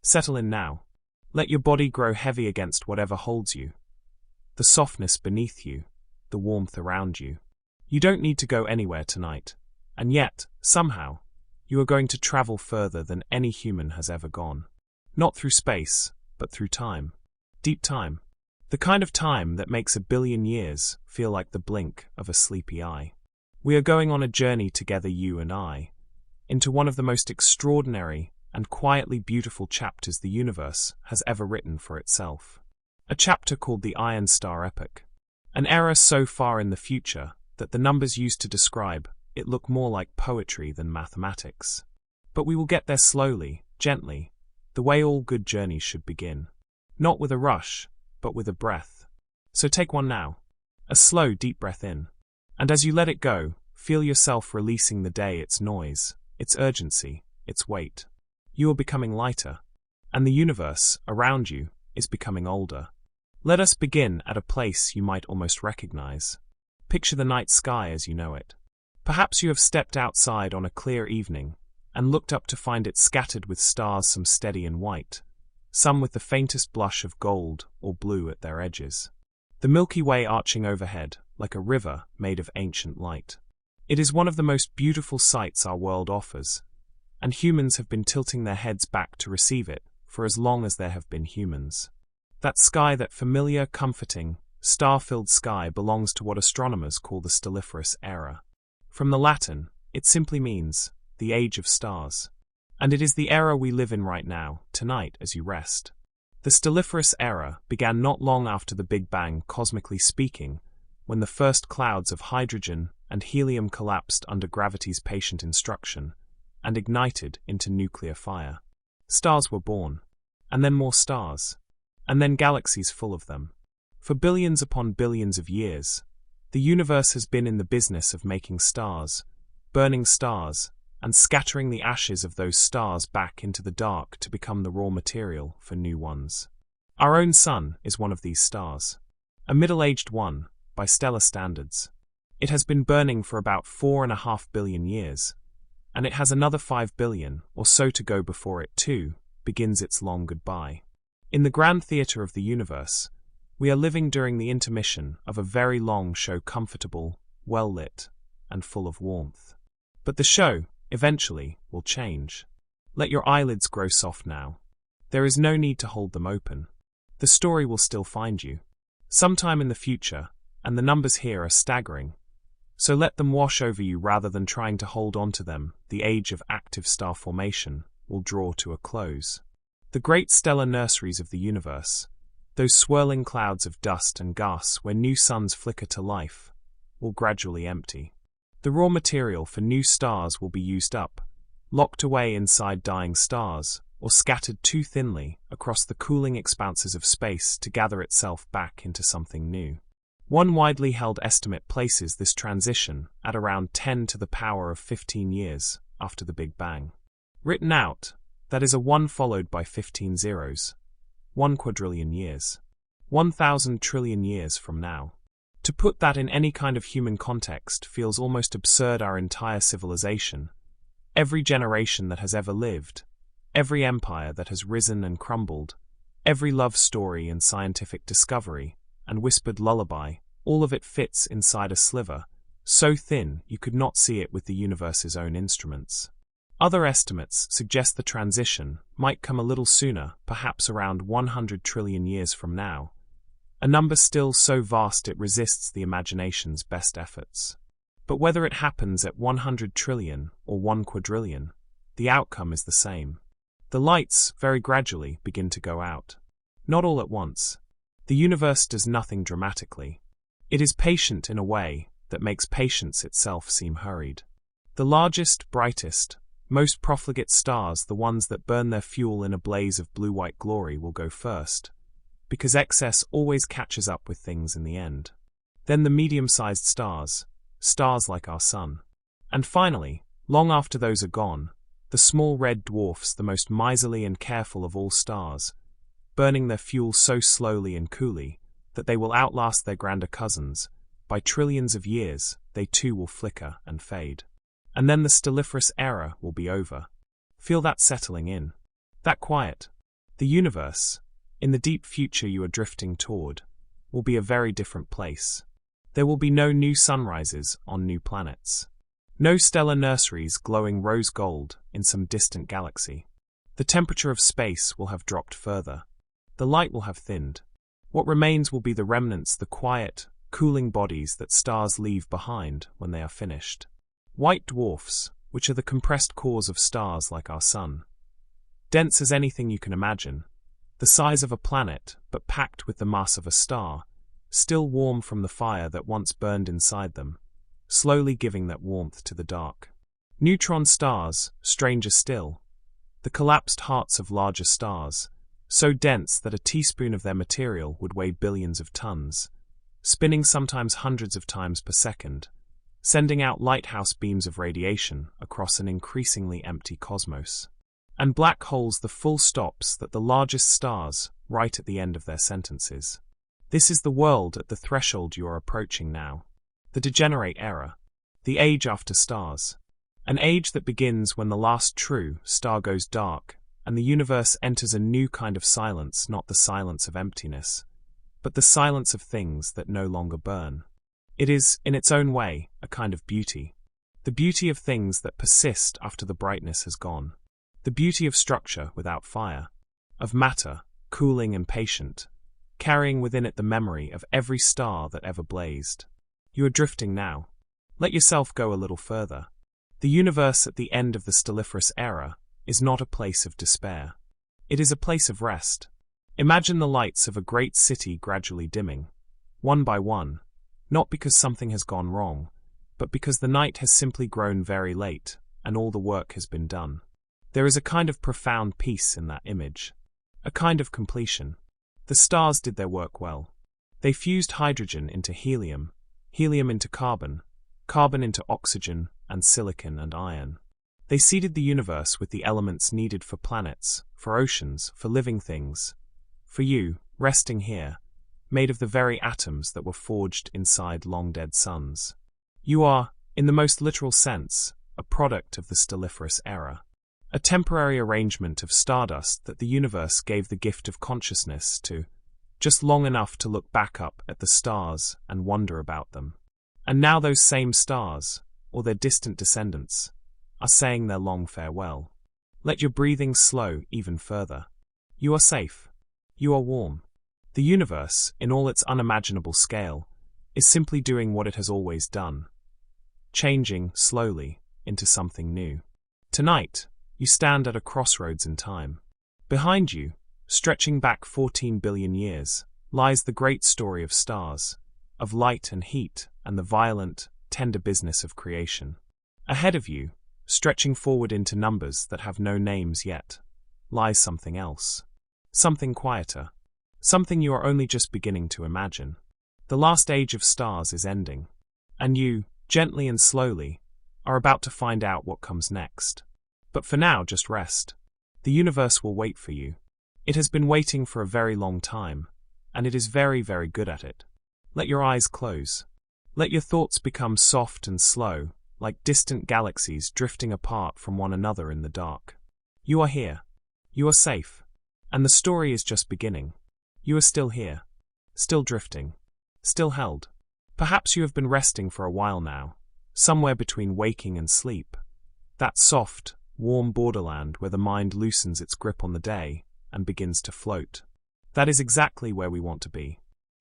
Settle in now. Let your body grow heavy against whatever holds you. The softness beneath you, the warmth around you. You don't need to go anywhere tonight. And yet, somehow, you are going to travel further than any human has ever gone. Not through space, but through time. Deep time. The kind of time that makes 1 billion years feel like the blink of a sleepy eye. We are going on a journey together, you and I, into one of the most extraordinary and quietly beautiful chapters the universe has ever written for itself. A chapter called the Iron Star Epoch. An era so far in the future that the numbers used to describe it look more like poetry than mathematics. But we will get there slowly, gently, the way all good journeys should begin. Not with a rush, but with a breath. So take one now. A slow, deep breath in. And as you let it go, feel yourself releasing the day, its noise, its urgency, its weight. You are becoming lighter, and the universe, around you, is becoming older. Let us begin at a place you might almost recognize. Picture the night sky as you know it. Perhaps you have stepped outside on a clear evening and looked up to find it scattered with stars, some steady and white, some with the faintest blush of gold or blue at their edges. The Milky Way arching overhead, like a river made of ancient light. It is one of the most beautiful sights our world offers, and humans have been tilting their heads back to receive it for as long as there have been humans. That sky, that familiar, comforting, star-filled sky, belongs to what astronomers call the stelliferous era. From the Latin, it simply means the age of stars. And it is the era we live in right now, tonight as you rest. The stelliferous era began not long after the Big Bang, cosmically speaking, when the first clouds of hydrogen and helium collapsed under gravity's patient instruction and ignited into nuclear fire. Stars were born, and then more stars, and then galaxies full of them. For billions upon billions of years, the universe has been in the business of making stars, burning stars, and scattering the ashes of those stars back into the dark to become the raw material for new ones. Our own sun is one of these stars. A middle-aged one, by stellar standards. It has been burning for about 4.5 billion years, and it has another 5 billion or so to go before it too begins its long goodbye. In the grand theatre of the universe, we are living during the intermission of a very long show, comfortable, well-lit, and full of warmth. But the show, eventually, will change. Let your eyelids grow soft now. There is no need to hold them open. The story will still find you. Sometime in the future, and the numbers here are staggering. So let them wash over you rather than trying to hold on to them. The age of active star formation will draw to a close. The great stellar nurseries of the universe, those swirling clouds of dust and gas where new suns flicker to life, will gradually empty. The raw material for new stars will be used up, locked away inside dying stars, or scattered too thinly across the cooling expanses of space to gather itself back into something new. One widely held estimate places this transition at around 10 to the power of 15 years after the Big Bang. Written out, that is a 1 followed by 15 zeros. 1 quadrillion years. 1,000 trillion years from now. To put that in any kind of human context feels almost absurd. Our entire civilization, every generation that has ever lived, every empire that has risen and crumbled, every love story and scientific discovery and whispered lullaby, all of it fits inside a sliver, so thin you could not see it with the universe's own instruments. Other estimates suggest the transition might come a little sooner, perhaps around 100 trillion years from now, a number still so vast it resists the imagination's best efforts. But whether it happens at 100 trillion or 1 quadrillion, the outcome is the same. The lights very gradually begin to go out. Not all at once. The universe does nothing dramatically. It is patient in a way that makes patience itself seem hurried. The largest, brightest, most profligate stars, the ones that burn their fuel in a blaze of blue-white glory, will go first, because excess always catches up with things in the end. Then the medium-sized stars, stars like our sun. And finally, long after those are gone, the small red dwarfs, the most miserly and careful of all stars, burning their fuel so slowly and coolly that they will outlast their grander cousins. By trillions of years, they too will flicker and fade. And then the stelliferous era will be over. Feel that settling in. That quiet. The universe, in the deep future you are drifting toward, will be a very different place. There will be no new sunrises on new planets. No stellar nurseries glowing rose gold in some distant galaxy. The temperature of space will have dropped further. The light will have thinned. What remains will be the remnants, the quiet, cooling bodies that stars leave behind when they are finished. White dwarfs, which are the compressed cores of stars like our sun. Dense as anything you can imagine. The size of a planet, but packed with the mass of a star, still warm from the fire that once burned inside them, slowly giving that warmth to the dark. Neutron stars, stranger still. The collapsed hearts of larger stars, so dense that a teaspoon of their material would weigh billions of tons, spinning sometimes hundreds of times per second, sending out lighthouse beams of radiation across an increasingly empty cosmos. And black holes, the full stops that the largest stars write at the end of their sentences. This is the world at the threshold you are approaching now. The degenerate era. The age after stars. An age that begins when the last true star goes dark, and the universe enters a new kind of silence, not the silence of emptiness, but the silence of things that no longer burn. It is, in its own way, a kind of beauty. The beauty of things that persist after the brightness has gone. The beauty of structure without fire. Of matter, cooling and patient, carrying within it the memory of every star that ever blazed. You are drifting now. Let yourself go a little further. The universe at the end of the stelliferous era is not a place of despair. It is a place of rest. Imagine the lights of a great city gradually dimming, one by one, not because something has gone wrong, but because the night has simply grown very late, and all the work has been done. There is a kind of profound peace in that image, a kind of completion. The stars did their work well. They fused hydrogen into helium, helium into carbon, carbon into oxygen, and silicon and iron. They seeded the universe with the elements needed for planets, for oceans, for living things. For you, resting here, made of the very atoms that were forged inside long-dead suns. You are, in the most literal sense, a product of the stelliferous era. A temporary arrangement of stardust that the universe gave the gift of consciousness to, just long enough to look back up at the stars and wonder about them. And now those same stars, or their distant descendants, are saying their long farewell. Let your breathing slow even further. You are safe. You are warm. The universe, in all its unimaginable scale, is simply doing what it has always done. Changing, slowly, into something new. Tonight, you stand at a crossroads in time. Behind you, stretching back 14 billion years, lies the great story of stars, of light and heat, and the violent, tender business of creation. Ahead of you, stretching forward into numbers that have no names yet, lies something else. Something quieter. Something you are only just beginning to imagine. The last age of stars is ending. And you, gently and slowly, are about to find out what comes next. But for now, just rest. The universe will wait for you. It has been waiting for a very long time, and it is very, very good at it. Let your eyes close. Let your thoughts become soft and slow, like distant galaxies drifting apart from one another in the dark. You are here. You are safe. And the story is just beginning. You are still here. Still drifting. Still held. Perhaps you have been resting for a while now, somewhere between waking and sleep. That soft, warm borderland where the mind loosens its grip on the day and begins to float. That is exactly where we want to be.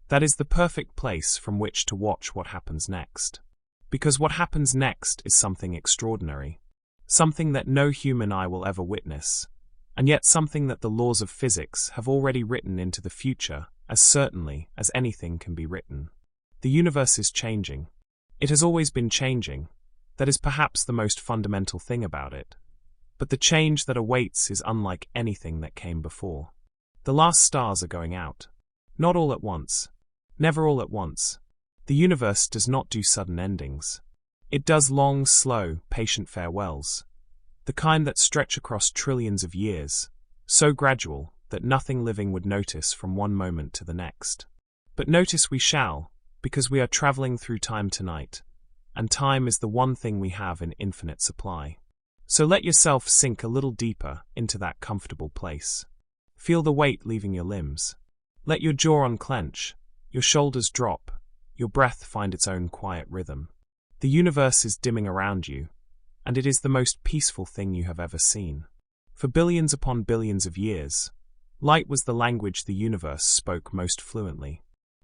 That is the perfect place from which to watch what happens next. Because what happens next is something extraordinary. Something that no human eye will ever witness, and yet something that the laws of physics have already written into the future as certainly as anything can be written. The universe is changing. It has always been changing. That is perhaps the most fundamental thing about it. But the change that awaits is unlike anything that came before. The last stars are going out. Not all at once. Never all at once. The universe does not do sudden endings. It does long, slow, patient farewells. The kind that stretch across trillions of years, so gradual that nothing living would notice from one moment to the next. But notice we shall, because we are traveling through time tonight, and time is the one thing we have in infinite supply. So let yourself sink a little deeper into that comfortable place. Feel the weight leaving your limbs. Let your jaw unclench, your shoulders drop, your breath find its own quiet rhythm. The universe is dimming around you, and it is the most peaceful thing you have ever seen. For billions upon billions of years, light was the language the universe spoke most fluently.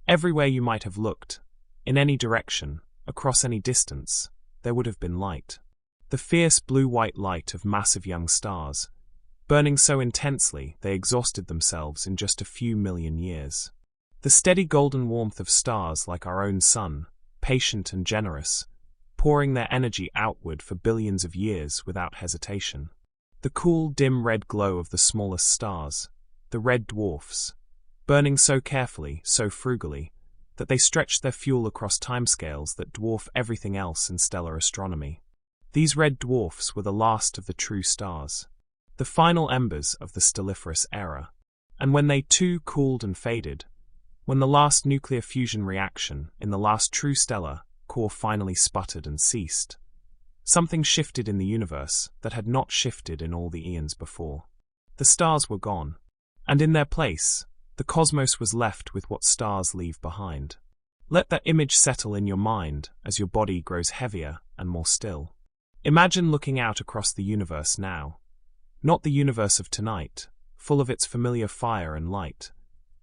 Everywhere you might have looked, in any direction, across any distance, there would have been light. The fierce blue-white light of massive young stars, burning so intensely they exhausted themselves in just a few million years. The steady golden warmth of stars like our own sun, patient and generous, pouring their energy outward for billions of years without hesitation. The cool, dim red glow of the smallest stars, the red dwarfs, burning so carefully, so frugally, that they stretched their fuel across timescales that dwarf everything else in stellar astronomy. These red dwarfs were the last of the true stars, the final embers of the stelliferous era. And when they too cooled and faded, when the last nuclear fusion reaction in the last true stellar core finally sputtered and ceased, something shifted in the universe that had not shifted in all the eons before. The stars were gone, and in their place, the cosmos was left with what stars leave behind. Let that image settle in your mind as your body grows heavier and more still. Imagine looking out across the universe now. Not the universe of tonight, full of its familiar fire and light,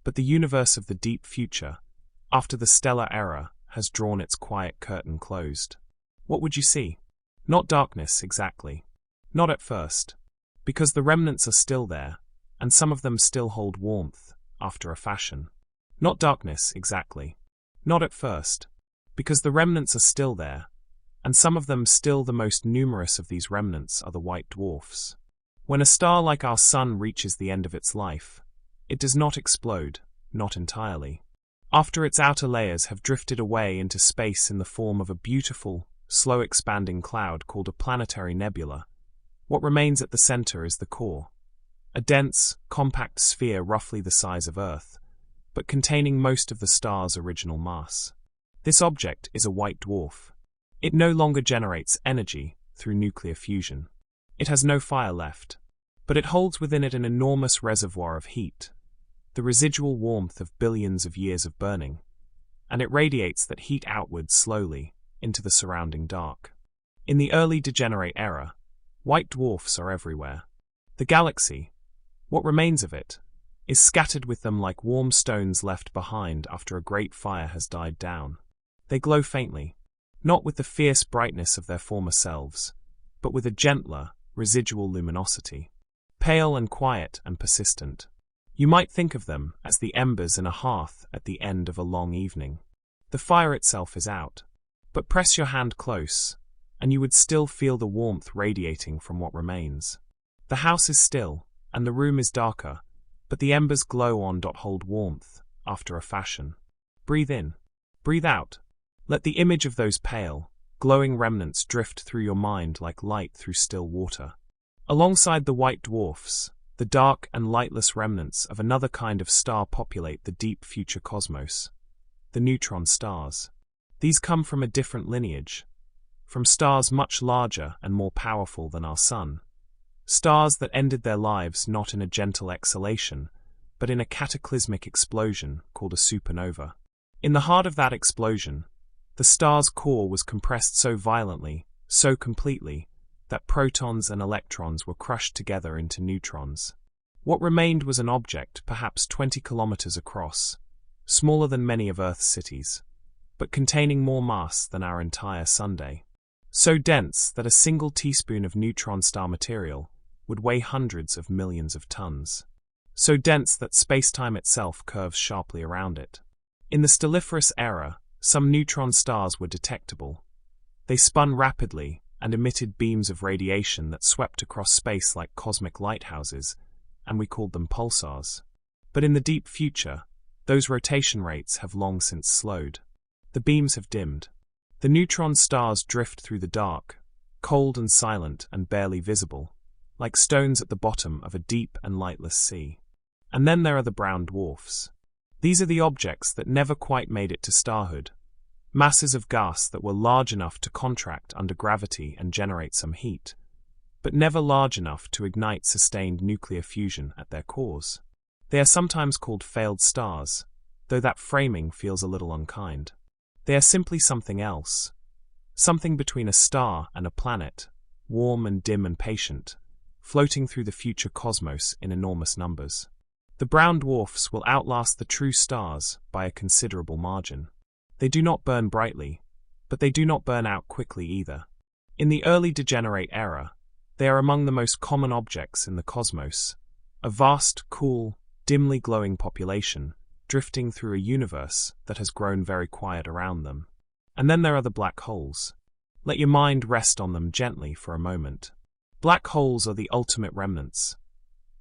but the universe of the deep future, after the stellar era has drawn its quiet curtain closed. What would you see? Not darkness, exactly. Not at first. Because the remnants are still there, and some of them still hold warmth, after a fashion. Not darkness, exactly. Not at first. Because the remnants are still there, and some of them still the most numerous of these remnants are the white dwarfs. When a star like our sun reaches the end of its life, it does not explode, not entirely. After its outer layers have drifted away into space in the form of a beautiful, slow-expanding cloud called a planetary nebula, what remains at the center is the core, a dense, compact sphere roughly the size of Earth, but containing most of the star's original mass. This object is a white dwarf. It no longer generates energy through nuclear fusion. It has no fire left, but it holds within it an enormous reservoir of heat, the residual warmth of billions of years of burning, and it radiates that heat outward slowly into the surrounding dark. In the early degenerate era, white dwarfs are everywhere. The galaxy, what remains of it, is scattered with them like warm stones left behind after a great fire has died down. They glow faintly, not with the fierce brightness of their former selves, but with a gentler, residual luminosity, pale and quiet and persistent. You might think of them as the embers in a hearth at the end of a long evening. The fire itself is out, but press your hand close, and you would still feel the warmth radiating from what remains. The house is still, and the room is darker, but the embers glow on. Hold warmth, after a fashion. Breathe in. Breathe out. Let the image of those pale, glowing remnants drift through your mind like light through still water. Alongside the white dwarfs, the dark and lightless remnants of another kind of star populate the deep future cosmos, the neutron stars. These come from a different lineage, from stars much larger and more powerful than our sun, stars that ended their lives not in a gentle exhalation, but in a cataclysmic explosion called a supernova. In the heart of that explosion, the star's core was compressed so violently, so completely, that protons and electrons were crushed together into neutrons. What remained was an object perhaps 20 kilometers across, smaller than many of Earth's cities, but containing more mass than our entire Sunday. So dense that a single teaspoon of neutron star material would weigh hundreds of millions of tons. So dense that space-time itself curves sharply around it. In the stelliferous era, some neutron stars were detectable. They spun rapidly and emitted beams of radiation that swept across space like cosmic lighthouses, and we called them pulsars. But in the deep future, those rotation rates have long since slowed. The beams have dimmed. The neutron stars drift through the dark, cold and silent and barely visible, like stones at the bottom of a deep and lightless sea. And then there are the brown dwarfs. These are the objects that never quite made it to starhood, masses of gas that were large enough to contract under gravity and generate some heat, but never large enough to ignite sustained nuclear fusion at their cores. They are sometimes called failed stars, though that framing feels a little unkind. They are simply something else. Something between a star and a planet, warm and dim and patient, floating through the future cosmos in enormous numbers. The brown dwarfs will outlast the true stars by a considerable margin. They do not burn brightly, but they do not burn out quickly either. In the early degenerate era, they are among the most common objects in the cosmos, a vast, cool, dimly glowing population, drifting through a universe that has grown very quiet around them. And then there are the black holes. Let your mind rest on them gently for a moment. Black holes are the ultimate remnants.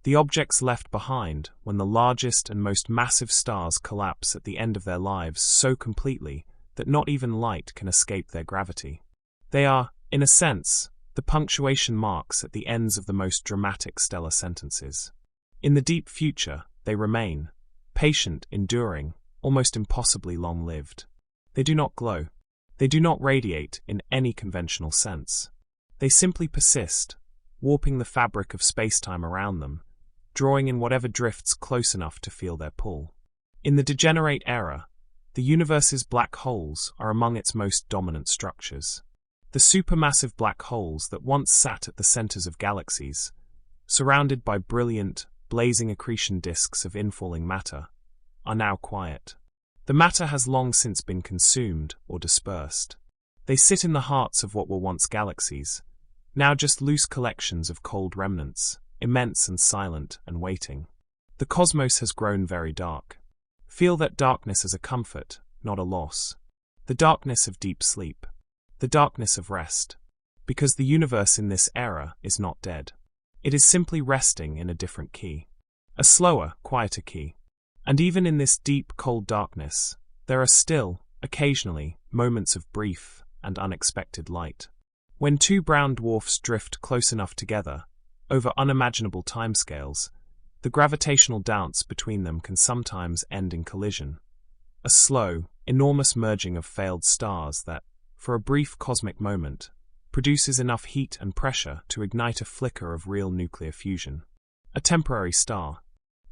The objects left behind when the largest and most massive stars collapse at the end of their lives so completely that not even light can escape their gravity. They are, in a sense, the punctuation marks at the ends of the most dramatic stellar sentences. In the deep future, they remain, patient, enduring, almost impossibly long-lived. They do not glow. They do not radiate in any conventional sense. They simply persist, warping the fabric of space-time around them, drawing in whatever drifts close enough to feel their pull. In the degenerate era, the universe's black holes are among its most dominant structures. The supermassive black holes that once sat at the centers of galaxies, surrounded by brilliant, blazing accretion disks of infalling matter, are now quiet. The matter has long since been consumed or dispersed. They sit in the hearts of what were once galaxies, now just loose collections of cold remnants, immense and silent and waiting. The cosmos has grown very dark. Feel that darkness as a comfort, not a loss. The darkness of deep sleep. The darkness of rest. Because the universe in this era is not dead. It is simply resting in a different key. A slower, quieter key. And even in this deep, cold darkness, there are still, occasionally, moments of brief and unexpected light. When two brown dwarfs drift close enough together, over unimaginable timescales, the gravitational dance between them can sometimes end in collision. A slow, enormous merging of failed stars that, for a brief cosmic moment, produces enough heat and pressure to ignite a flicker of real nuclear fusion. A temporary star.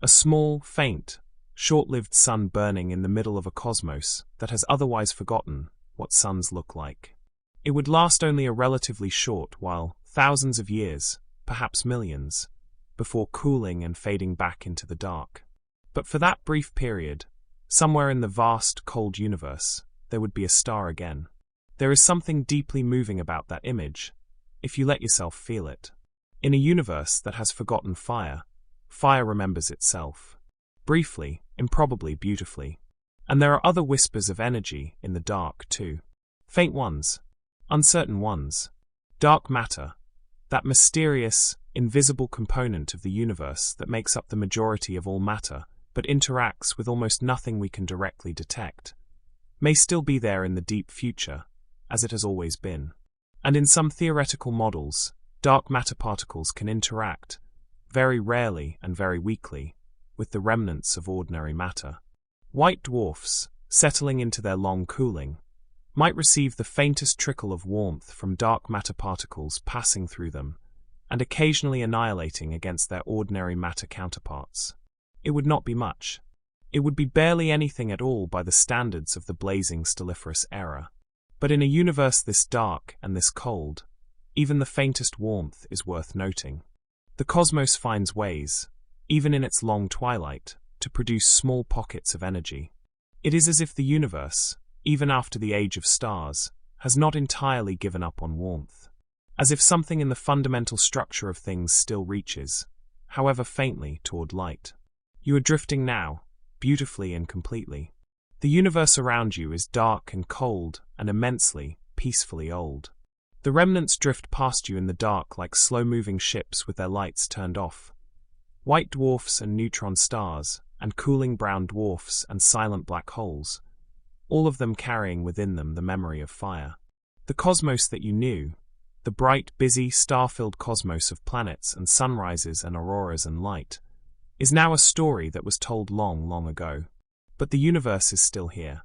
A small, faint, short-lived sun burning in the middle of a cosmos that has otherwise forgotten what suns look like. It would last only a relatively short while, thousands of years, perhaps millions, before cooling and fading back into the dark. But for that brief period, somewhere in the vast, cold universe, there would be a star again. There is something deeply moving about that image, if you let yourself feel it. In a universe that has forgotten fire, fire remembers itself. Briefly, improbably, beautifully. And there are other whispers of energy in the dark, too. Faint ones. Uncertain ones. Dark matter. That mysterious, invisible component of the universe that makes up the majority of all matter, but interacts with almost nothing we can directly detect, may still be there in the deep future, as it has always been. And in some theoretical models, dark matter particles can interact, very rarely and very weakly, with the remnants of ordinary matter. White dwarfs, settling into their long cooling, might receive the faintest trickle of warmth from dark matter particles passing through them, and occasionally annihilating against their ordinary matter counterparts. It would not be much. It would be barely anything at all by the standards of the blazing stelliferous era. But in a universe this dark and this cold, even the faintest warmth is worth noting. The cosmos finds ways, even in its long twilight, to produce small pockets of energy. It is as if the universe, even after the age of stars, has not entirely given up on warmth. As if something in the fundamental structure of things still reaches, however faintly, toward light. You are drifting now, beautifully and completely. The universe around you is dark and cold and immensely, peacefully old. The remnants drift past you in the dark like slow-moving ships with their lights turned off. White dwarfs and neutron stars, and cooling brown dwarfs and silent black holes, all of them carrying within them the memory of fire. The cosmos that you knew, the bright, busy, star-filled cosmos of planets and sunrises and auroras and light, is now a story that was told long, long ago. But the universe is still here.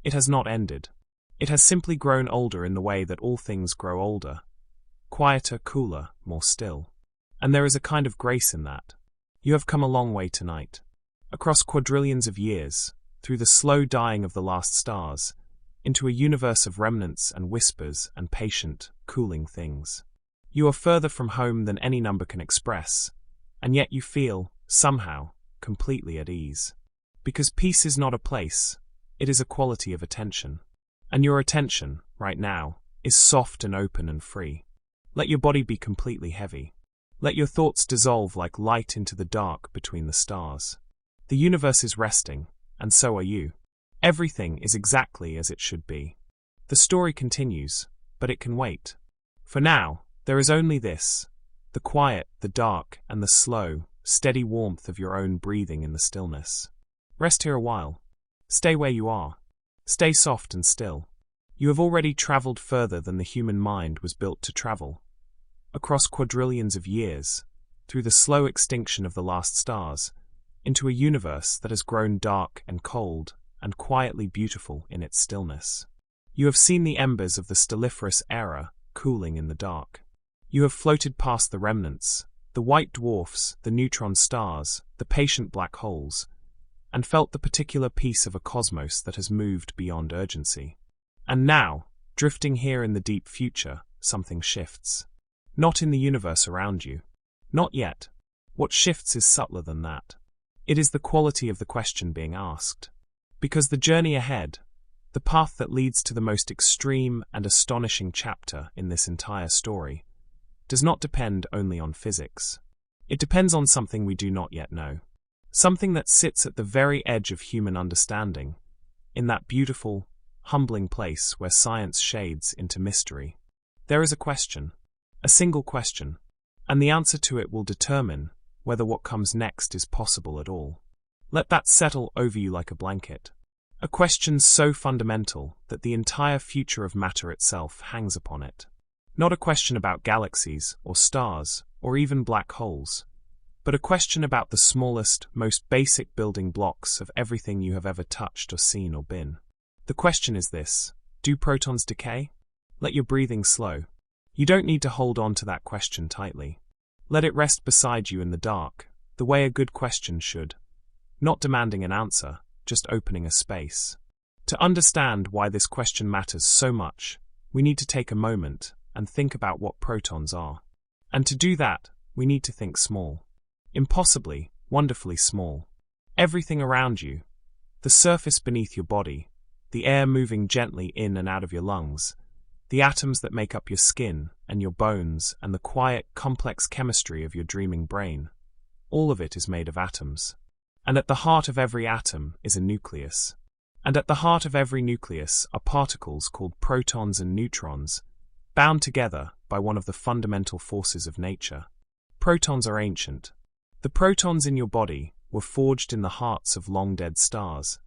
It has not ended. It has simply grown older in the way that all things grow older. Quieter, cooler, more still. And there is a kind of grace in that. You have come a long way tonight. across quadrillions of years, through the slow dying of the last stars, into a universe of remnants and whispers and patient, cooling things. You are further from home than any number can express, and yet you feel, somehow, completely at ease. Because peace is not a place, it is a quality of attention. And your attention, right now, is soft and open and free. Let your body be completely heavy. Let your thoughts dissolve like light into the dark between the stars. The universe is resting, and so are you. Everything is exactly as it should be. The story continues, but it can wait. For now, there is only this: the quiet, the dark, and the slow, steady warmth of your own breathing in the stillness. Rest here a while. Stay where you are. Stay soft and still. You have already traveled further than the human mind was built to travel. Across quadrillions of years, through the slow extinction of the last stars, into a universe that has grown dark and cold and quietly beautiful in its stillness. You have seen the embers of the stelliferous era cooling in the dark. You have floated past the remnants, the white dwarfs, the neutron stars, the patient black holes, and felt the particular peace of a cosmos that has moved beyond urgency. And now, drifting here in the deep future, something shifts. Not in the universe around you. Not yet. What shifts is subtler than that. It is the quality of the question being asked. Because the journey ahead, the path that leads to the most extreme and astonishing chapter in this entire story, does not depend only on physics. It depends on something we do not yet know. Something that sits at the very edge of human understanding, in that beautiful, humbling place where science shades into mystery. There is a question, a single question, and the answer to it will determine whether what comes next is possible at all. Let that settle over you like a blanket. A question so fundamental that the entire future of matter itself hangs upon it. Not a question about galaxies or stars or even black holes, but a question about the smallest, most basic building blocks of everything you have ever touched or seen or been. The question is this: do protons decay? Let your breathing slow. You don't need to hold on to that question tightly. Let it rest beside you in the dark, the way a good question should. Not demanding an answer, just opening a space. To understand why this question matters so much, we need to take a moment and think about what protons are. And to do that, we need to think small. Impossibly, wonderfully small. Everything around you, the surface beneath your body, the air moving gently in and out of your lungs, the atoms that make up your skin and your bones, and the quiet, complex chemistry of your dreaming brain, all of it is made of atoms. And at the heart of every atom is a nucleus. And at the heart of every nucleus are particles called protons and neutrons, bound together by one of the fundamental forces of nature. Protons are ancient. The protons in your body were forged in the hearts of long-dead stars,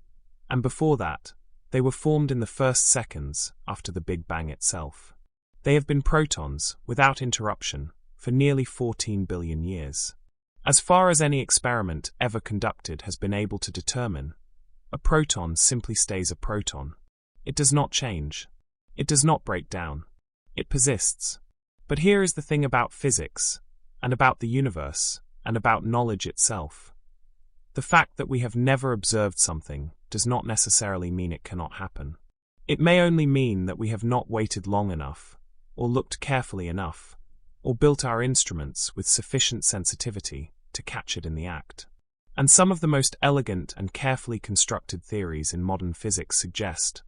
and before that, they were formed in the first seconds after the Big Bang itself. They have been protons, without interruption, for nearly 14 billion years. As far as any experiment ever conducted has been able to determine, a proton simply stays a proton. It does not change. It does not break down. It persists. But here is the thing about physics, and about the universe, and about knowledge itself. The fact that we have never observed something does not necessarily mean it cannot happen. It may only mean that we have not waited long enough, or looked carefully enough, or built our instruments with sufficient sensitivity to catch it in the act. And some of the most elegant and carefully constructed theories in modern physics suggest,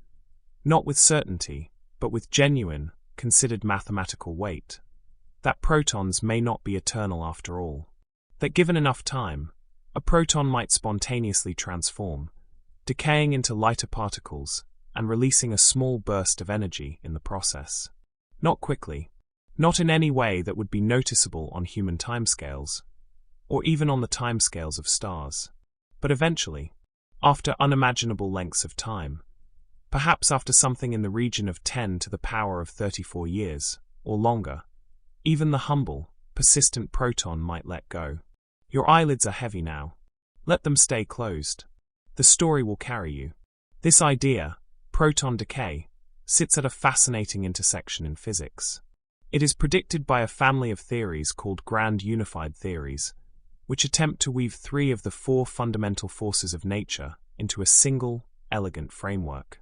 not with certainty, but with genuine, considered mathematical weight, that protons may not be eternal after all. That given enough time, a proton might spontaneously transform, decaying into lighter particles and releasing a small burst of energy in the process. Not quickly, not in any way that would be noticeable on human timescales, or even on the timescales of stars, but eventually, after unimaginable lengths of time, perhaps after something in the region of 10 to the power of 34 years, or longer, even the humble, persistent proton might let go. Your eyelids are heavy now. Let them stay closed. The story will carry you. This idea, proton decay, sits at a fascinating intersection in physics. It is predicted by a family of theories called grand unified theories, which attempt to weave three of the four fundamental forces of nature into a single, elegant framework.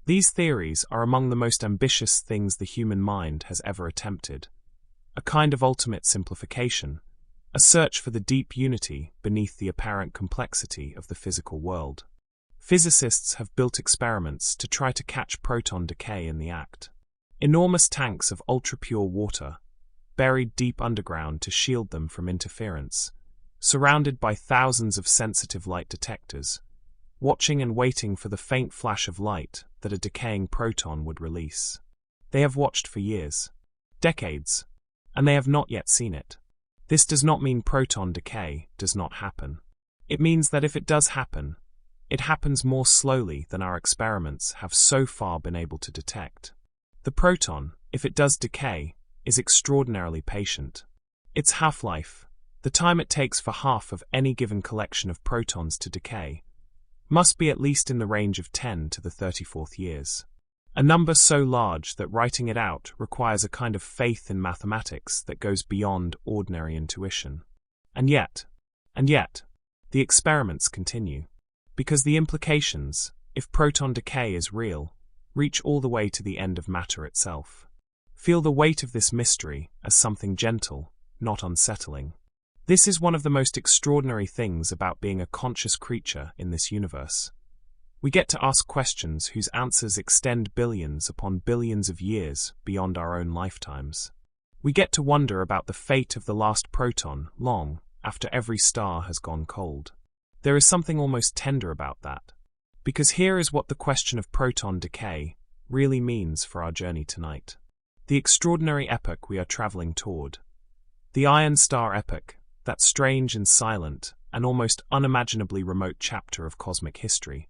These theories are among the most ambitious things the human mind has ever attempted, a kind of ultimate simplification, a search for the deep unity beneath the apparent complexity of the physical world. Physicists have built experiments to try to catch proton decay in the act. Enormous tanks of ultra-pure water, buried deep underground to shield them from interference, surrounded by thousands of sensitive light detectors, watching and waiting for the faint flash of light that a decaying proton would release. They have watched for years, decades, and they have not yet seen it. This does not mean proton decay does not happen. It means that if it does happen, it happens more slowly than our experiments have so far been able to detect. The proton, if it does decay, is extraordinarily patient. Its half-life, the time it takes for half of any given collection of protons to decay, must be at least in the range of 10 to the 34th years. A number so large that writing it out requires a kind of faith in mathematics that goes beyond ordinary intuition. And yet, the experiments continue. Because the implications, if proton decay is real, reach all the way to the end of matter itself. Feel the weight of this mystery as something gentle, not unsettling. This is one of the most extraordinary things about being a conscious creature in this universe. We get to ask questions whose answers extend billions upon billions of years beyond our own lifetimes. We get to wonder about the fate of the last proton long after every star has gone cold. There is something almost tender about that, because here is what the question of proton decay really means for our journey tonight. The extraordinary epoch we are traveling toward. The Iron Star Epoch, that strange and silent and almost unimaginably remote chapter of cosmic history,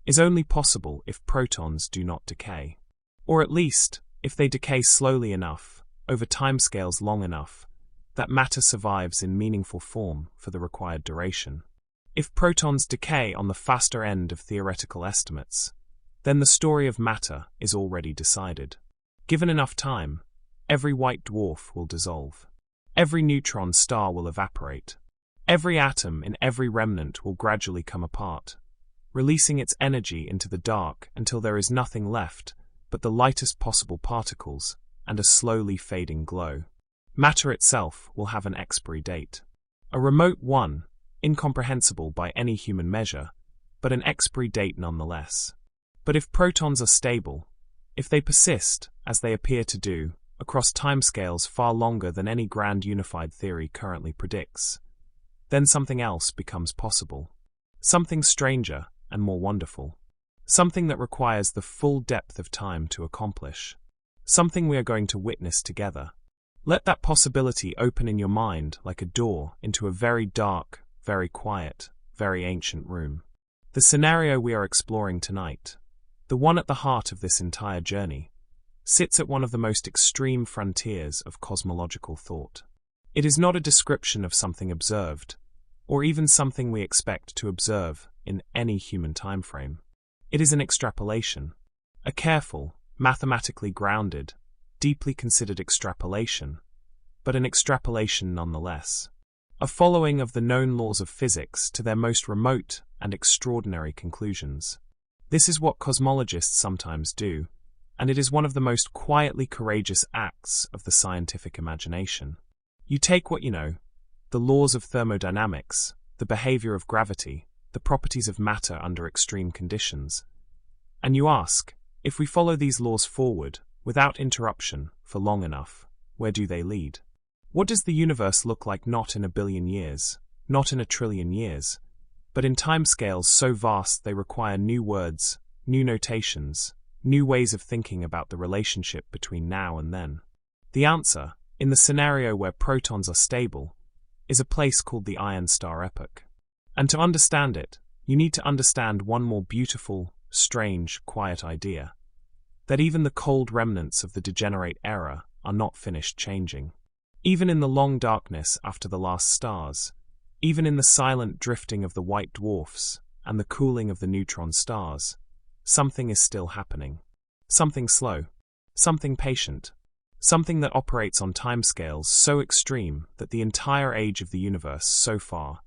is only possible if protons do not decay. Or at least, if they decay slowly enough, over timescales long enough, that matter survives in meaningful form for the required duration. If protons decay on the faster end of theoretical estimates, then the story of matter is already decided. Given enough time, every white dwarf will dissolve. Every neutron star will evaporate. Every atom in every remnant will gradually come apart, releasing its energy into the dark until there is nothing left but the lightest possible particles and a slowly fading glow. Matter itself will have an expiry date. A remote one, incomprehensible by any human measure, but an expiry date nonetheless. But if protons are stable, if they persist, as they appear to do, across timescales far longer than any grand unified theory currently predicts, then something else becomes possible. Something stranger and more wonderful. Something that requires the full depth of time to accomplish. Something we are going to witness together. Let that possibility open in your mind like a door into a very dark, very quiet, very ancient room. The scenario we are exploring tonight, the one at the heart of this entire journey, sits at one of the most extreme frontiers of cosmological thought. It is not a description of something observed, or even something we expect to observe in any human time frame. It is an extrapolation, a careful, mathematically grounded, deeply considered extrapolation, but an extrapolation nonetheless. A following of the known laws of physics to their most remote and extraordinary conclusions. This is what cosmologists sometimes do, and it is one of the most quietly courageous acts of the scientific imagination. You take what you know, the laws of thermodynamics, the behavior of gravity, the properties of matter under extreme conditions, and you ask, if we follow these laws forward, without interruption, for long enough, where do they lead? What does the universe look like not in a billion years, not in a trillion years, but in timescales so vast they require new words, new notations, new ways of thinking about the relationship between now and then? The answer, in the scenario where protons are stable, is a place called the Iron Star Epoch. And to understand it, you need to understand one more beautiful, strange, quiet idea. That even the cold remnants of the degenerate era are not finished changing. Even in the long darkness after the last stars, even in the silent drifting of the white dwarfs and the cooling of the neutron stars, something is still happening. Something slow, something patient, something that operates on timescales so extreme that the entire age of the universe so far,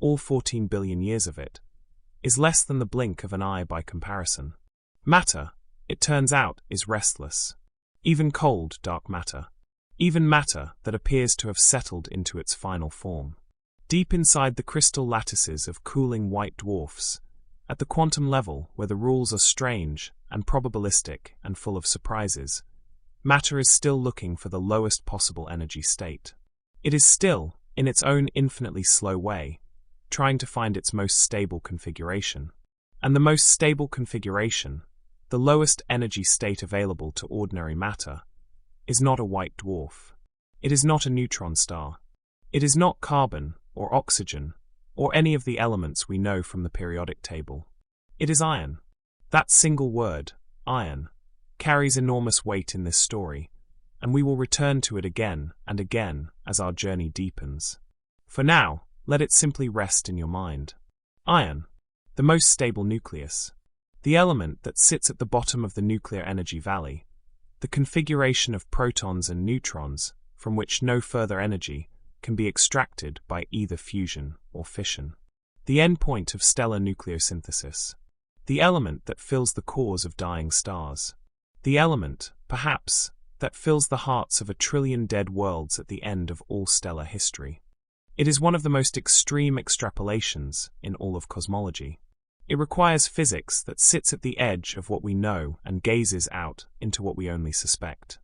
all 14 billion years of it, is less than the blink of an eye by comparison. Matter, it turns out, is restless. Even cold, dark matter. Even matter that appears to have settled into its final form. Deep inside the crystal lattices of cooling white dwarfs, at the quantum level where the rules are strange and probabilistic and full of surprises, matter is still looking for the lowest possible energy state. It is still, in its own infinitely slow way, trying to find its most stable configuration. And the most stable configuration, the lowest energy state available to ordinary matter, is not a white dwarf. It is not a neutron star. It is not carbon or oxygen or any of the elements we know from the periodic table. It is iron. That single word, iron, carries enormous weight in this story, and we will return to it again and again as our journey deepens. For now, let it simply rest in your mind. Iron, the most stable nucleus, the element that sits at the bottom of the nuclear energy valley, the configuration of protons and neutrons from which no further energy can be extracted by either fusion or fission. The endpoint of stellar nucleosynthesis. The element that fills the cores of dying stars. The element, perhaps, that fills the hearts of 1 trillion dead worlds at the end of all stellar history. It is one of the most extreme extrapolations in all of cosmology. It requires physics that sits at the edge of what we know and gazes out into what we only suspect.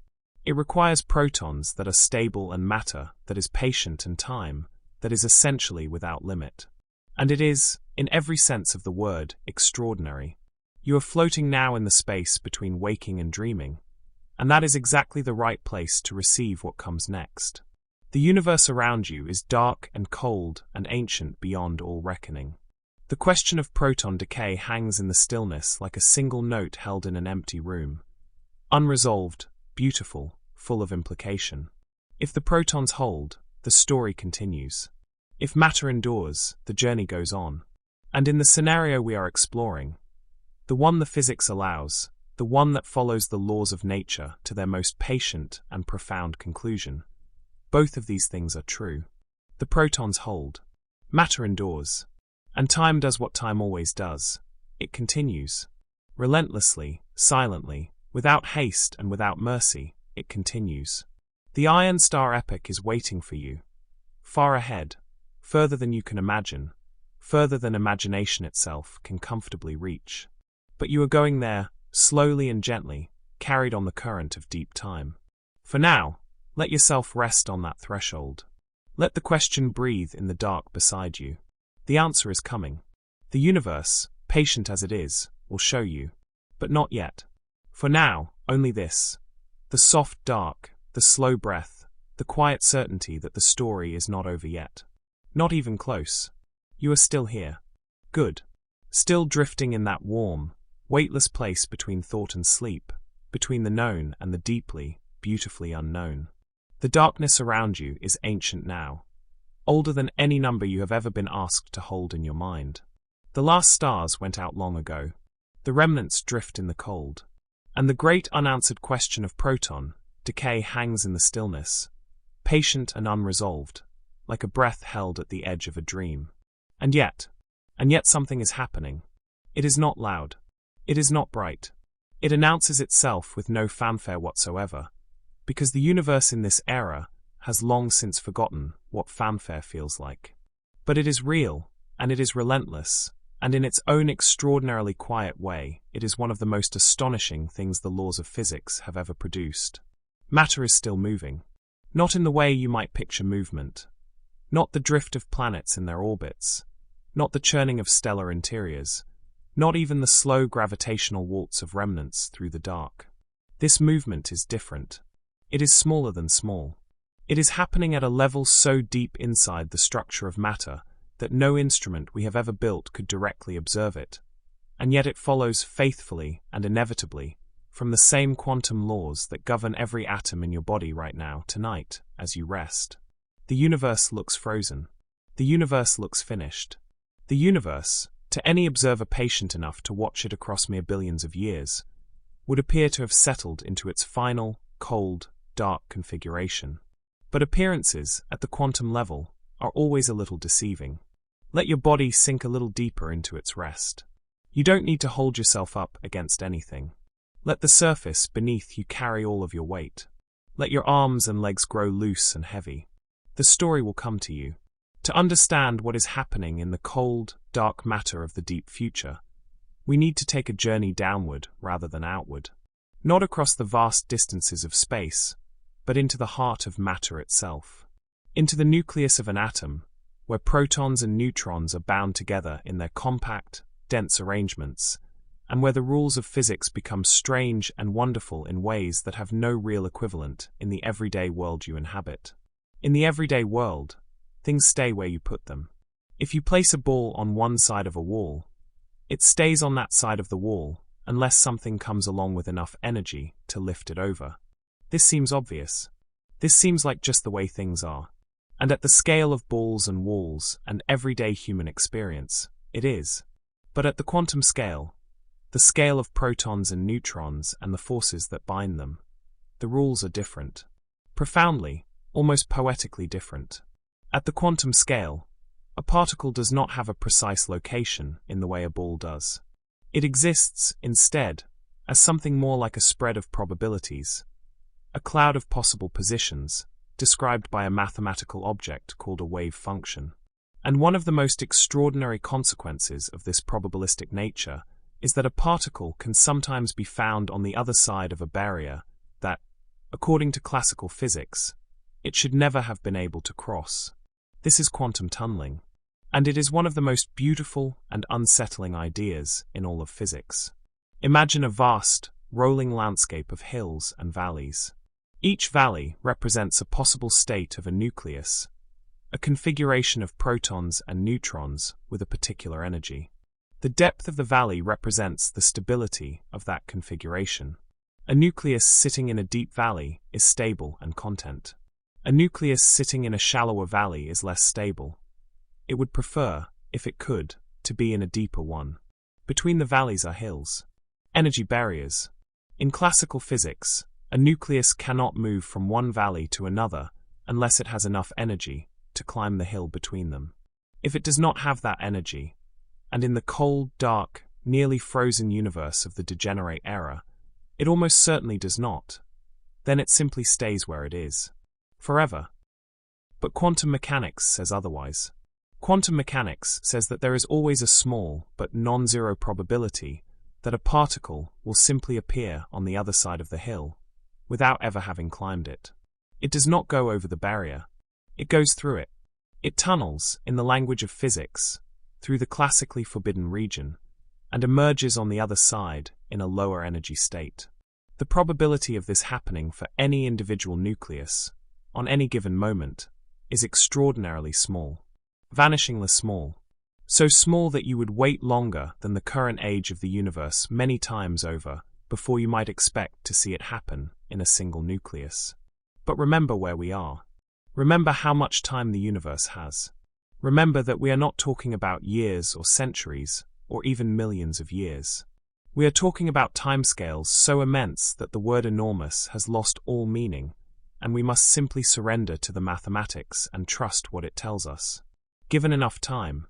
It requires protons that are stable and matter that is patient and time that is essentially without limit. And it is, in every sense of the word, extraordinary. You are floating now in the space between waking and dreaming, and that is exactly the right place to receive what comes next. The universe around you is dark and cold and ancient beyond all reckoning. The question of proton decay hangs in the stillness like a single note held in an empty room. Unresolved, beautiful, full of implication. If the protons hold, the story continues. If matter endures, the journey goes on. And in the scenario we are exploring, the one the physics allows, the one that follows the laws of nature to their most patient and profound conclusion, both of these things are true. The protons hold. Matter endures. And time does what time always does. It continues. Relentlessly, silently, without haste and without mercy, it continues. The Iron Star Epoch is waiting for you. Far ahead, further than you can imagine, further than imagination itself can comfortably reach. But you are going there, slowly and gently, carried on the current of deep time. For now, let yourself rest on that threshold. Let the question breathe in the dark beside you. The answer is coming. The universe, patient as it is, will show you. But not yet. For now, only this. The soft dark, the slow breath, the quiet certainty that the story is not over yet. Not even close. You are still here. Good. Still drifting in that warm, weightless place between thought and sleep, between the known and the deeply, beautifully unknown. The darkness around you is ancient now, older than any number you have ever been asked to hold in your mind. The last stars went out long ago. The remnants drift in the cold. And the great unanswered question of proton decay hangs in the stillness, patient and unresolved, like a breath held at the edge of a dream. And yet something is happening. It is not loud. It is not bright. It announces itself with no fanfare whatsoever, because the universe in this era has long since forgotten what fanfare feels like. But it is real, and it is relentless, and in its own extraordinarily quiet way, it is one of the most astonishing things the laws of physics have ever produced. Matter is still moving. Not in the way you might picture movement. Not the drift of planets in their orbits. Not the churning of stellar interiors. Not even the slow gravitational waltz of remnants through the dark. This movement is different. It is smaller than small. It is happening at a level so deep inside the structure of matter that no instrument we have ever built could directly observe it. And yet it follows faithfully and inevitably from the same quantum laws that govern every atom in your body right now, tonight, as you rest. The universe looks frozen. The universe looks finished. The universe, to any observer patient enough to watch it across mere billions of years, would appear to have settled into its final, cold, dark configuration. But appearances, at the quantum level, are always a little deceiving. Let your body sink a little deeper into its rest. You don't need to hold yourself up against anything. Let the surface beneath you carry all of your weight. Let your arms and legs grow loose and heavy. The story will come to you. To understand what is happening in the cold, dark matter of the deep future, we need to take a journey downward rather than outward. Not across the vast distances of space, but into the heart of matter itself. Into the nucleus of an atom, where protons and neutrons are bound together in their compact, dense arrangements, and where the rules of physics become strange and wonderful in ways that have no real equivalent in the everyday world you inhabit. In the everyday world, things stay where you put them. If you place a ball on one side of a wall, it stays on that side of the wall unless something comes along with enough energy to lift it over. This seems obvious. This seems like just the way things are. And at the scale of balls and walls and everyday human experience, it is. But at the quantum scale, the scale of protons and neutrons and the forces that bind them, the rules are different. Profoundly, almost poetically different. At the quantum scale, a particle does not have a precise location in the way a ball does. It exists, instead, as something more like a spread of probabilities, a cloud of possible positions, described by a mathematical object called a wave function. And one of the most extraordinary consequences of this probabilistic nature is that a particle can sometimes be found on the other side of a barrier that, according to classical physics, it should never have been able to cross. This is quantum tunneling, and it is one of the most beautiful and unsettling ideas in all of physics. Imagine a vast, rolling landscape of hills and valleys. Each valley represents a possible state of a nucleus, a configuration of protons and neutrons with a particular energy. The depth of the valley represents the stability of that configuration. A nucleus sitting in a deep valley is stable and content. A nucleus sitting in a shallower valley is less stable. It would prefer, if it could, to be in a deeper one. Between the valleys are hills. Energy barriers. In classical physics, a nucleus cannot move from one valley to another unless it has enough energy to climb the hill between them. If it does not have that energy, and in the cold, dark, nearly frozen universe of the degenerate era, it almost certainly does not, then it simply stays where it is. Forever. But quantum mechanics says otherwise. Quantum mechanics says that there is always a small but non-zero probability that a particle will simply appear on the other side of the hill, without ever having climbed it. It does not go over the barrier. It goes through it. It tunnels, in the language of physics, through the classically forbidden region, and emerges on the other side in a lower energy state. The probability of this happening for any individual nucleus, on any given moment, is extraordinarily small. Vanishingly small. So small that you would wait longer than the current age of the universe many times over before you might expect to see it happen in a single nucleus. But remember where we are. Remember how much time the universe has. Remember that we are not talking about years or centuries, or even millions of years. We are talking about timescales so immense that the word enormous has lost all meaning, and we must simply surrender to the mathematics and trust what it tells us. Given enough time,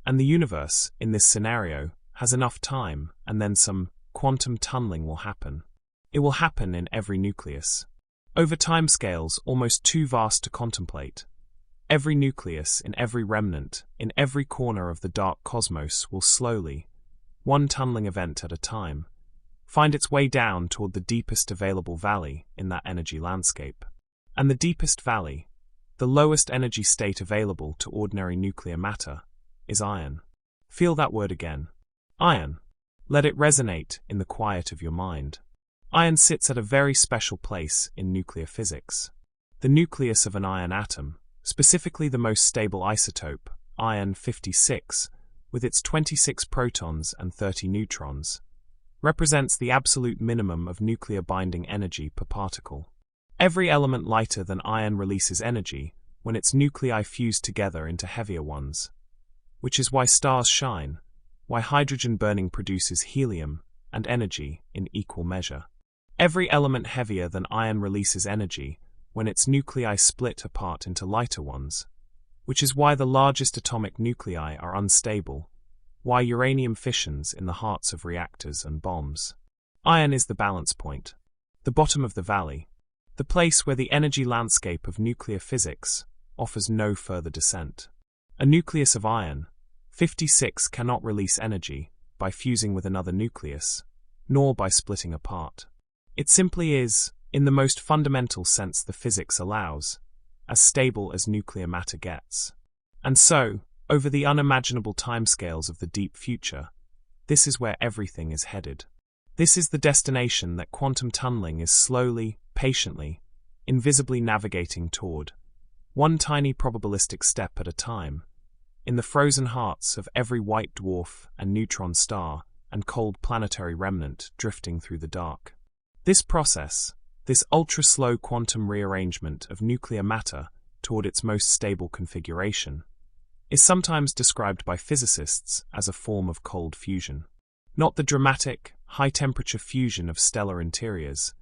and the universe, in this scenario, has enough time, and then some quantum tunneling will happen. It will happen in every nucleus. Over timescales almost too vast to contemplate, every nucleus in every remnant, in every corner of the dark cosmos will slowly, one tunneling event at a time, find its way down toward the deepest available valley in that energy landscape. And the deepest valley, the lowest energy state available to ordinary nuclear matter, is iron. Feel that word again. Iron. Let it resonate in the quiet of your mind. Iron sits at a very special place in nuclear physics. The nucleus of an iron atom, specifically the most stable isotope, iron 56, with its 26 protons and 30 neutrons, represents the absolute minimum of nuclear binding energy per particle. Every element lighter than iron releases energy when its nuclei fuse together into heavier ones, which is why stars shine, why hydrogen burning produces helium and energy in equal measure. Every element heavier than iron releases energy when its nuclei split apart into lighter ones, which is why the largest atomic nuclei are unstable, why uranium fissions in the hearts of reactors and bombs. Iron is the balance point, the bottom of the valley, the place where the energy landscape of nuclear physics offers no further descent. A nucleus of iron, 56, cannot release energy by fusing with another nucleus, nor by splitting apart. It simply is, in the most fundamental sense the physics allows, as stable as nuclear matter gets. And so, over the unimaginable timescales of the deep future, this is where everything is headed. This is the destination that quantum tunneling is slowly, patiently, invisibly navigating toward, one tiny probabilistic step at a time, in the frozen hearts of every white dwarf and neutron star and cold planetary remnant drifting through the dark. This process, this ultra-slow quantum rearrangement of nuclear matter toward its most stable configuration, is sometimes described by physicists as a form of cold fusion. Not the dramatic, high-temperature fusion of stellar interiors,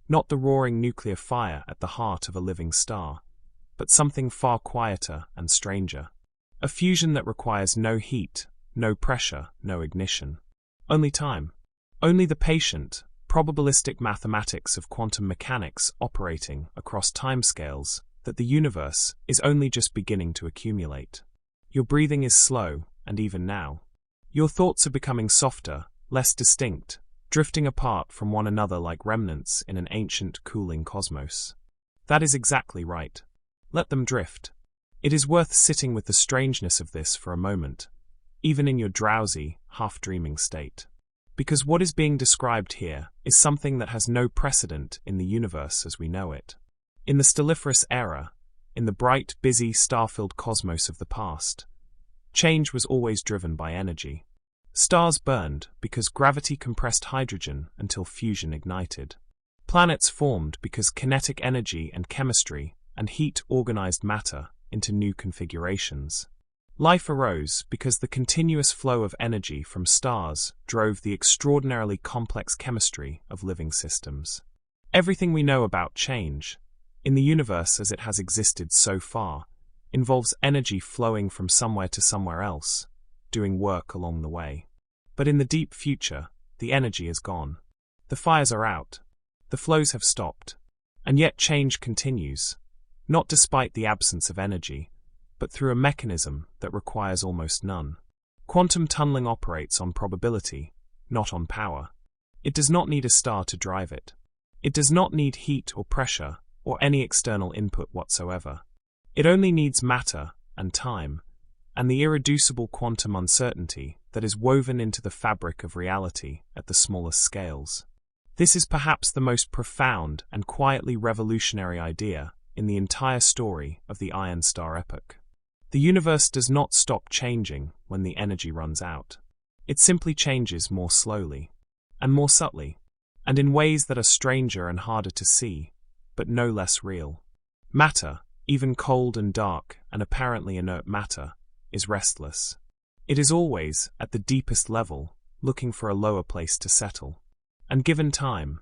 not the roaring nuclear fire at the heart of a living star, but something far quieter and stranger. A fusion that requires no heat, no pressure, no ignition. Only time. Only the patient, probabilistic mathematics of quantum mechanics operating across timescales that the universe is only just beginning to accumulate. Your breathing is slow, and even now. Your thoughts are becoming softer, less distinct, drifting apart from one another like remnants in an ancient, cooling cosmos. That is exactly right. Let them drift. It is worth sitting with the strangeness of this for a moment, even in your drowsy, half-dreaming state. Because what is being described here is something that has no precedent in the universe as we know it. In the stelliferous era, in the bright, busy, star-filled cosmos of the past, change was always driven by energy. Stars burned because gravity compressed hydrogen until fusion ignited. Planets formed because kinetic energy and chemistry and heat organized matter into new configurations. Life arose because the continuous flow of energy from stars drove the extraordinarily complex chemistry of living systems. Everything we know about change, in the universe as it has existed so far, involves energy flowing from somewhere to somewhere else, doing work along the way. But in the deep future, the energy is gone. The fires are out. The flows have stopped. And yet change continues, not despite the absence of energy, but through a mechanism that requires almost none. Quantum tunneling operates on probability, not on power. It does not need a star to drive it. It does not need heat or pressure or any external input whatsoever. It only needs matter and time, and the irreducible quantum uncertainty that is woven into the fabric of reality at the smallest scales. This is perhaps the most profound and quietly revolutionary idea in the entire story of the Iron Star Epoch. The universe does not stop changing when the energy runs out. It simply changes more slowly, and more subtly, and in ways that are stranger and harder to see, but no less real. Matter, even cold and dark and apparently inert matter, is restless. It is always, at the deepest level, looking for a lower place to settle. And given time,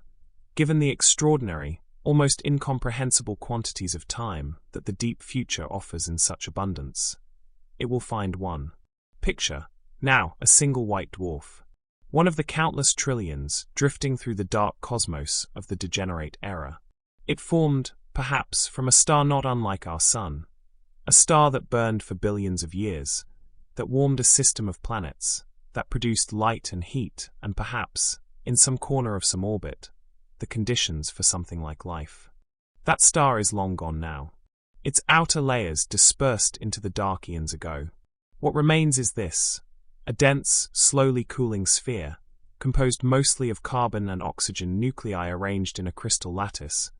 given the extraordinary, almost incomprehensible quantities of time that the deep future offers in such abundance, it will find one. Picture, now, a single white dwarf. One of the countless trillions drifting through the dark cosmos of the degenerate era. It formed, perhaps, from a star not unlike our Sun, a star that burned for billions of years, that warmed a system of planets, that produced light and heat, and perhaps, in some corner of some orbit, the conditions for something like life. That star is long gone now. Its outer layers dispersed into the dark eons ago. What remains is this, a dense, slowly cooling sphere, composed mostly of carbon and oxygen nuclei arranged in a crystal lattice,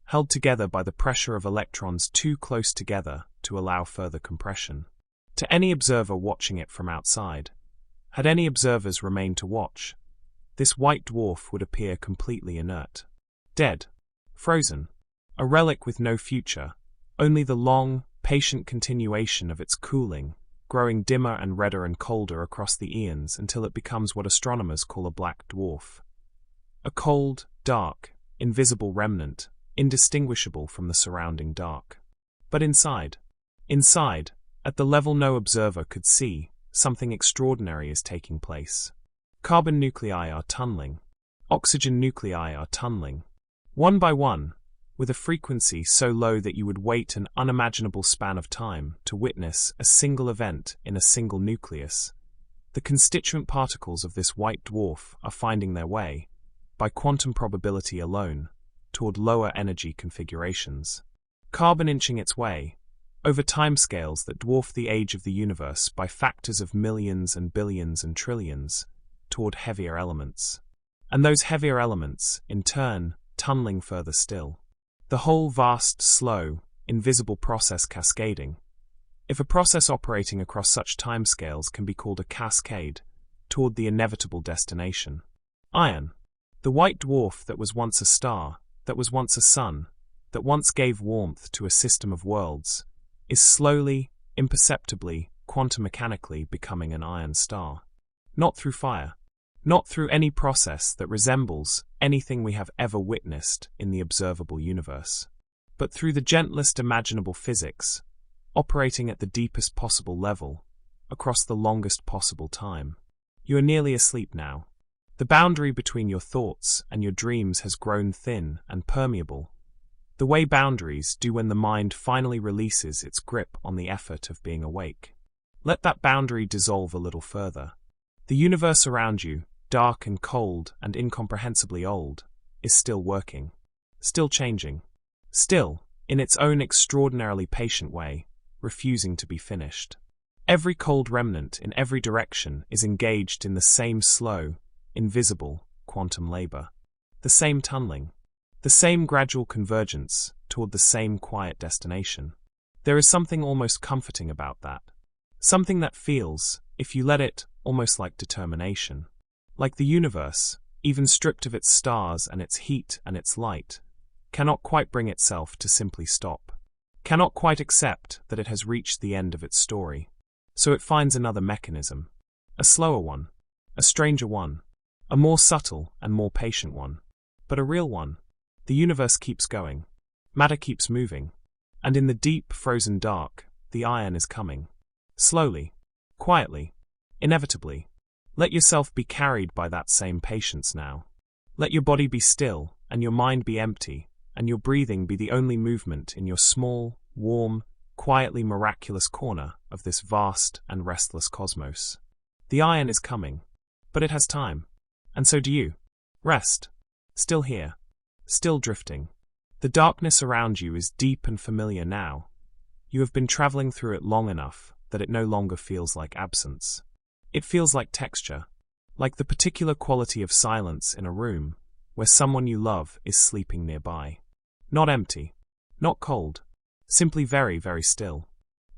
held together by the pressure of electrons too close together to allow further compression. To any observer watching it from outside, had any observers remained to watch, this white dwarf would appear completely inert. Dead. Frozen. A relic with no future, only the long, patient continuation of its cooling, growing dimmer and redder and colder across the eons until it becomes what astronomers call a black dwarf. A cold, dark, invisible remnant, indistinguishable from the surrounding dark. But inside, at the level no observer could see, something extraordinary is taking place. Carbon nuclei are tunneling. Oxygen nuclei are tunneling. One by one, with a frequency so low that you would wait an unimaginable span of time to witness a single event in a single nucleus. The constituent particles of this white dwarf are finding their way, by quantum probability alone, toward lower energy configurations. Carbon inching its way, over timescales that dwarf the age of the universe by factors of millions and billions and trillions, toward heavier elements. And those heavier elements, in turn, tunneling further still. The whole vast, slow, invisible process cascading. If a process operating across such timescales can be called a cascade, toward the inevitable destination. Iron. The white dwarf that was once a star, that was once a sun, that once gave warmth to a system of worlds, is slowly, imperceptibly, quantum mechanically becoming an iron star. Not through fire. Not through any process that resembles anything we have ever witnessed in the observable universe, but through the gentlest imaginable physics, operating at the deepest possible level, across the longest possible time. You are nearly asleep now. The boundary between your thoughts and your dreams has grown thin and permeable, the way boundaries do when the mind finally releases its grip on the effort of being awake. Let that boundary dissolve a little further. The universe around you, dark and cold and incomprehensibly old, is still working, still changing, still, in its own extraordinarily patient way, refusing to be finished. Every cold remnant in every direction is engaged in the same slow, invisible, quantum labor. The same tunneling. The same gradual convergence toward the same quiet destination. There is something almost comforting about that. Something that feels, if you let it, almost like determination. Like the universe, even stripped of its stars and its heat and its light, cannot quite bring itself to simply stop. Cannot quite accept that it has reached the end of its story. So it finds another mechanism. A slower one. A stranger one. A more subtle and more patient one. But a real one. The universe keeps going. Matter keeps moving. And in the deep, frozen dark, the iron is coming. Slowly. Quietly. Inevitably. Let yourself be carried by that same patience now. Let your body be still, and your mind be empty, and your breathing be the only movement in your small, warm, quietly miraculous corner of this vast and restless cosmos. The iron is coming, but it has time, and so do you. Rest. Still here. Still drifting. The darkness around you is deep and familiar now. You have been traveling through it long enough that it no longer feels like absence. It feels like texture, like the particular quality of silence in a room where someone you love is sleeping nearby. Not empty, not cold, simply very, very still.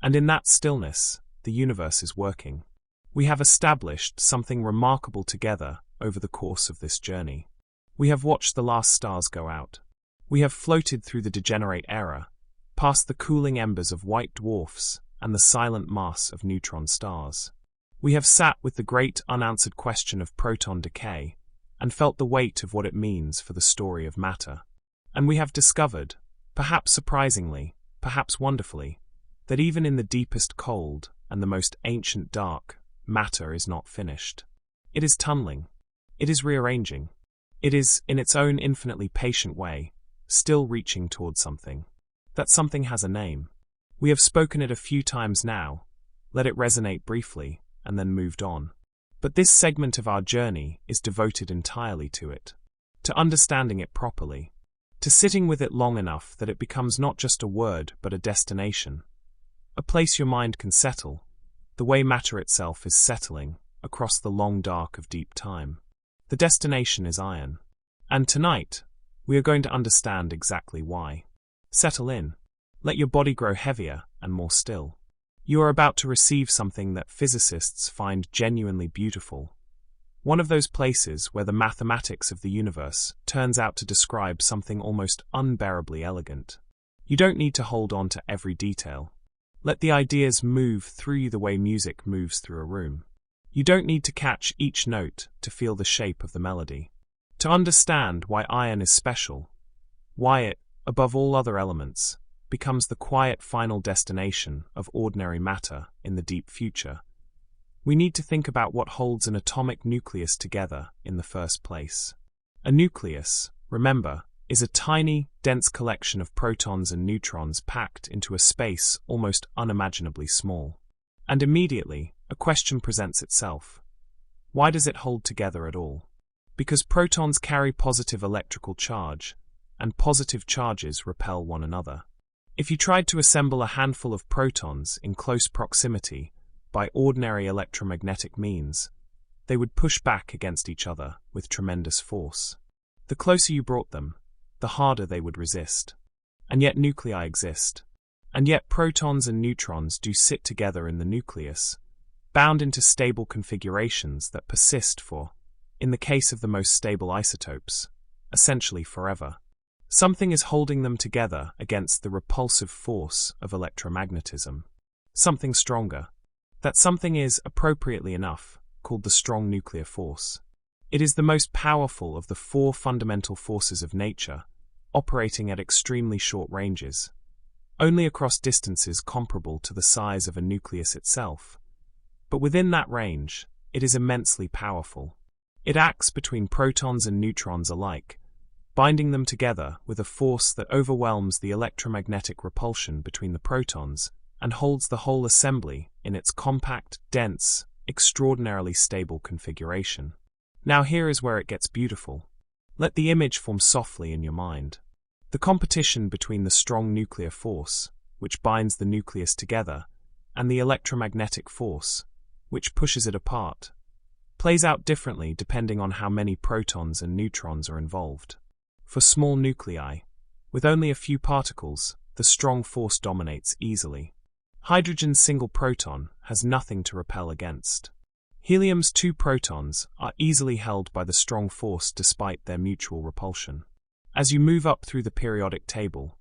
And in that stillness, the universe is working. We have established something remarkable together over the course of this journey. We have watched the last stars go out. We have floated through the degenerate era, past the cooling embers of white dwarfs and the silent mass of neutron stars. We have sat with the great unanswered question of proton decay and felt the weight of what it means for the story of matter. And we have discovered, perhaps surprisingly, perhaps wonderfully, that even in the deepest cold and the most ancient dark, matter is not finished. It is tunneling. It is rearranging. It is, in its own infinitely patient way, still reaching towards something. That something has a name. We have spoken it a few times now, let it resonate briefly, and then moved on. But this segment of our journey is devoted entirely to it, to understanding it properly, to sitting with it long enough that it becomes not just a word but a destination, a place your mind can settle, the way matter itself is settling across the long dark of deep time. The destination is iron. And tonight, we are going to understand exactly why. Settle in. Let your body grow heavier and more still. You are about to receive something that physicists find genuinely beautiful. One of those places where the mathematics of the universe turns out to describe something almost unbearably elegant. You don't need to hold on to every detail. Let the ideas move through you the way music moves through a room. You don't need to catch each note to feel the shape of the melody. To understand why iron is special, why it, above all other elements, becomes the quiet final destination of ordinary matter in the deep future, we need to think about what holds an atomic nucleus together in the first place. A nucleus, remember, is a tiny, dense collection of protons and neutrons packed into a space almost unimaginably small. And immediately, a question presents itself. Why does it hold together at all? Because protons carry positive electrical charge, and positive charges repel one another. If you tried to assemble a handful of protons in close proximity by ordinary electromagnetic means, they would push back against each other with tremendous force. The closer you brought them, the harder they would resist. And yet nuclei exist. And yet protons and neutrons do sit together in the nucleus, bound into stable configurations that persist for, in the case of the most stable isotopes, essentially forever. Something is holding them together against the repulsive force of electromagnetism. Something stronger. That something is, appropriately enough, called the strong nuclear force. It is the most powerful of the four fundamental forces of nature, operating at extremely short ranges, only across distances comparable to the size of a nucleus itself. But within that range, it is immensely powerful. It acts between protons and neutrons alike, binding them together with a force that overwhelms the electromagnetic repulsion between the protons and holds the whole assembly in its compact, dense, extraordinarily stable configuration. Now here is where it gets beautiful. Let the image form softly in your mind. The competition between the strong nuclear force, which binds the nucleus together, and the electromagnetic force, which pushes it apart, plays out differently depending on how many protons and neutrons are involved. For small nuclei, with only a few particles, the strong force dominates easily. Hydrogen's single proton has nothing to repel against. Helium's 2 protons are easily held by the strong force despite their mutual repulsion. As you move up through the periodic table,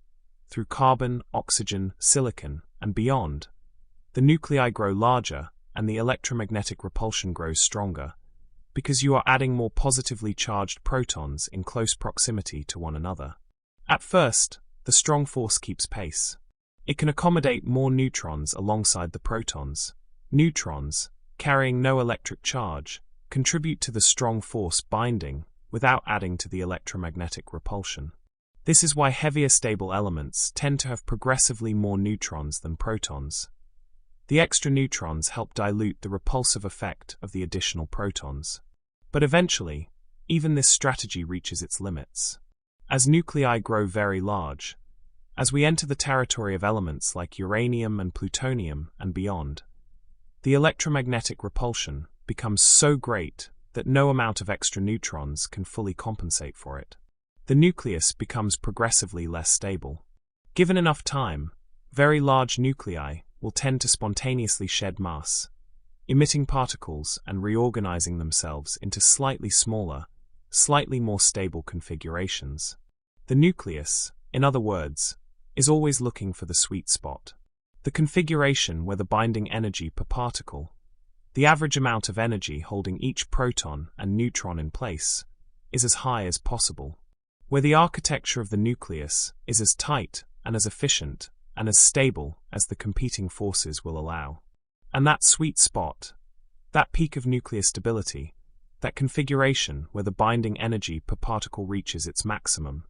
through carbon, oxygen, silicon, and beyond, the nuclei grow larger and the electromagnetic repulsion grows stronger, because you are adding more positively charged protons in close proximity to one another. At first, the strong force keeps pace. It can accommodate more neutrons alongside the protons. Neutrons, carrying no electric charge, contribute to the strong force binding without adding to the electromagnetic repulsion. This is why heavier stable elements tend to have progressively more neutrons than protons. The extra neutrons help dilute the repulsive effect of the additional protons. But eventually, even this strategy reaches its limits. As nuclei grow very large, as we enter the territory of elements like uranium and plutonium and beyond, the electromagnetic repulsion becomes so great that no amount of extra neutrons can fully compensate for it. The nucleus becomes progressively less stable. Given enough time, very large nuclei will tend to spontaneously shed mass, emitting particles and reorganizing themselves into slightly smaller, slightly more stable configurations. The nucleus, in other words, is always looking for the sweet spot. The configuration where the binding energy per particle, the average amount of energy holding each proton and neutron in place, is as high as possible. Where the architecture of the nucleus is as tight and as efficient and as stable as the competing forces will allow. And that sweet spot, that peak of nuclear stability, that configuration where the binding energy per particle reaches its maximum,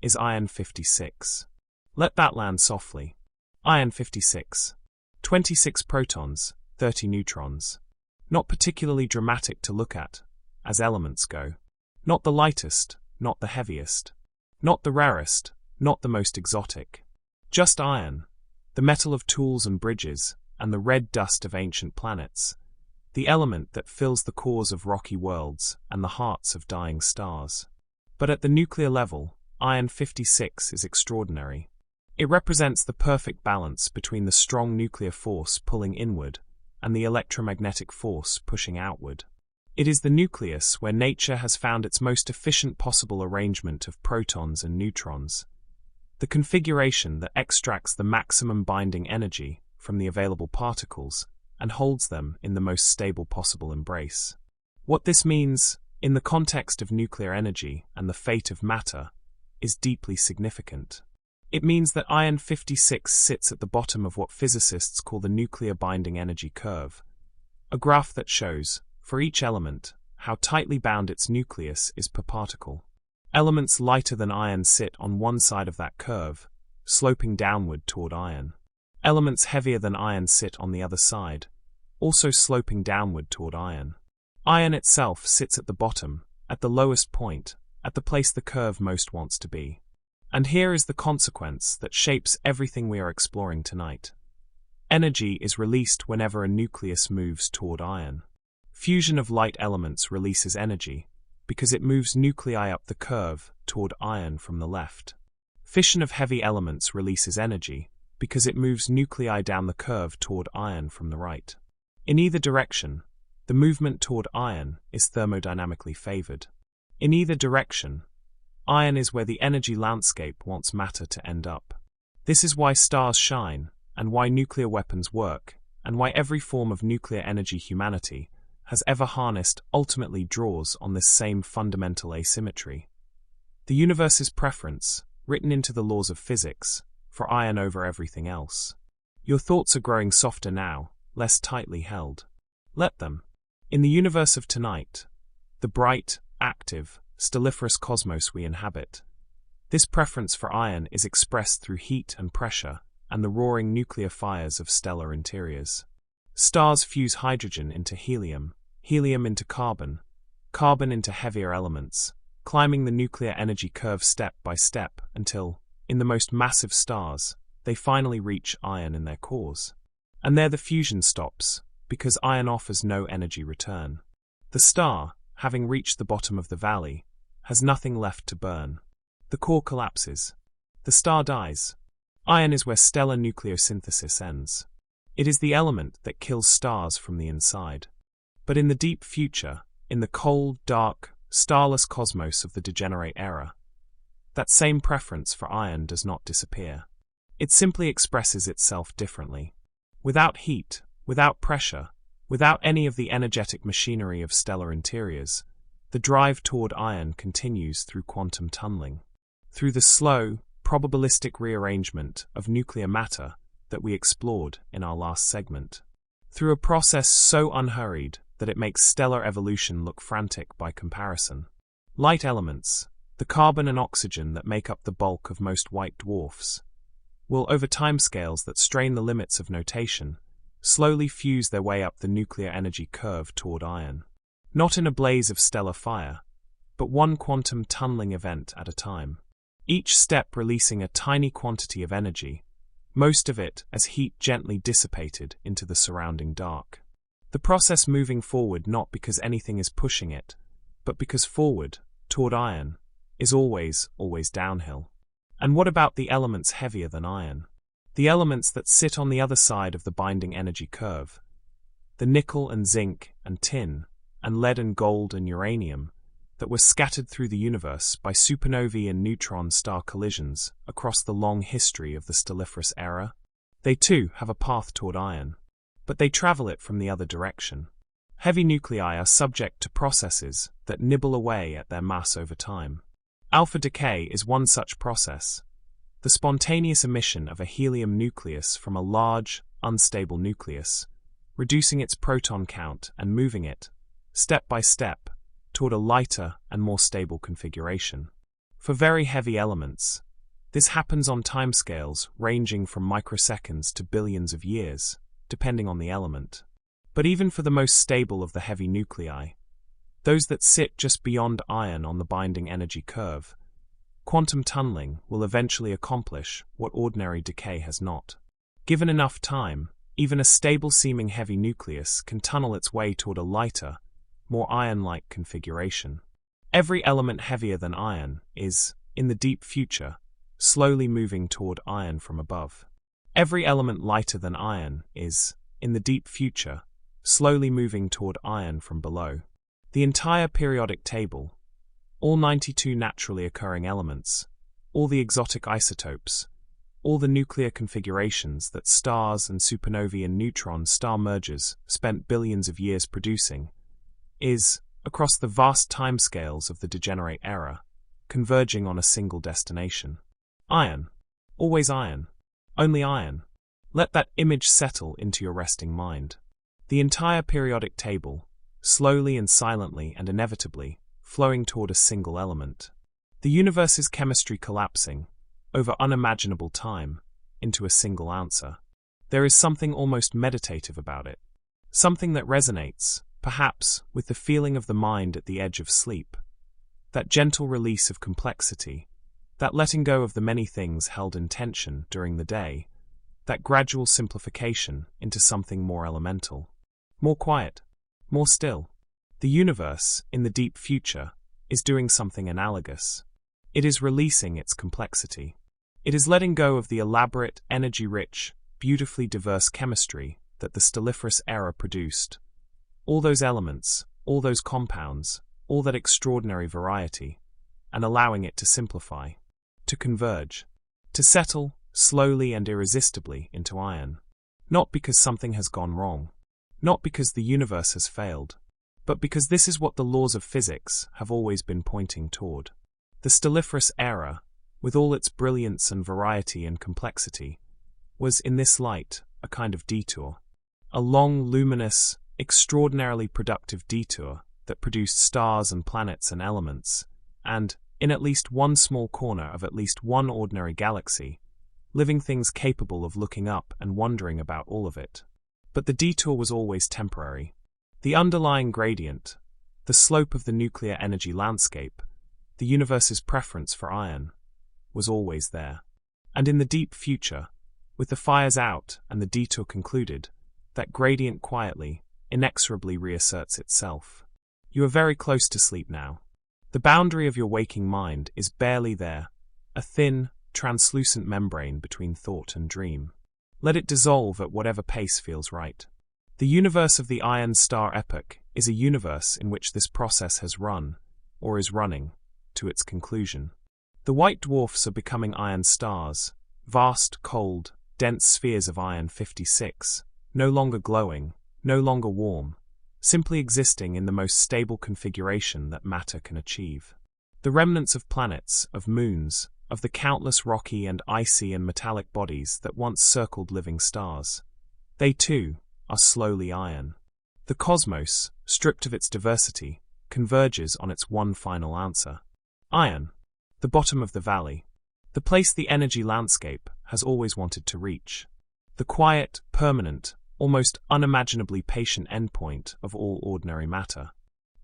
is iron 56. Let that land softly. Iron 56. 26 protons, 30 neutrons. Not particularly dramatic to look at, as elements go. Not the lightest, not the heaviest. Not the rarest, not the most exotic. Just iron, the metal of tools and bridges, and the red dust of ancient planets, the element that fills the cores of rocky worlds and the hearts of dying stars. But at the nuclear level, iron 56 is extraordinary. It represents the perfect balance between the strong nuclear force pulling inward and the electromagnetic force pushing outward. It is the nucleus where nature has found its most efficient possible arrangement of protons and neutrons, the configuration that extracts the maximum binding energy from the available particles and holds them in the most stable possible embrace. What this means in the context of nuclear energy and the fate of matter, is deeply significant. It means that iron 56 sits at the bottom of what physicists call the nuclear binding energy curve, a graph that shows, for each element, how tightly bound its nucleus is per particle. Elements lighter than iron sit on one side of that curve, sloping downward toward iron. Elements heavier than iron sit on the other side, also sloping downward toward iron. Iron itself sits at the bottom, at the lowest point, at the place the curve most wants to be. And here is the consequence that shapes everything we are exploring tonight. Energy is released whenever a nucleus moves toward iron. Fusion of light elements releases energy, because it moves nuclei up the curve toward iron from the left. Fission of heavy elements releases energy, because it moves nuclei down the curve toward iron from the right. In either direction, the movement toward iron is thermodynamically favored. In either direction, iron is where the energy landscape wants matter to end up. This is why stars shine, and why nuclear weapons work, and why every form of nuclear energy humanity has ever harnessed ultimately draws on this same fundamental asymmetry. The universe's preference, written into the laws of physics, for iron over everything else. Your thoughts are growing softer now, less tightly held. Let them. In the universe of tonight, the bright, active, stelliferous cosmos we inhabit, this preference for iron is expressed through heat and pressure and the roaring nuclear fires of stellar interiors. Stars fuse hydrogen into helium, helium into carbon, carbon into heavier elements, climbing the nuclear energy curve step by step until, in the most massive stars, they finally reach iron in their cores. And there the fusion stops, because iron offers no energy return. The star, having reached the bottom of the valley, has nothing left to burn. The core collapses. The star dies. Iron is where stellar nucleosynthesis ends. It is the element that kills stars from the inside. But in the deep future, in the cold, dark, starless cosmos of the degenerate era, that same preference for iron does not disappear. It simply expresses itself differently. Without heat, without pressure, without any of the energetic machinery of stellar interiors, the drive toward iron continues through quantum tunneling, through the slow, probabilistic rearrangement of nuclear matter that we explored in our last segment, through a process so unhurried that it makes stellar evolution look frantic by comparison. Light elements, the carbon and oxygen that make up the bulk of most white dwarfs, will, over timescales that strain the limits of notation, slowly fuse their way up the nuclear energy curve toward iron. Not in a blaze of stellar fire, but one quantum tunneling event at a time. Each step releasing a tiny quantity of energy, most of it as heat gently dissipated into the surrounding dark. The process moving forward not because anything is pushing it, but because forward, toward iron, is always downhill. And what about the elements heavier than iron? The elements that sit on the other side of the binding energy curve. The nickel and zinc and tin, and lead and gold and uranium, that were scattered through the universe by supernovae and neutron star collisions across the long history of the stelliferous era. They too have a path toward iron, but they travel it from the other direction. Heavy nuclei are subject to processes that nibble away at their mass over time. Alpha decay is one such process, the spontaneous emission of a helium nucleus from a large, unstable nucleus, reducing its proton count and moving it, step by step, toward a lighter and more stable configuration. For very heavy elements, this happens on timescales ranging from microseconds to billions of years, depending on the element. But even for the most stable of the heavy nuclei, those that sit just beyond iron on the binding energy curve, quantum tunneling will eventually accomplish what ordinary decay has not. Given enough time, even a stable-seeming heavy nucleus can tunnel its way toward a lighter, more iron-like configuration. Every element heavier than iron is, in the deep future, slowly moving toward iron from above. Every element lighter than iron is, in the deep future, slowly moving toward iron from below. The entire periodic table, all 92 naturally occurring elements, all the exotic isotopes, all the nuclear configurations that stars and supernovae and neutron star mergers spent billions of years producing, is, across the vast timescales of the degenerate era, converging on a single destination. Iron. Always iron. Only iron. Let that image settle into your resting mind. The entire periodic table, slowly and silently and inevitably, flowing toward a single element. The universe's chemistry collapsing, over unimaginable time, into a single answer. There is something almost meditative about it. Something that resonates, perhaps, with the feeling of the mind at the edge of sleep. That gentle release of complexity, that letting go of the many things held in tension during the day, that gradual simplification into something more elemental. More quiet, more still. The universe, in the deep future, is doing something analogous. It is releasing its complexity. It is letting go of the elaborate, energy-rich, beautifully diverse chemistry that the stelliferous era produced. All those elements, all those compounds, all that extraordinary variety, and allowing it to simplify, to converge, to settle, slowly and irresistibly, into iron. Not because something has gone wrong, not because the universe has failed, but because this is what the laws of physics have always been pointing toward. The stelliferous era, with all its brilliance and variety and complexity, was, in this light, a kind of detour. A long, luminous, extraordinarily productive detour that produced stars and planets and elements, and, in at least one small corner of at least one ordinary galaxy, living things capable of looking up and wondering about all of it. But the detour was always temporary. The underlying gradient, the slope of the nuclear energy landscape, the universe's preference for iron, was always there. And in the deep future, with the fires out and the detour concluded, that gradient quietly, inexorably reasserts itself. You are very close to sleep now. The boundary of your waking mind is barely there, a thin, translucent membrane between thought and dream. Let it dissolve at whatever pace feels right. The universe of the Iron Star Epoch is a universe in which this process has run, or is running, to its conclusion. The white dwarfs are becoming iron stars, vast, cold, dense spheres of iron 56, no longer glowing, no longer warm, simply existing in the most stable configuration that matter can achieve. The remnants of planets, of moons, of the countless rocky and icy and metallic bodies that once circled living stars. They, too, are slowly iron. The cosmos, stripped of its diversity, converges on its one final answer. Iron. The bottom of the valley. The place the energy landscape has always wanted to reach. The quiet, permanent, almost unimaginably patient endpoint of all ordinary matter.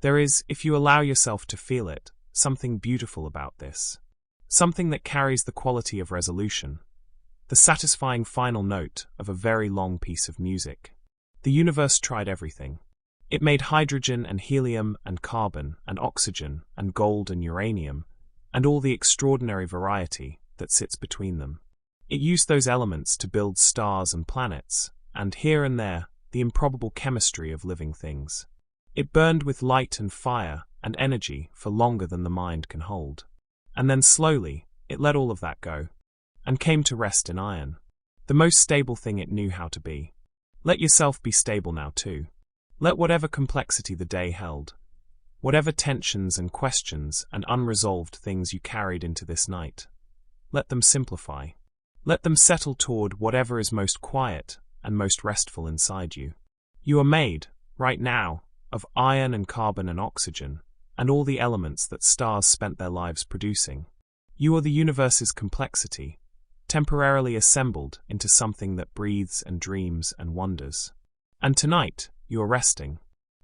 There is, if you allow yourself to feel it, something beautiful about this. Something that carries the quality of resolution. The satisfying final note of a very long piece of music. The universe tried everything. It made hydrogen and helium and carbon and oxygen and gold and uranium, and all the extraordinary variety that sits between them. It used those elements to build stars and planets, and here and there, the improbable chemistry of living things. It burned with light and fire and energy for longer than the mind can hold. And then slowly, it let all of that go, and came to rest in iron, the most stable thing it knew how to be. Let yourself be stable now too. Let whatever complexity the day held, whatever tensions and questions and unresolved things you carried into this night, let them simplify. Let them settle toward whatever is most quiet and most restful inside you. You are made, right now, of iron and carbon and oxygen, and all the elements that stars spent their lives producing. You are the universe's complexity, temporarily assembled into something that breathes and dreams and wonders. And tonight, you are resting,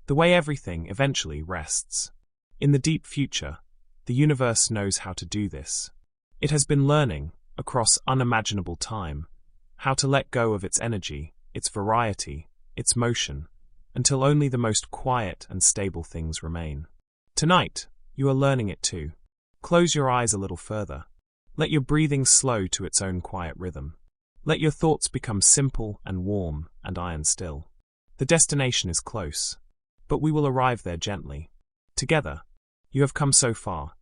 the way everything eventually rests. In the deep future, the universe knows how to do this. It has been learning, across unimaginable time, how to let go of its energy, its variety, its motion, until only the most quiet and stable things remain. Tonight, you are learning it too. Close your eyes a little further. Let your breathing slow to its own quiet rhythm. Let your thoughts become simple and warm and iron still. The destination is close, but we will arrive there gently. Together, you have come so far,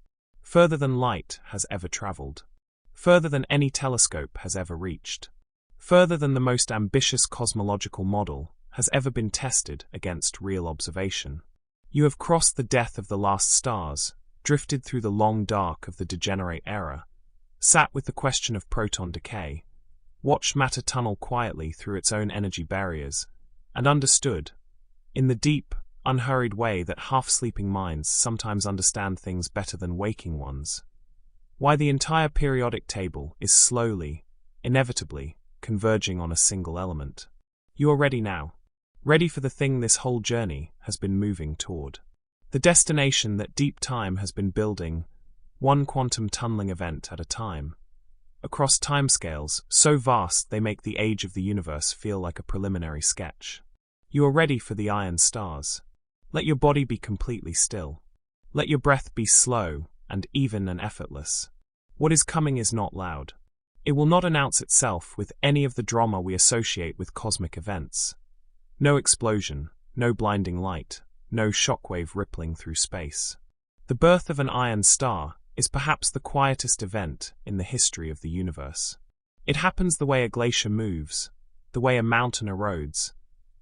further than light has ever traveled, further than any telescope has ever reached, further than the most ambitious cosmological model has ever been tested against real observation. You have crossed the death of the last stars, drifted through the long dark of the degenerate era, sat with the question of proton decay, watched matter tunnel quietly through its own energy barriers, and understood, in the deep, unhurried way that half-sleeping minds sometimes understand things better than waking ones, why the entire periodic table is slowly, inevitably, converging on a single element. You are ready now. Ready for the thing this whole journey has been moving toward. The destination that deep time has been building, one quantum tunneling event at a time, across timescales so vast they make the age of the universe feel like a preliminary sketch. You are ready for the iron stars. Let your body be completely still. Let your breath be slow and even and effortless. What is coming is not loud. It will not announce itself with any of the drama we associate with cosmic events. No explosion, no blinding light, no shockwave rippling through space. The birth of an iron star is perhaps the quietest event in the history of the universe. It happens the way a glacier moves, the way a mountain erodes,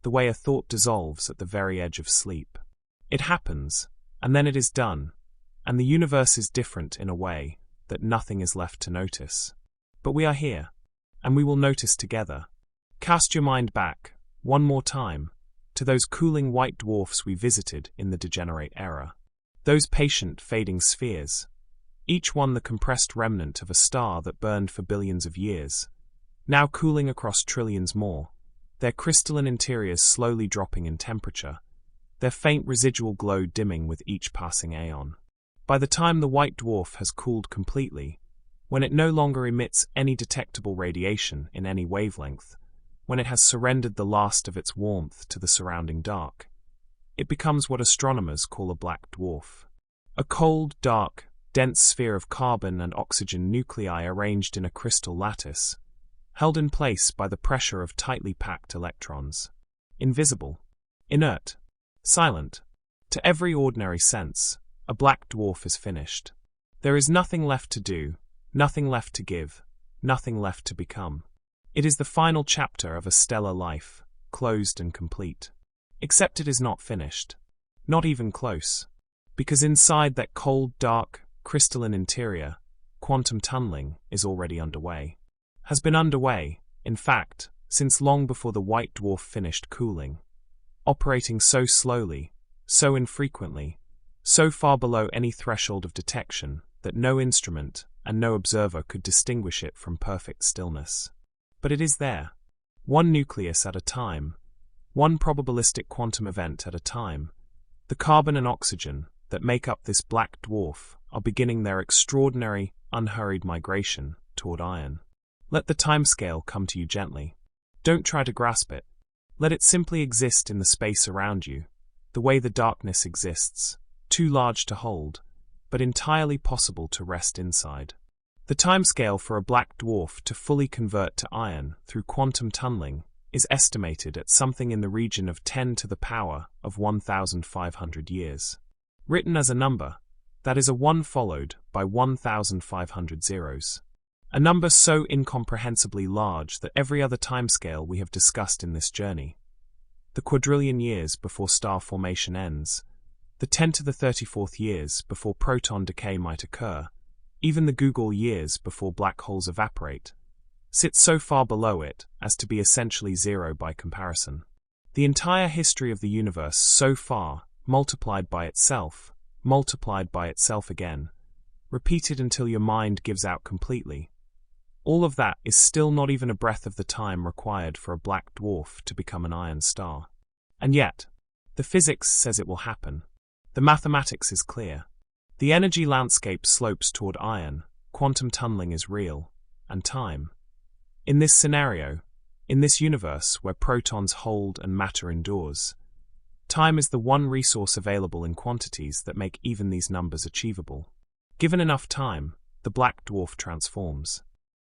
the way a thought dissolves at the very edge of sleep. It happens, and then it is done, and the universe is different in a way that nothing is left to notice. But we are here, and we will notice together. Cast your mind back, one more time, to those cooling white dwarfs we visited in the degenerate era. Those patient, fading spheres, each one the compressed remnant of a star that burned for billions of years, now cooling across trillions more, their crystalline interiors slowly dropping in temperature, their faint residual glow dimming with each passing aeon. By the time the white dwarf has cooled completely, when it no longer emits any detectable radiation in any wavelength, when it has surrendered the last of its warmth to the surrounding dark, it becomes what astronomers call a black dwarf. A cold, dark, dense sphere of carbon and oxygen nuclei arranged in a crystal lattice, held in place by the pressure of tightly packed electrons. Invisible, inert, silent. To every ordinary sense, a black dwarf is finished. There is nothing left to do, nothing left to give, nothing left to become. It is the final chapter of a stellar life, closed and complete. Except it is not finished. Not even close. Because inside that cold, dark, crystalline interior, quantum tunneling is already underway. Has been underway, in fact, since long before the white dwarf finished cooling. Operating so slowly, so infrequently, so far below any threshold of detection that no instrument and no observer could distinguish it from perfect stillness. But it is there, one nucleus at a time, one probabilistic quantum event at a time. The carbon and oxygen that make up this black dwarf are beginning their extraordinary, unhurried migration toward iron. Let the timescale come to you gently. Don't try to grasp it. Let it simply exist in the space around you, the way the darkness exists, too large to hold, but entirely possible to rest inside. The timescale for a black dwarf to fully convert to iron through quantum tunneling is estimated at something in the region of 10 to the power of 1,500 years. Written as a number, that is a 1 followed by 1,500 zeros. A number so incomprehensibly large that every other timescale we have discussed in this journey, the quadrillion years before star formation ends, the 10 to the 34th years before proton decay might occur, even the googol years before black holes evaporate, sits so far below it as to be essentially zero by comparison. The entire history of the universe so far, multiplied by itself again, repeated until your mind gives out completely. All of that is still not even a breath of the time required for a black dwarf to become an iron star. And yet, the physics says it will happen. The mathematics is clear. The energy landscape slopes toward iron, quantum tunneling is real, and time. In this scenario, in this universe where protons hold and matter endures, time is the one resource available in quantities that make even these numbers achievable. Given enough time, the black dwarf transforms.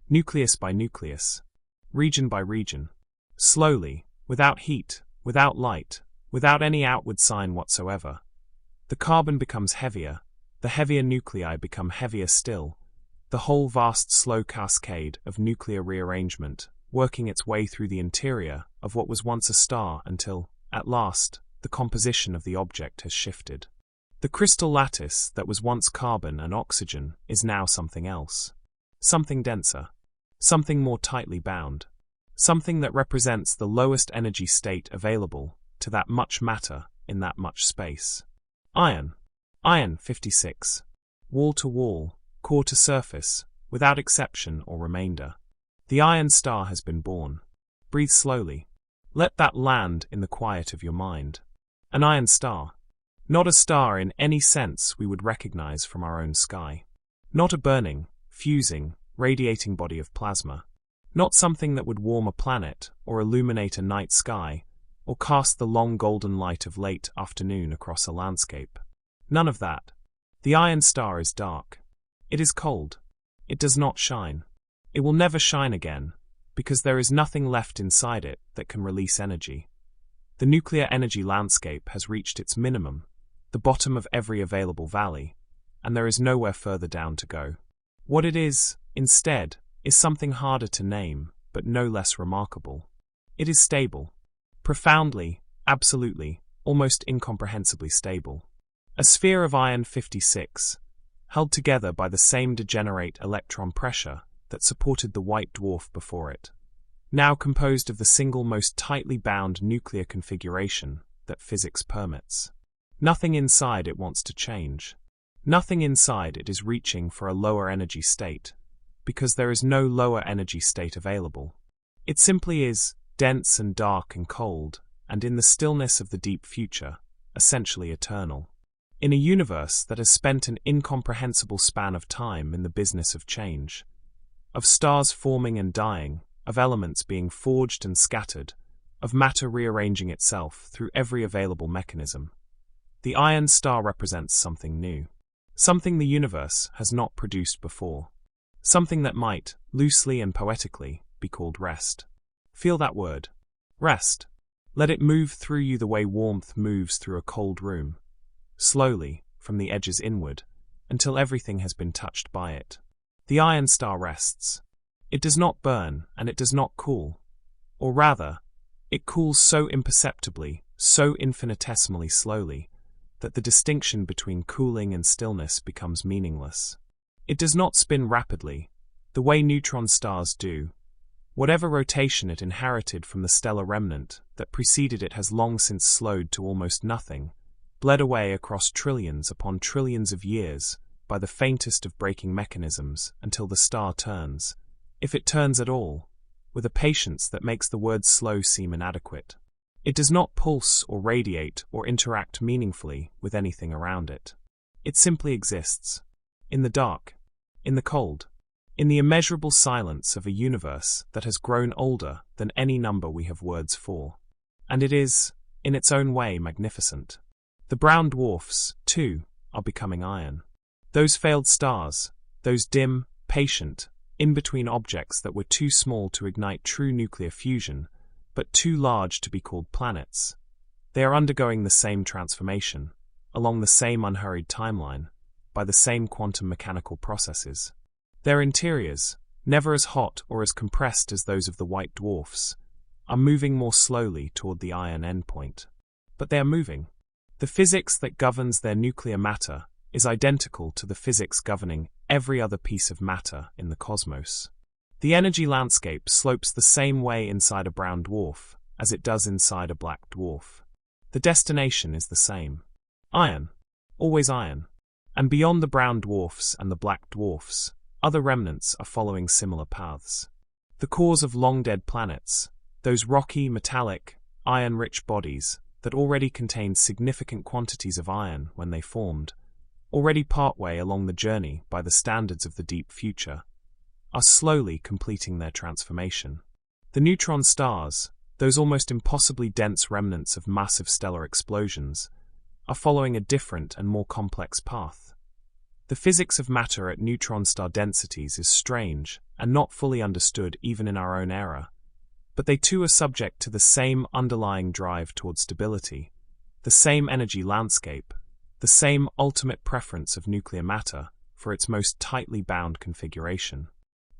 Nucleus by nucleus, region by region. Slowly, without heat, without light, without any outward sign whatsoever. The carbon becomes heavier, the heavier nuclei become heavier still, the whole vast slow cascade of nuclear rearrangement working its way through the interior of what was once a star until, at last, the composition of the object has shifted. The crystal lattice that was once carbon and oxygen is now something else. Something denser. Something more tightly bound. Something that represents the lowest energy state available to that much matter in that much space. Iron. Iron 56. Wall to wall, core to surface, without exception or remainder. The Iron Star has been born. Breathe slowly. Let that land in the quiet of your mind. An iron star. Not a star in any sense we would recognize from our own sky. Not a burning, fusing, radiating body of plasma. Not something that would warm a planet or illuminate a night sky or cast the long golden light of late afternoon across a landscape. None of that. The iron star is dark. It is cold. It does not shine. It will never shine again, because there is nothing left inside it that can release energy. The nuclear energy landscape has reached its minimum, the bottom of every available valley, and there is nowhere further down to go. What it is, instead, is something harder to name, but no less remarkable. It is stable. Profoundly, absolutely, almost incomprehensibly stable. A sphere of iron 56, held together by the same degenerate electron pressure that supported the white dwarf before it, now composed of the single most tightly bound nuclear configuration that physics permits. Nothing inside it wants to change. Nothing inside it is reaching for a lower energy state, because there is no lower energy state available. It simply is, dense and dark and cold, and in the stillness of the deep future, essentially eternal. In a universe that has spent an incomprehensible span of time in the business of change, of stars forming and dying, of elements being forged and scattered, of matter rearranging itself through every available mechanism. The Iron Star represents something new. Something the universe has not produced before. Something that might, loosely and poetically, be called rest. Feel that word. Rest. Let it move through you the way warmth moves through a cold room. Slowly, from the edges inward, until everything has been touched by it. The Iron Star rests. It does not burn, and it does not cool. Or rather, it cools so imperceptibly, so infinitesimally slowly, that the distinction between cooling and stillness becomes meaningless. It does not spin rapidly, the way neutron stars do. Whatever rotation it inherited from the stellar remnant that preceded it has long since slowed to almost nothing, bled away across trillions upon trillions of years by the faintest of braking mechanisms until the star turns, if it turns at all, with a patience that makes the word slow seem inadequate. It does not pulse or radiate or interact meaningfully with anything around it. It simply exists. In the dark. In the cold. In the immeasurable silence of a universe that has grown older than any number we have words for. And it is, in its own way, magnificent. The brown dwarfs, too, are becoming iron. Those failed stars, those dim, patient, in-between objects that were too small to ignite true nuclear fusion, but too large to be called planets. They are undergoing the same transformation, along the same unhurried timeline, by the same quantum mechanical processes. Their interiors, never as hot or as compressed as those of the white dwarfs, are moving more slowly toward the iron endpoint. But they are moving. The physics that governs their nuclear matter is identical to the physics governing every other piece of matter in the cosmos. The energy landscape slopes the same way inside a brown dwarf as it does inside a black dwarf. The destination is the same. Iron. Always iron. And beyond the brown dwarfs and the black dwarfs, other remnants are following similar paths. The cores of long-dead planets, those rocky, metallic, iron-rich bodies that already contained significant quantities of iron when they formed, already partway along the journey by the standards of the deep future, are slowly completing their transformation. The neutron stars, those almost impossibly dense remnants of massive stellar explosions, are following a different and more complex path. The physics of matter at neutron star densities is strange and not fully understood even in our own era, but they too are subject to the same underlying drive toward stability, the same energy landscape, the same ultimate preference of nuclear matter for its most tightly bound configuration.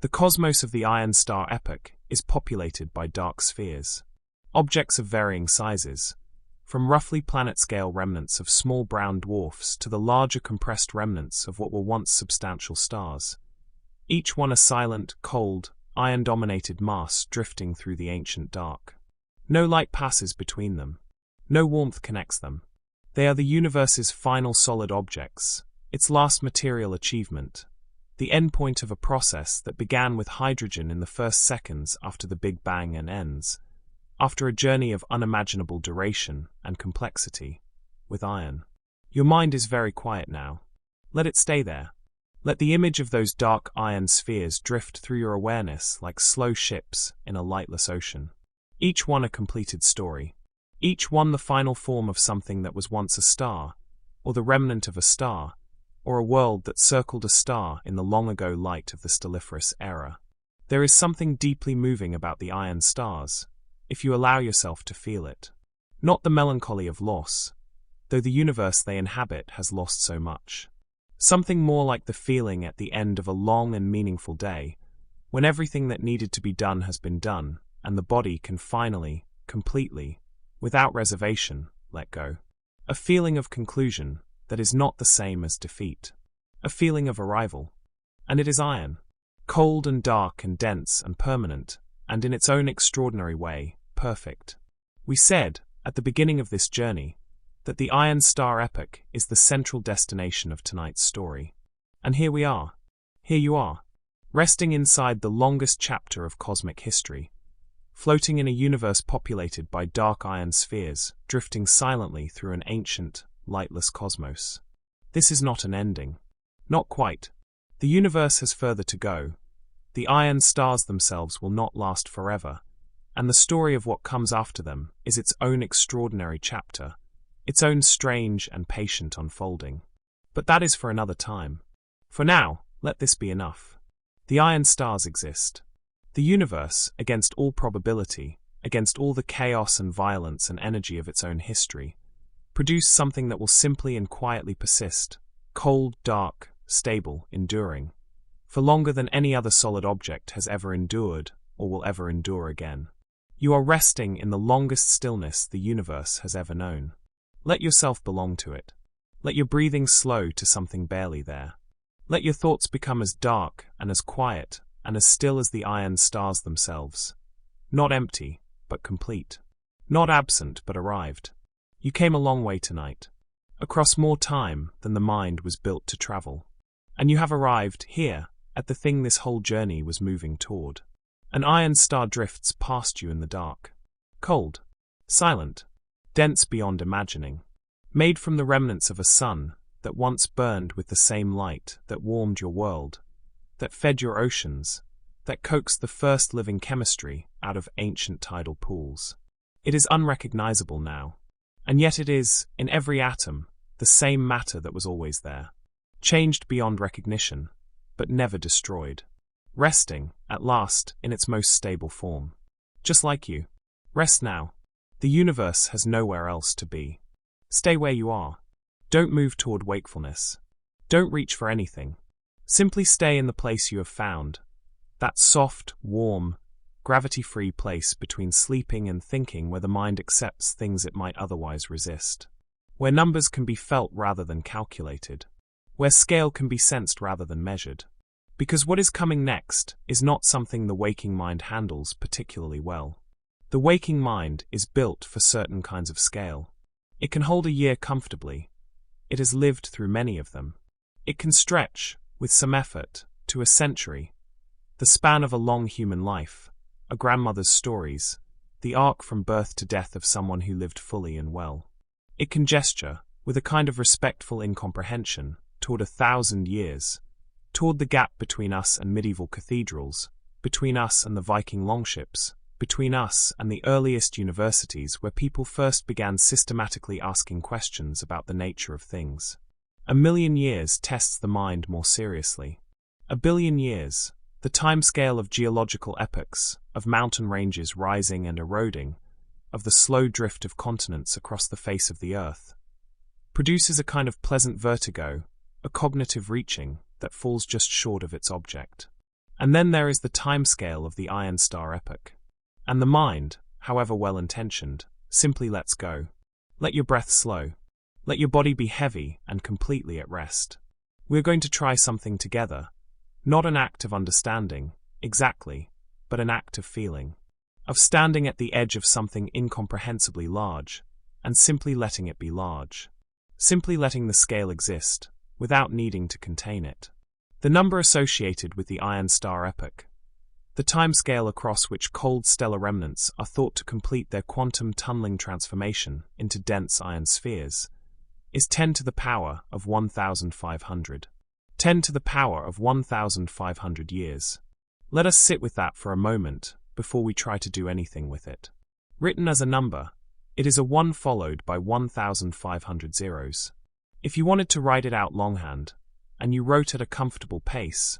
The cosmos of the Iron Star Epoch is populated by dark spheres. Objects of varying sizes, from roughly planet-scale remnants of small brown dwarfs to the larger compressed remnants of what were once substantial stars. Each one a silent, cold, iron-dominated mass drifting through the ancient dark. No light passes between them. No warmth connects them. They are the universe's final solid objects, its last material achievement, the endpoint of a process that began with hydrogen in the first seconds after the Big Bang and ends, after a journey of unimaginable duration and complexity, with iron. Your mind is very quiet now. Let it stay there. Let the image of those dark iron spheres drift through your awareness like slow ships in a lightless ocean. Each one a completed story. Each one the final form of something that was once a star, or the remnant of a star, or a world that circled a star in the long-ago light of the stelliferous era. There is something deeply moving about the iron stars, if you allow yourself to feel it. Not the melancholy of loss, though the universe they inhabit has lost so much. Something more like the feeling at the end of a long and meaningful day, when everything that needed to be done has been done, and the body can finally, completely, without reservation, let go. A feeling of conclusion that is not the same as defeat. A feeling of arrival. And it is iron. Cold and dark and dense and permanent, and in its own extraordinary way, perfect. We said, at the beginning of this journey, that the Iron Star Epoch is the central destination of tonight's story. And here we are. Here you are. Resting inside the longest chapter of cosmic history. Floating in a universe populated by dark iron spheres, drifting silently through an ancient, lightless cosmos. This is not an ending. Not quite. The universe has further to go. The iron stars themselves will not last forever, and the story of what comes after them is its own extraordinary chapter, its own strange and patient unfolding. But that is for another time. For now, let this be enough. The iron stars exist. The universe, against all probability, against all the chaos and violence and energy of its own history, produced something that will simply and quietly persist, cold, dark, stable, enduring, for longer than any other solid object has ever endured or will ever endure again. You are resting in the longest stillness the universe has ever known. Let yourself belong to it. Let your breathing slow to something barely there. Let your thoughts become as dark and as quiet and as still as the iron stars themselves. Not empty, but complete. Not absent, but arrived. You came a long way tonight, across more time than the mind was built to travel. And you have arrived here, at the thing this whole journey was moving toward. An iron star drifts past you in the dark. Cold, silent, dense beyond imagining. Made from the remnants of a sun that once burned with the same light that warmed your world, that fed your oceans, that coaxed the first living chemistry out of ancient tidal pools. It is unrecognizable now, and yet it is, in every atom, the same matter that was always there. Changed beyond recognition, but never destroyed. Resting, at last, in its most stable form. Just like you. Rest now. The universe has nowhere else to be. Stay where you are. Don't move toward wakefulness. Don't reach for anything. Simply stay in the place you have found. That soft, warm, gravity-free place between sleeping and thinking where the mind accepts things it might otherwise resist. Where numbers can be felt rather than calculated. Where scale can be sensed rather than measured. Because what is coming next is not something the waking mind handles particularly well. The waking mind is built for certain kinds of scale. It can hold a year comfortably. It has lived through many of them. It can stretch, with some effort, to a century. The span of a long human life, a grandmother's stories, the arc from birth to death of someone who lived fully and well. It can gesture, with a kind of respectful incomprehension, toward 1,000 years, toward the gap between us and medieval cathedrals, between us and the Viking longships, between us and the earliest universities where people first began systematically asking questions about the nature of things. 1,000,000 years tests the mind more seriously. 1,000,000,000 years, the timescale of geological epochs, of mountain ranges rising and eroding, of the slow drift of continents across the face of the earth, produces a kind of pleasant vertigo, a cognitive reaching that falls just short of its object. And then there is the timescale of the Iron Star Epoch. And the mind, however well-intentioned, simply lets go. Let your breath slow. Let your body be heavy and completely at rest. We're going to try something together. Not an act of understanding, exactly, but an act of feeling. Of standing at the edge of something incomprehensibly large, and simply letting it be large. Simply letting the scale exist, without needing to contain it. The number associated with the Iron Star Epoch, the timescale across which cold stellar remnants are thought to complete their quantum tunneling transformation into dense iron spheres, is 10 to the power of 1,500. 10 to the power of 1,500 years. Let us sit with that for a moment before we try to do anything with it. Written as a number, it is a 1 followed by 1,500 zeros. If you wanted to write it out longhand, and you wrote at a comfortable pace,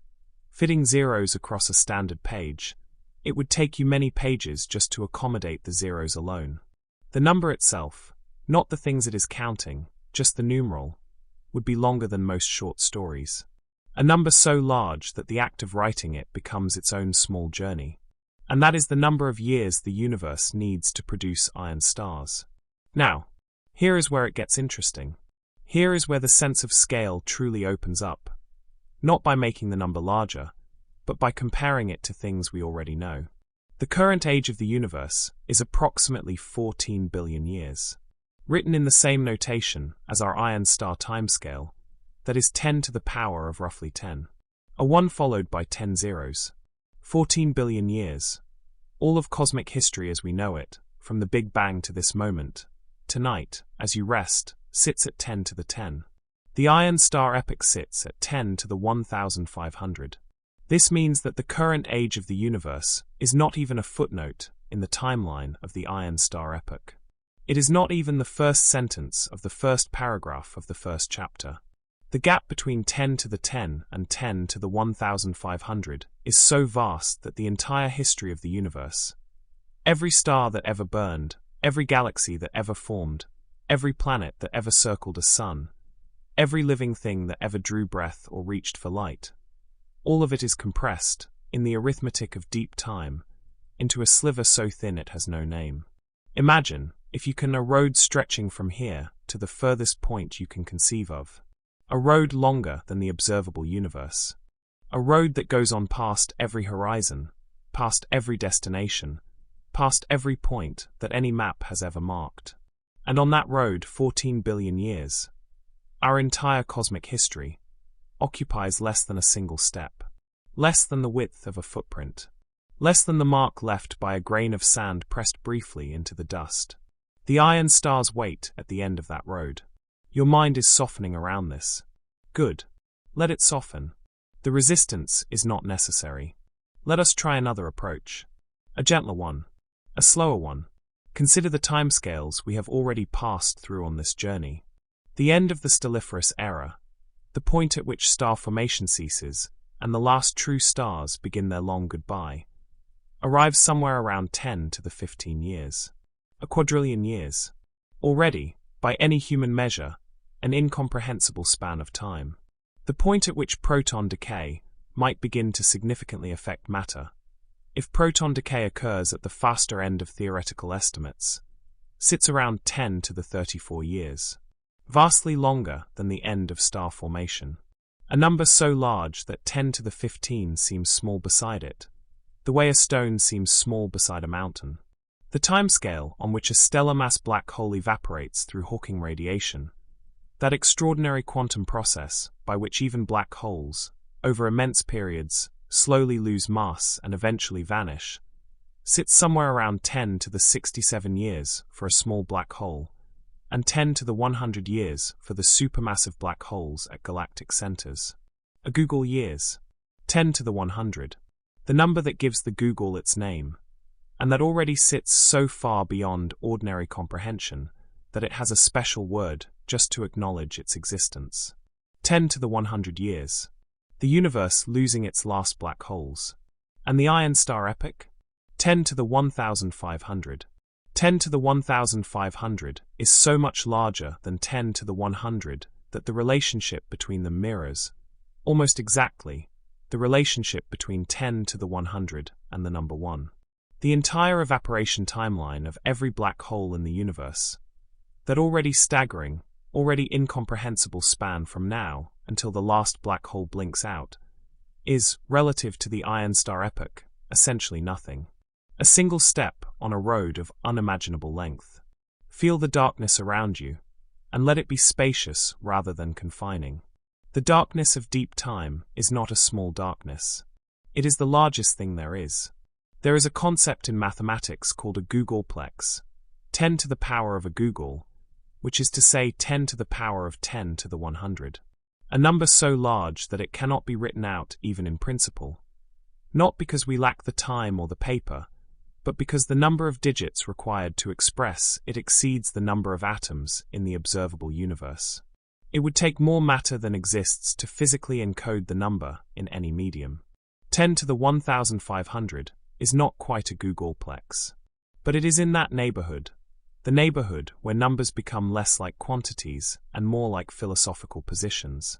fitting zeros across a standard page, it would take you many pages just to accommodate the zeros alone. The number itself, not the things it is counting, just the numeral, would be longer than most short stories. A number so large that the act of writing it becomes its own small journey. And that is the number of years the universe needs to produce iron stars. Now, here is where it gets interesting. Here is where the sense of scale truly opens up. Not by making the number larger, but by comparing it to things we already know. The current age of the universe is approximately 14 billion years. Written in the same notation as our Iron Star timescale, that is 10 to the power of roughly 10. A 1 followed by 10 zeros. 14 billion years. All of cosmic history as we know it, from the Big Bang to this moment, tonight, as you rest, sits at 10 to the 10. The Iron Star Epoch sits at 10 to the 1,500. This means that the current age of the universe is not even a footnote in the timeline of the Iron Star Epoch. It is not even the first sentence of the first paragraph of the first chapter. The gap between 10 to the 10 and 10 to the 1,500 is so vast that the entire history of the universe, every star that ever burned, every galaxy that ever formed, every planet that ever circled a sun, every living thing that ever drew breath or reached for light, all of it is compressed, in the arithmetic of deep time, into a sliver so thin it has no name. Imagine, if you can, a road stretching from here to the furthest point you can conceive of. A road longer than the observable universe. A road that goes on past every horizon, past every destination, past every point that any map has ever marked. And on that road 14 billion years, our entire cosmic history, occupies less than a single step, less than the width of a footprint, less than the mark left by a grain of sand pressed briefly into the dust. The iron stars wait at the end of that road. Your mind is softening around this. Good. Let it soften. The resistance is not necessary. Let us try another approach. A gentler one. A slower one. Consider the timescales we have already passed through on this journey. The end of the stelliferous era, the point at which star formation ceases, and the last true stars begin their long goodbye, arrives somewhere around 10 to the 15 years. A quadrillion years. Already, by any human measure, an incomprehensible span of time. The point at which proton decay might begin to significantly affect matter, if proton decay occurs at the faster end of theoretical estimates, sits around 10 to the 34 years. Vastly longer than the end of star formation. A number so large that 10 to the 15 seems small beside it, the way a stone seems small beside a mountain. The timescale on which a stellar mass black hole evaporates through Hawking radiation, that extraordinary quantum process by which even black holes, over immense periods, slowly lose mass and eventually vanish, sits somewhere around 10 to the 67 years for a small black hole, and 10 to the 100 years for the supermassive black holes at galactic centers. A googol years. 10 to the 100. The number that gives the googol its name, and that already sits so far beyond ordinary comprehension that it has a special word just to acknowledge its existence. 10 to the 100 years. The universe losing its last black holes. And the Iron Star Epoch? 10 to the 1,500. 10 to the 1,500 is so much larger than 10 to the 100 that the relationship between them mirrors, almost exactly, the relationship between 10 to the 100 and the number 1. The entire evaporation timeline of every black hole in the universe, That already staggering, already incomprehensible span from now until the last black hole blinks out is, relative to the Iron Star Epoch, essentially nothing. A single step on a road of unimaginable length. Feel the darkness around you, and let it be spacious rather than confining. The darkness of deep time is not a small darkness. It is the largest thing there is. There is a concept in mathematics called a googolplex, 10 to the power of a googol, which is to say 10 to the power of 10 to the 100. A number so large that it cannot be written out even in principle. Not because we lack the time or the paper, but because the number of digits required to express it exceeds the number of atoms in the observable universe. It would take more matter than exists to physically encode the number in any medium. 10 to the 1500 is not quite a googolplex. But it is in that neighborhood, the neighborhood where numbers become less like quantities and more like philosophical positions.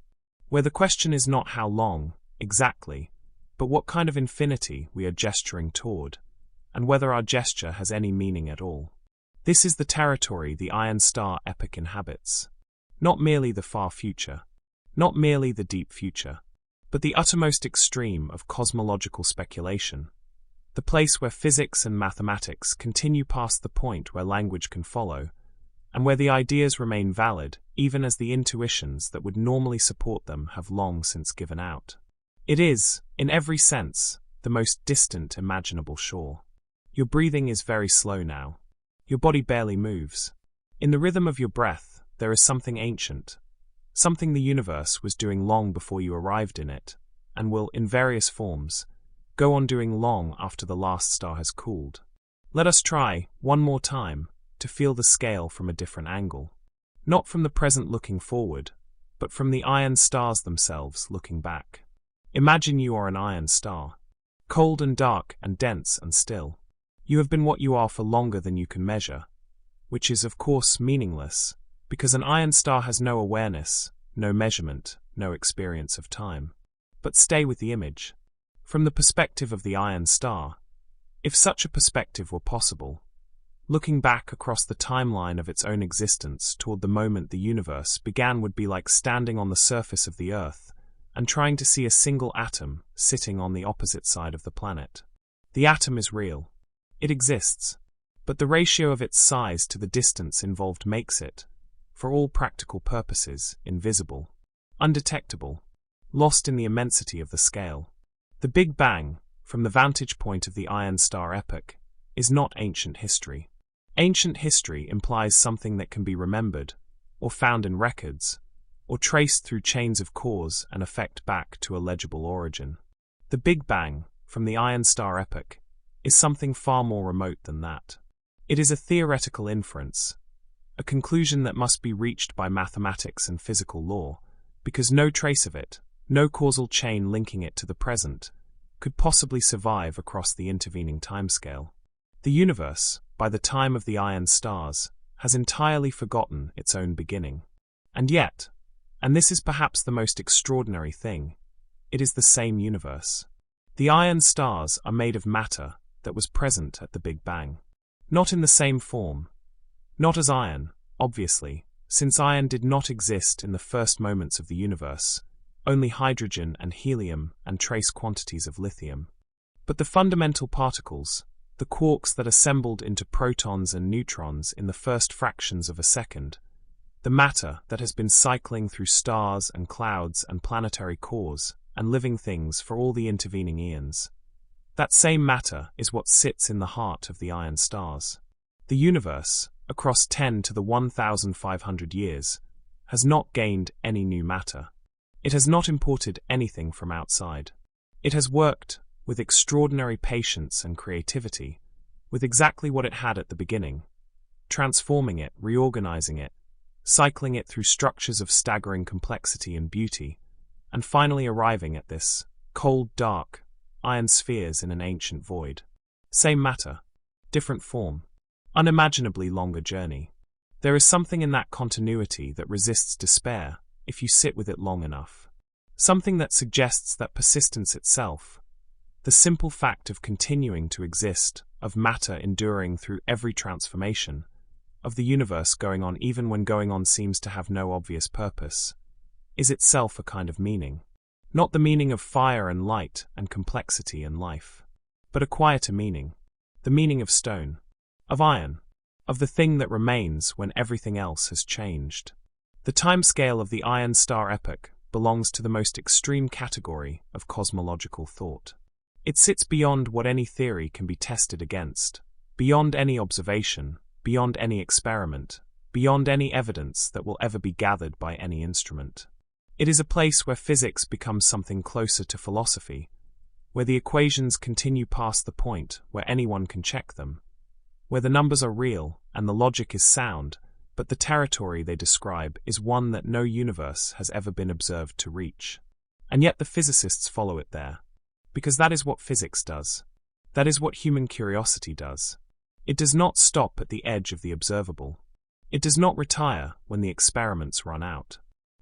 Where the question is not how long, exactly, but what kind of infinity we are gesturing toward, and whether our gesture has any meaning at all. This is the territory the Iron Star Epoch inhabits. Not merely the far future, not merely the deep future, but the uttermost extreme of cosmological speculation, the place where physics and mathematics continue past the point where language can follow, and where the ideas remain valid even as the intuitions that would normally support them have long since given out. It is, in every sense, the most distant imaginable shore. Your breathing is very slow now. Your body barely moves. In the rhythm of your breath, there is something ancient, something the universe was doing long before you arrived in it, and will, in various forms, go on doing long after the last star has cooled. Let us try, one more time, to feel the scale from a different angle. Not from the present looking forward, but from the iron stars themselves looking back. Imagine you are an iron star, cold and dark and dense and still. You have been what you are for longer than you can measure, which is of course meaningless, because an iron star has no awareness, no measurement, no experience of time. But stay with the image. From the perspective of the iron star, if such a perspective were possible, looking back across the timeline of its own existence toward the moment the universe began would be like standing on the surface of the Earth and trying to see a single atom sitting on the opposite side of the planet. The atom is real. It exists, but the ratio of its size to the distance involved makes it, for all practical purposes, invisible, undetectable, lost in the immensity of the scale. The Big Bang, from the vantage point of the Iron Star Epoch, is not ancient history. Ancient history implies something that can be remembered, or found in records, or traced through chains of cause and effect back to a legible origin. The Big Bang, from the Iron Star Epoch, is something far more remote than that. It is a theoretical inference, a conclusion that must be reached by mathematics and physical law, because no trace of it, no causal chain linking it to the present, could possibly survive across the intervening timescale. The universe, by the time of the iron stars, has entirely forgotten its own beginning. And yet, and this is perhaps the most extraordinary thing, it is the same universe. The iron stars are made of matter that was present at the Big Bang. Not in the same form. Not as iron, obviously, since iron did not exist in the first moments of the universe, only hydrogen and helium and trace quantities of lithium. But the fundamental particles, the quarks that assembled into protons and neutrons in the first fractions of a second, the matter that has been cycling through stars and clouds and planetary cores and living things for all the intervening eons. That same matter is what sits in the heart of the iron stars. The universe, across 10 to the 1500 years, has not gained any new matter. It has not imported anything from outside. It has worked, with extraordinary patience and creativity, with exactly what it had at the beginning, transforming it, reorganizing it, cycling it through structures of staggering complexity and beauty, and finally arriving at this, cold, dark, iron spheres in an ancient void. Same matter, different form, unimaginably longer journey. There is something in that continuity that resists despair if you sit with it long enough. Something that suggests that persistence itself, the simple fact of continuing to exist, of matter enduring through every transformation, of the universe going on even when going on seems to have no obvious purpose, is itself a kind of meaning. Not the meaning of fire and light and complexity and life, but a quieter meaning, the meaning of stone, of iron, of the thing that remains when everything else has changed. The timescale of the Iron Star Epoch belongs to the most extreme category of cosmological thought. It sits beyond what any theory can be tested against, beyond any observation, beyond any experiment, beyond any evidence that will ever be gathered by any instrument. It is a place where physics becomes something closer to philosophy, where the equations continue past the point where anyone can check them, where the numbers are real and the logic is sound, but the territory they describe is one that no universe has ever been observed to reach. And yet the physicists follow it there, because that is what physics does. That is what human curiosity does. It does not stop at the edge of the observable. It does not retire when the experiments run out.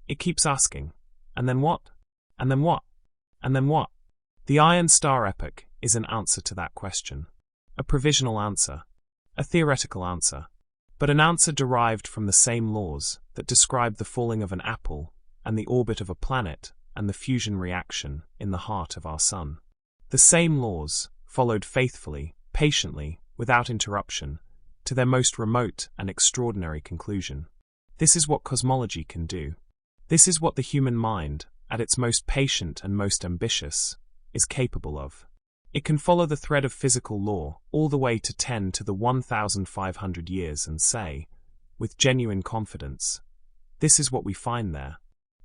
It keeps asking, and then what? And then what? And then what? The Iron Star Epoch is an answer to that question. A provisional answer. A theoretical answer. But an answer derived from the same laws that describe the falling of an apple and the orbit of a planet and the fusion reaction in the heart of our sun. The same laws, followed faithfully, patiently, without interruption, to their most remote and extraordinary conclusion. This is what cosmology can do. This is what the human mind, at its most patient and most ambitious, is capable of. It can follow the thread of physical law all the way to 10 to the 1,500 years and say, with genuine confidence, this is what we find there.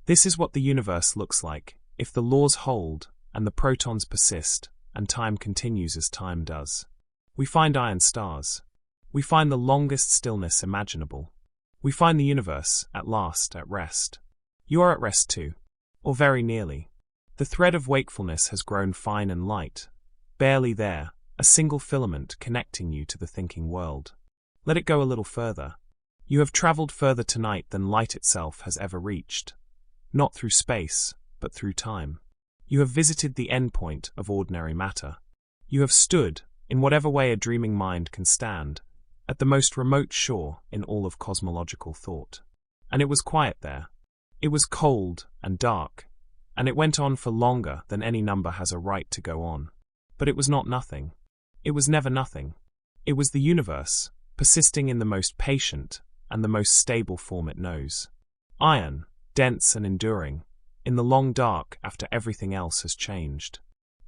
This is what the universe looks like if the laws hold and the protons persist and time continues as time does. We find iron stars. We find the longest stillness imaginable. We find the universe, at last, at rest. You are at rest too, or very nearly. The thread of wakefulness has grown fine and light, barely there, a single filament connecting you to the thinking world. Let it go a little further. You have traveled further tonight than light itself has ever reached. Not through space, but through time. You have visited the endpoint of ordinary matter. You have stood, in whatever way a dreaming mind can stand, at the most remote shore in all of cosmological thought. And it was quiet there. It was cold and dark, and it went on for longer than any number has a right to go on. But it was not nothing. It was never nothing. It was the universe, persisting in the most patient and the most stable form it knows. Iron, dense and enduring, in the long dark after everything else has changed.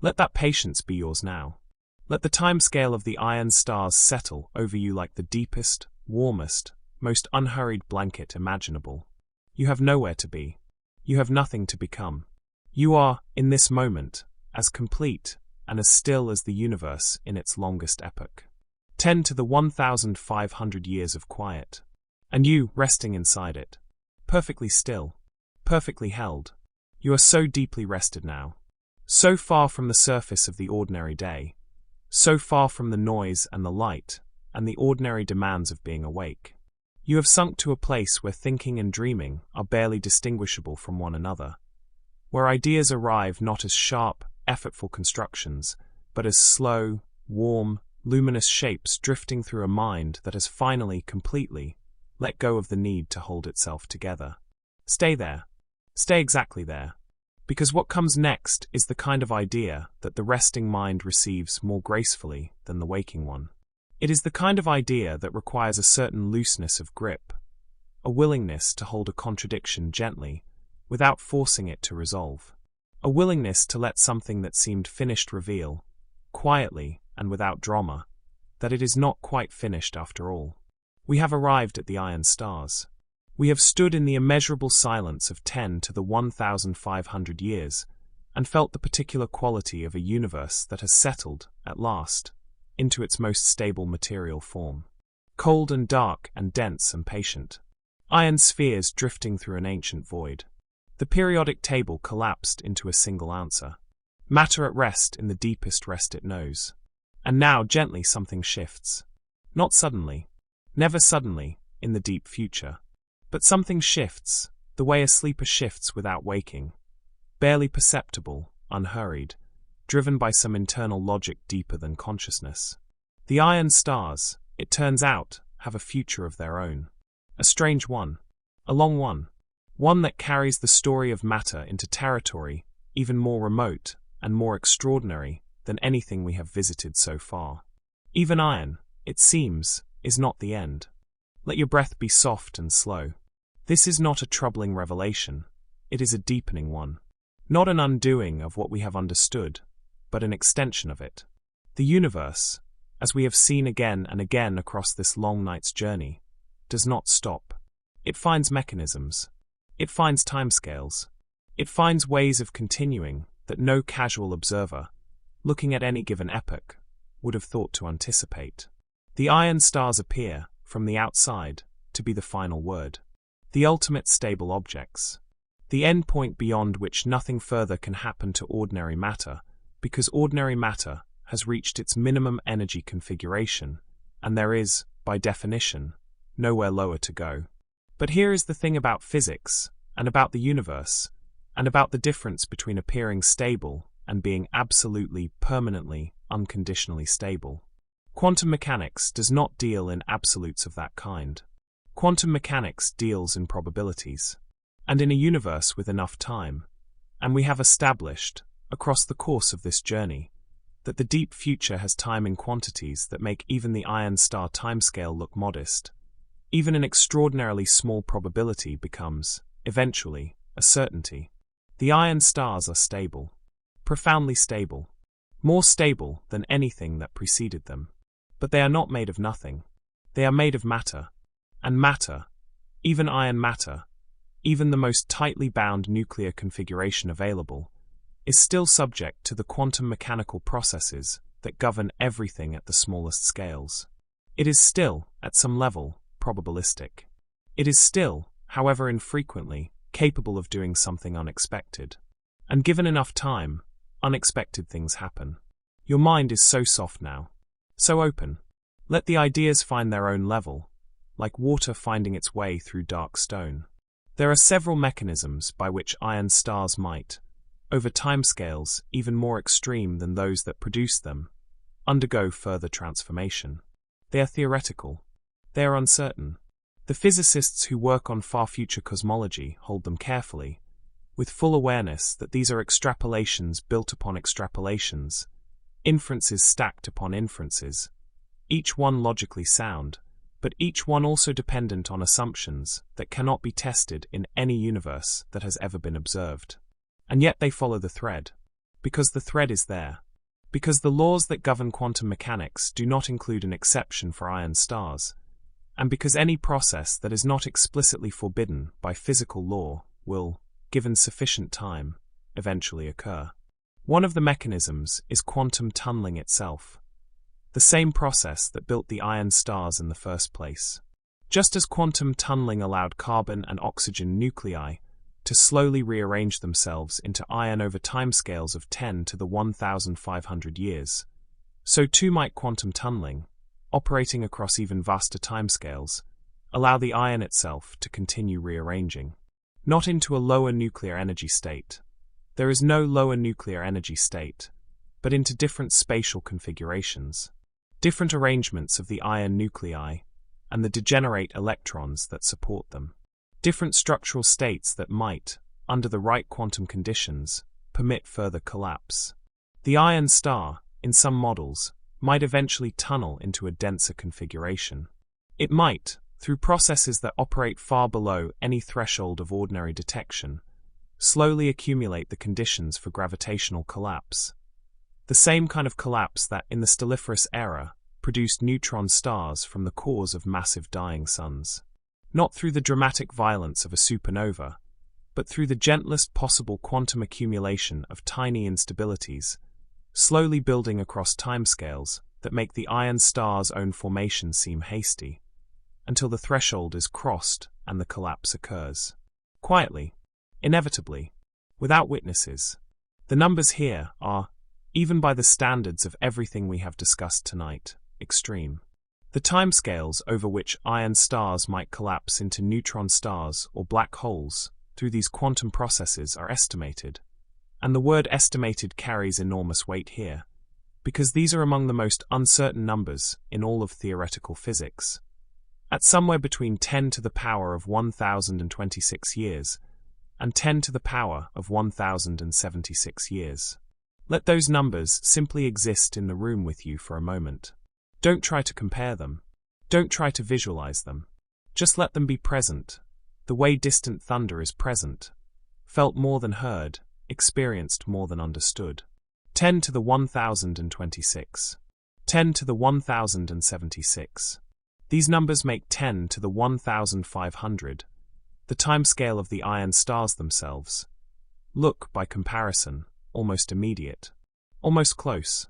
Let that patience be yours now. Let the timescale of the iron stars settle over you like the deepest, warmest, most unhurried blanket imaginable. You have nowhere to be. You have nothing to become. You are, in this moment, as complete and as still as the universe in its longest epoch. 10 to the 1,500 years of quiet. And you, resting inside it. Perfectly still. Perfectly held. You are so deeply rested now. So far from the surface of the ordinary day. So far from the noise and the light, and the ordinary demands of being awake. You have sunk to a place where thinking and dreaming are barely distinguishable from one another, where ideas arrive not as sharp, effortful constructions, but as slow, warm, luminous shapes drifting through a mind that has finally, completely, let go of the need to hold itself together. Stay there. Stay exactly there. Because what comes next is the kind of idea that the resting mind receives more gracefully than the waking one. It is the kind of idea that requires a certain looseness of grip, a willingness to hold a contradiction gently, without forcing it to resolve, a willingness to let something that seemed finished reveal, quietly and without drama, that it is not quite finished after all. We have arrived at the iron stars. We have stood in the immeasurable silence of 10 to the 1,500 years, and felt the particular quality of a universe that has settled, at last, into its most stable material form. Cold and dark and dense and patient. Iron spheres drifting through an ancient void. The periodic table collapsed into a single answer. Matter at rest in the deepest rest it knows. And now gently something shifts. Not suddenly. Never suddenly, in the deep future. But something shifts, the way a sleeper shifts without waking. Barely perceptible, unhurried, driven by some internal logic deeper than consciousness. The iron stars, it turns out, have a future of their own. A strange one. A long one. One that carries the story of matter into territory even more remote and more extraordinary than anything we have visited so far. Even iron, it seems, is not the end. Let your breath be soft and slow. This is not a troubling revelation. It is a deepening one. Not an undoing of what we have understood, but an extension of it. The universe, as we have seen again and again across this long night's journey, does not stop. It finds mechanisms. It finds timescales. It finds ways of continuing that no casual observer, looking at any given epoch, would have thought to anticipate. The iron stars appear, from the outside, to be the final word. The ultimate stable objects. The end point beyond which nothing further can happen to ordinary matter, because ordinary matter has reached its minimum energy configuration, and there is, by definition, nowhere lower to go. But here is the thing about physics, and about the universe, and about the difference between appearing stable and being absolutely, permanently, unconditionally stable. Quantum mechanics does not deal in absolutes of that kind. Quantum mechanics deals in probabilities. And in a universe with enough time, and we have established, across the course of this journey, that the deep future has time in quantities that make even the Iron Star timescale look modest, even an extraordinarily small probability becomes, eventually, a certainty. The iron stars are stable. Profoundly stable. More stable than anything that preceded them. But they are not made of nothing. They are made of matter. And matter, even iron matter, even the most tightly bound nuclear configuration available, is still subject to the quantum mechanical processes that govern everything at the smallest scales. It is still, at some level, probabilistic. It is still, however infrequently, capable of doing something unexpected. And given enough time, unexpected things happen. Your mind is so soft now. So open. Let the ideas find their own level, like water finding its way through dark stone. There are several mechanisms by which iron stars might, over timescales even more extreme than those that produce them, undergo further transformation. They are theoretical. They are uncertain. The physicists who work on far-future cosmology hold them carefully, with full awareness that these are extrapolations built upon extrapolations, inferences stacked upon inferences, each one logically sound, but each one also dependent on assumptions that cannot be tested in any universe that has ever been observed. And yet they follow the thread, because the thread is there, because the laws that govern quantum mechanics do not include an exception for iron stars, and because any process that is not explicitly forbidden by physical law will, given sufficient time, eventually occur. One of the mechanisms is quantum tunneling itself, the same process that built the iron stars in the first place. Just as quantum tunneling allowed carbon and oxygen nuclei to slowly rearrange themselves into iron over timescales of 10 to the 1,500 years, so too might quantum tunneling, operating across even vaster timescales, allow the iron itself to continue rearranging. Not into a lower nuclear energy state. There is no lower nuclear energy state, but into different spatial configurations, different arrangements of the iron nuclei, and the degenerate electrons that support them. Different structural states that might, under the right quantum conditions, permit further collapse. The iron star, in some models, might eventually tunnel into a denser configuration. It might, through processes that operate far below any threshold of ordinary detection, slowly accumulate the conditions for gravitational collapse. The same kind of collapse that, in the stelliferous era, produced neutron stars from the cores of massive dying suns. Not through the dramatic violence of a supernova, but through the gentlest possible quantum accumulation of tiny instabilities, slowly building across timescales that make the iron star's own formation seem hasty, until the threshold is crossed and the collapse occurs. Quietly, inevitably, without witnesses. The numbers here are, even by the standards of everything we have discussed tonight, extreme. The timescales over which iron stars might collapse into neutron stars or black holes through these quantum processes are estimated, and the word estimated carries enormous weight here, because these are among the most uncertain numbers in all of theoretical physics. at somewhere between 10 to the power of 1026 years and 10 to the power of 1076 years. Let those numbers simply exist in the room with you for a moment. Don't try to compare them. Don't try to visualize them. Just let them be present, the way distant thunder is present, felt more than heard, experienced more than understood. 10 to the 1026. 10 to the 1076. These numbers make 10 to the 1500, the timescale of the iron stars themselves. Look, by comparison, almost immediate, almost close.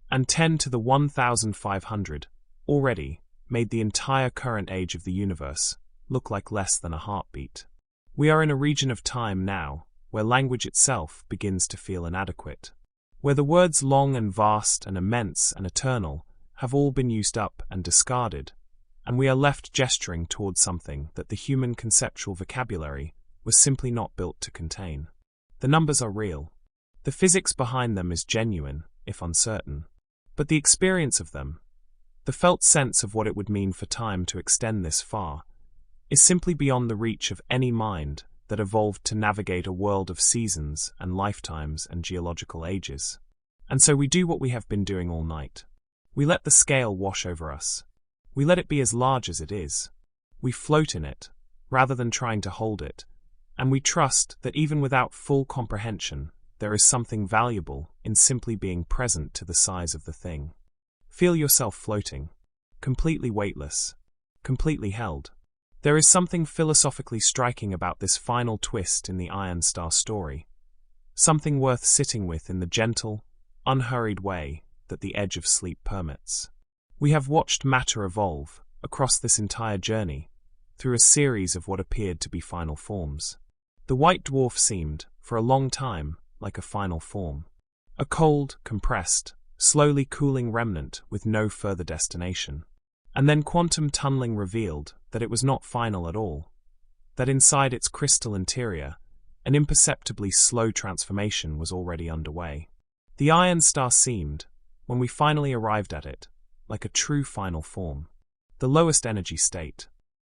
And 10 to the 1500, already, made the entire current age of the universe look like less than a heartbeat. We are in a region of time now where language itself begins to feel inadequate, where the words long and vast and immense and eternal have all been used up and discarded, and we are left gesturing towards something that the human conceptual vocabulary was simply not built to contain. The numbers are real. The physics behind them is genuine, if uncertain. But the experience of them, the felt sense of what it would mean for time to extend this far, is simply beyond the reach of any mind that evolved to navigate a world of seasons and lifetimes and geological ages. And so we do what we have been doing all night. We let the scale wash over us. We let it be as large as it is. We float in it, rather than trying to hold it, and we trust that even without full comprehension, there is something valuable in simply being present to the size of the thing. Feel yourself floating, completely weightless, completely held. There is something philosophically striking about this final twist in the Iron Star story, something worth sitting with in the gentle, unhurried way that the edge of sleep permits. We have watched matter evolve, across this entire journey, through a series of what appeared to be final forms. The white dwarf seemed, for a long time, like a final form. A cold, compressed, slowly cooling remnant with no further destination. And then quantum tunneling revealed that it was not final at all, that inside its crystal interior, an imperceptibly slow transformation was already underway. The Iron Star seemed, when we finally arrived at it, like a true final form. The lowest energy state,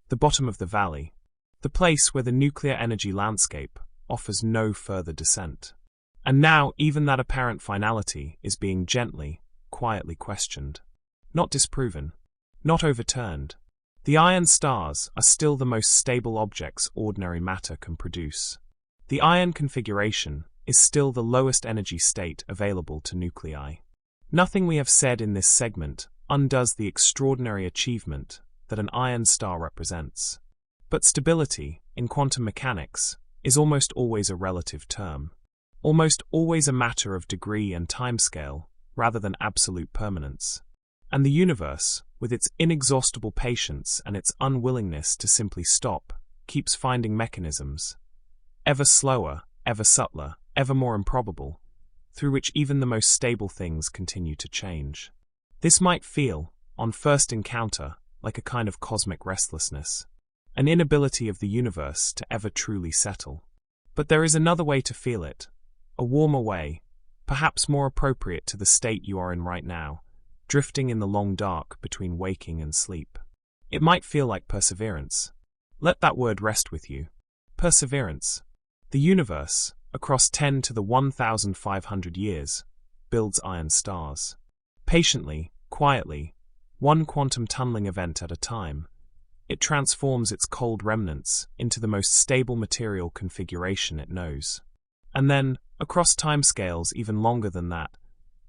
the bottom of the valley, the place where the nuclear energy landscape offers no further descent. And now even that apparent finality is being gently, quietly questioned. Not disproven, not overturned. The iron stars are still the most stable objects ordinary matter can produce. The iron configuration is still the lowest energy state available to nuclei. Nothing we have said in this segment undoes the extraordinary achievement that an iron star represents. But stability, in quantum mechanics, is almost always a relative term. Almost always a matter of degree and timescale, rather than absolute permanence. And the universe, with its inexhaustible patience and its unwillingness to simply stop, keeps finding mechanisms, ever slower, ever subtler, ever more improbable, through which even the most stable things continue to change. This might feel, on first encounter, like a kind of cosmic restlessness, an inability of the universe to ever truly settle. But there is another way to feel it, a warmer way, perhaps more appropriate to the state you are in right now, drifting in the long dark between waking and sleep. It might feel like perseverance. Let that word rest with you. Perseverance. The universe, across 10 to the 1500 years, builds iron stars. Patiently, quietly, one quantum tunneling event at a time, it transforms its cold remnants into the most stable material configuration it knows. And then, across timescales even longer than that,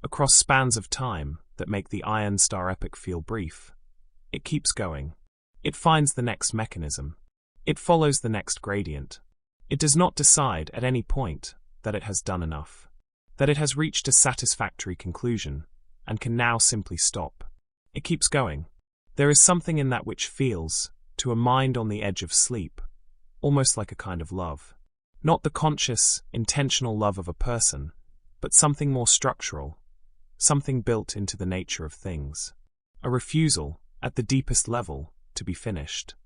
across spans of time that make the Iron Star Epoch feel brief, it keeps going. It finds the next mechanism. It follows the next gradient. It does not decide at any point that it has done enough, that it has reached a satisfactory conclusion, and can now simply stop. It keeps going. There is something in that which feels, to a mind on the edge of sleep, almost like a kind of love. Not the conscious, intentional love of a person, but something more structural, something built into the nature of things. A refusal, at the deepest level, to be finished.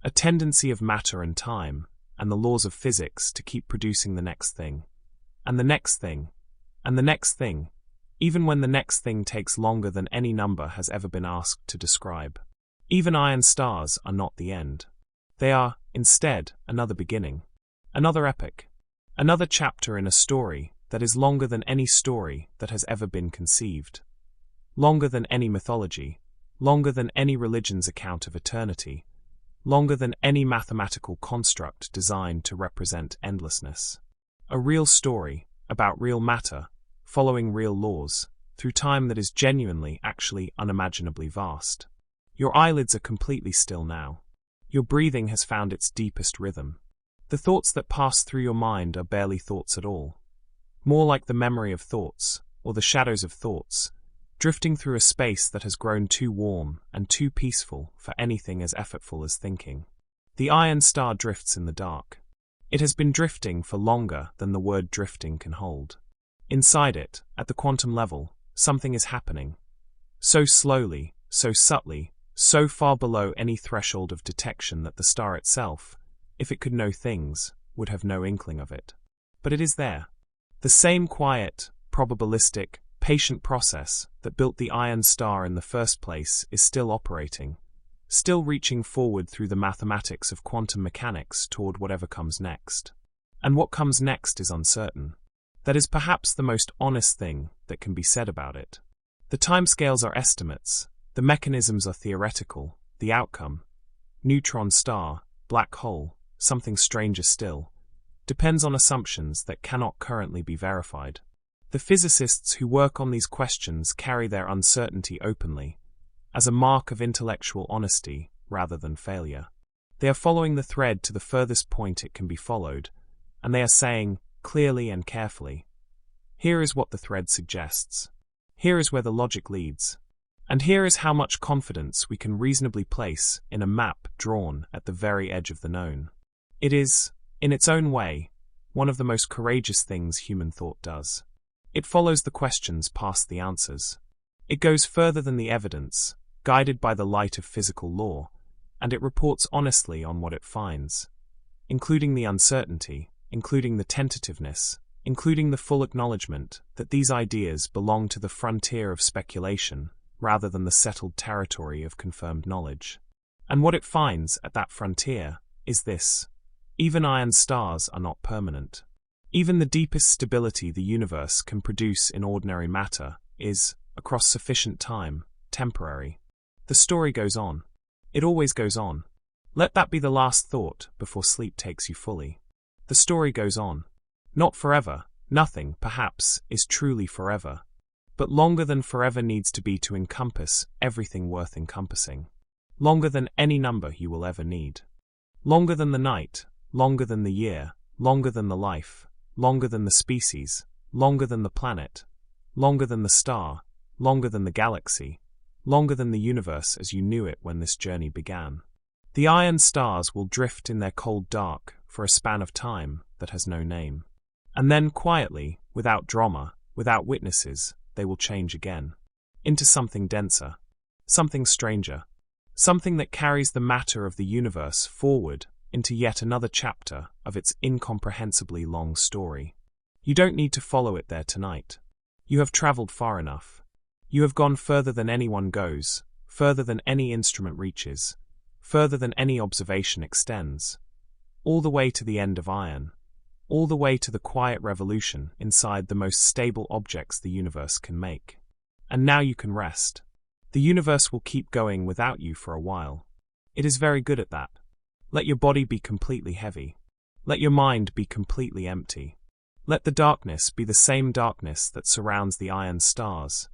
A tendency of matter and time, and the laws of physics to keep producing the next thing, and the next thing, and the next thing, even when the next thing takes longer than any number has ever been asked to describe. Even iron stars are not the end. They are, instead, another beginning. Another epoch. Another chapter in a story that is longer than any story that has ever been conceived. Longer than any mythology. Longer than any religion's account of eternity. Longer than any mathematical construct designed to represent endlessness. A real story, about real matter, following real laws, through time that is genuinely, actually unimaginably vast. Your eyelids are completely still now. Your breathing has found its deepest rhythm. The thoughts that pass through your mind are barely thoughts at all. More like the memory of thoughts, or the shadows of thoughts, drifting through a space that has grown too warm and too peaceful for anything as effortful as thinking. The iron star drifts in the dark. It has been drifting for longer than the word drifting can hold. Inside it, at the quantum level, something is happening. So slowly, so subtly, so far below any threshold of detection that the star itself, if it could know things, would have no inkling of it. But it is there. The same quiet, probabilistic, patient process that built the iron star in the first place is still operating, still reaching forward through the mathematics of quantum mechanics toward whatever comes next. And what comes next is uncertain. That is perhaps the most honest thing that can be said about it. The timescales are estimates, the mechanisms are theoretical, the outcome, neutron star, black hole, something stranger still, depends on assumptions that cannot currently be verified. The physicists who work on these questions carry their uncertainty openly, as a mark of intellectual honesty rather than failure. They are following the thread to the furthest point it can be followed, and they are saying, clearly and carefully, here is what the thread suggests. Here is where the logic leads. And here is how much confidence we can reasonably place in a map drawn at the very edge of the known. It is, in its own way, one of the most courageous things human thought does. It follows the questions past the answers. It goes further than the evidence, guided by the light of physical law, and it reports honestly on what it finds, including the uncertainty, including the tentativeness, including the full acknowledgement that these ideas belong to the frontier of speculation rather than the settled territory of confirmed knowledge. And what it finds at that frontier is this: even iron stars are not permanent. Even the deepest stability the universe can produce in ordinary matter is, across sufficient time, temporary. The story goes on. It always goes on. Let that be the last thought before sleep takes you fully. The story goes on. Not forever, nothing, perhaps, is truly forever. But longer than forever needs to be to encompass everything worth encompassing. Longer than any number you will ever need. Longer than the night, longer than the year, longer than the life, longer than the species, longer than the planet, longer than the star, longer than the galaxy, longer than the universe as you knew it when this journey began. The iron stars will drift in their cold dark for a span of time that has no name. And then quietly, without drama, without witnesses, they will change again. Into something denser. Something stranger. Something that carries the matter of the universe forward into yet another chapter of its incomprehensibly long story. You don't need to follow it there tonight. You have traveled far enough. You have gone further than anyone goes, further than any instrument reaches, further than any observation extends. All the way to the end of iron. All the way to the quiet revolution inside the most stable objects the universe can make. And now you can rest. The universe will keep going without you for a while. It is very good at that. Let your body be completely heavy. Let your mind be completely empty. Let the darkness be the same darkness that surrounds the iron stars,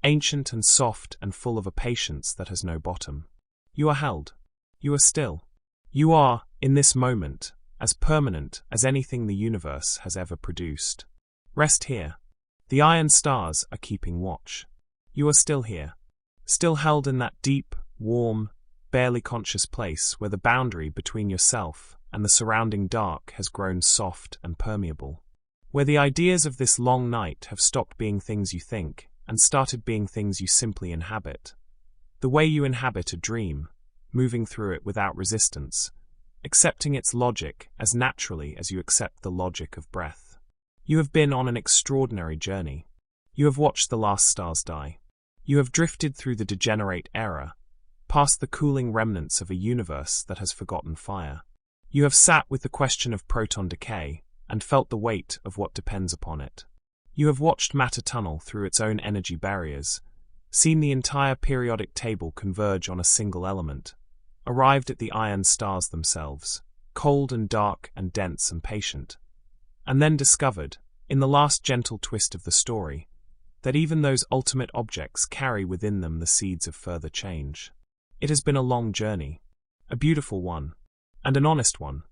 ancient and soft and full of a patience that has no bottom. You are held. You are still. You are, in this moment, as permanent as anything the universe has ever produced. Rest here. The iron stars are keeping watch. You are still here. Still held in that deep, warm, barely conscious place where the boundary between yourself and the surrounding dark has grown soft and permeable. Where the ideas of this long night have stopped being things you think and started being things you simply inhabit. The way you inhabit a dream, moving through it without resistance, accepting its logic as naturally as you accept the logic of breath. You have been on an extraordinary journey. You have watched the last stars die. You have drifted through the degenerate era, past the cooling remnants of a universe that has forgotten fire. You have sat with the question of proton decay and felt the weight of what depends upon it. You have watched matter tunnel through its own energy barriers, seen the entire periodic table converge on a single element, arrived at the iron stars themselves, cold and dark and dense and patient, and then discovered, in the last gentle twist of the story, that even those ultimate objects carry within them the seeds of further change. It has been a long journey, a beautiful one, and an honest one.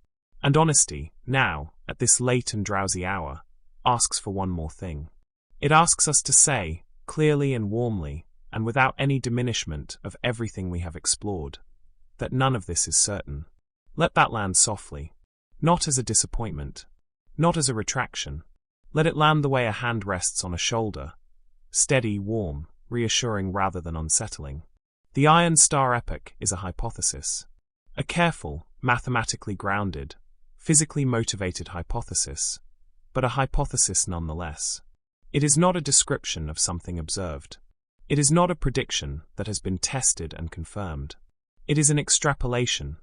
And honesty, now, at this late and drowsy hour, asks for one more thing. It asks us to say, clearly and warmly, and without any diminishment of everything we have explored, that none of this is certain. Let that land softly, not as a disappointment, not as a retraction. Let it land the way a hand rests on a shoulder, steady, warm, reassuring rather than unsettling. The Iron Star Epoch is a hypothesis. A careful, mathematically grounded, physically motivated hypothesis, but a hypothesis nonetheless. It is not a description of something observed. It is not a prediction that has been tested and confirmed. It is an extrapolation,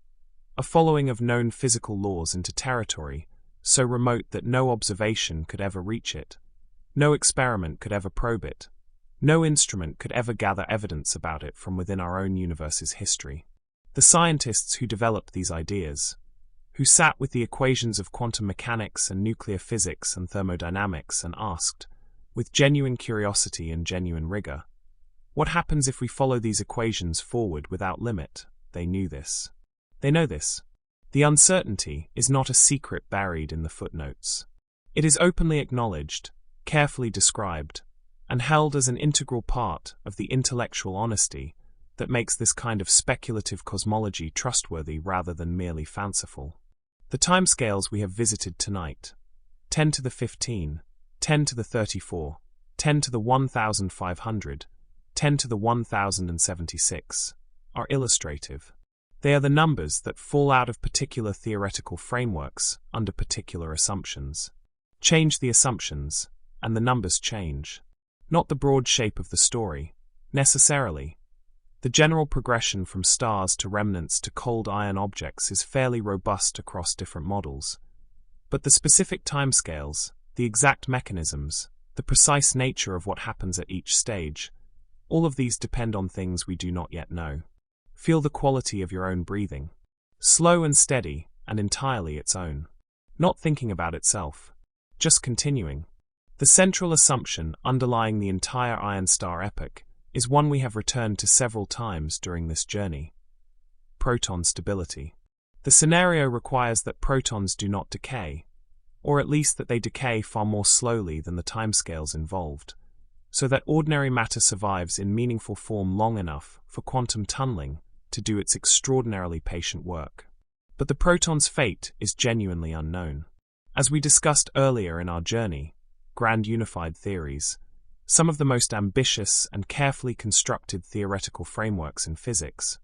a following of known physical laws into territory so remote that no observation could ever reach it, no experiment could ever probe it, no instrument could ever gather evidence about it from within our own universe's history. The scientists who developed these ideas, who sat with the equations of quantum mechanics and nuclear physics and thermodynamics and asked, with genuine curiosity and genuine rigor, what happens if we follow these equations forward without limit? They knew this. They know this. The uncertainty is not a secret buried in the footnotes. It is openly acknowledged, carefully described, and held as an integral part of the intellectual honesty that makes this kind of speculative cosmology trustworthy rather than merely fanciful. The timescales we have visited tonight, 10 to the 15, 10 to the 34, 10 to the 1500, 10 to the 1076, are illustrative. They are the numbers that fall out of particular theoretical frameworks under particular assumptions. Change the assumptions, and the numbers change. Not the broad shape of the story, necessarily. The general progression from stars to remnants to cold iron objects is fairly robust across different models. But the specific timescales, the exact mechanisms, the precise nature of what happens at each stage, all of these depend on things we do not yet know. Feel the quality of your own breathing. Slow and steady, and entirely its own. Not thinking about itself. Just continuing. The central assumption underlying the entire Iron Star Epoch is one we have returned to several times during this journey. Proton stability. The scenario requires that protons do not decay, or at least that they decay far more slowly than the timescales involved, so that ordinary matter survives in meaningful form long enough for quantum tunneling to do its extraordinarily patient work. But the proton's fate is genuinely unknown. As we discussed earlier in our journey, grand unified theories, some of the most ambitious and carefully constructed theoretical frameworks in physics,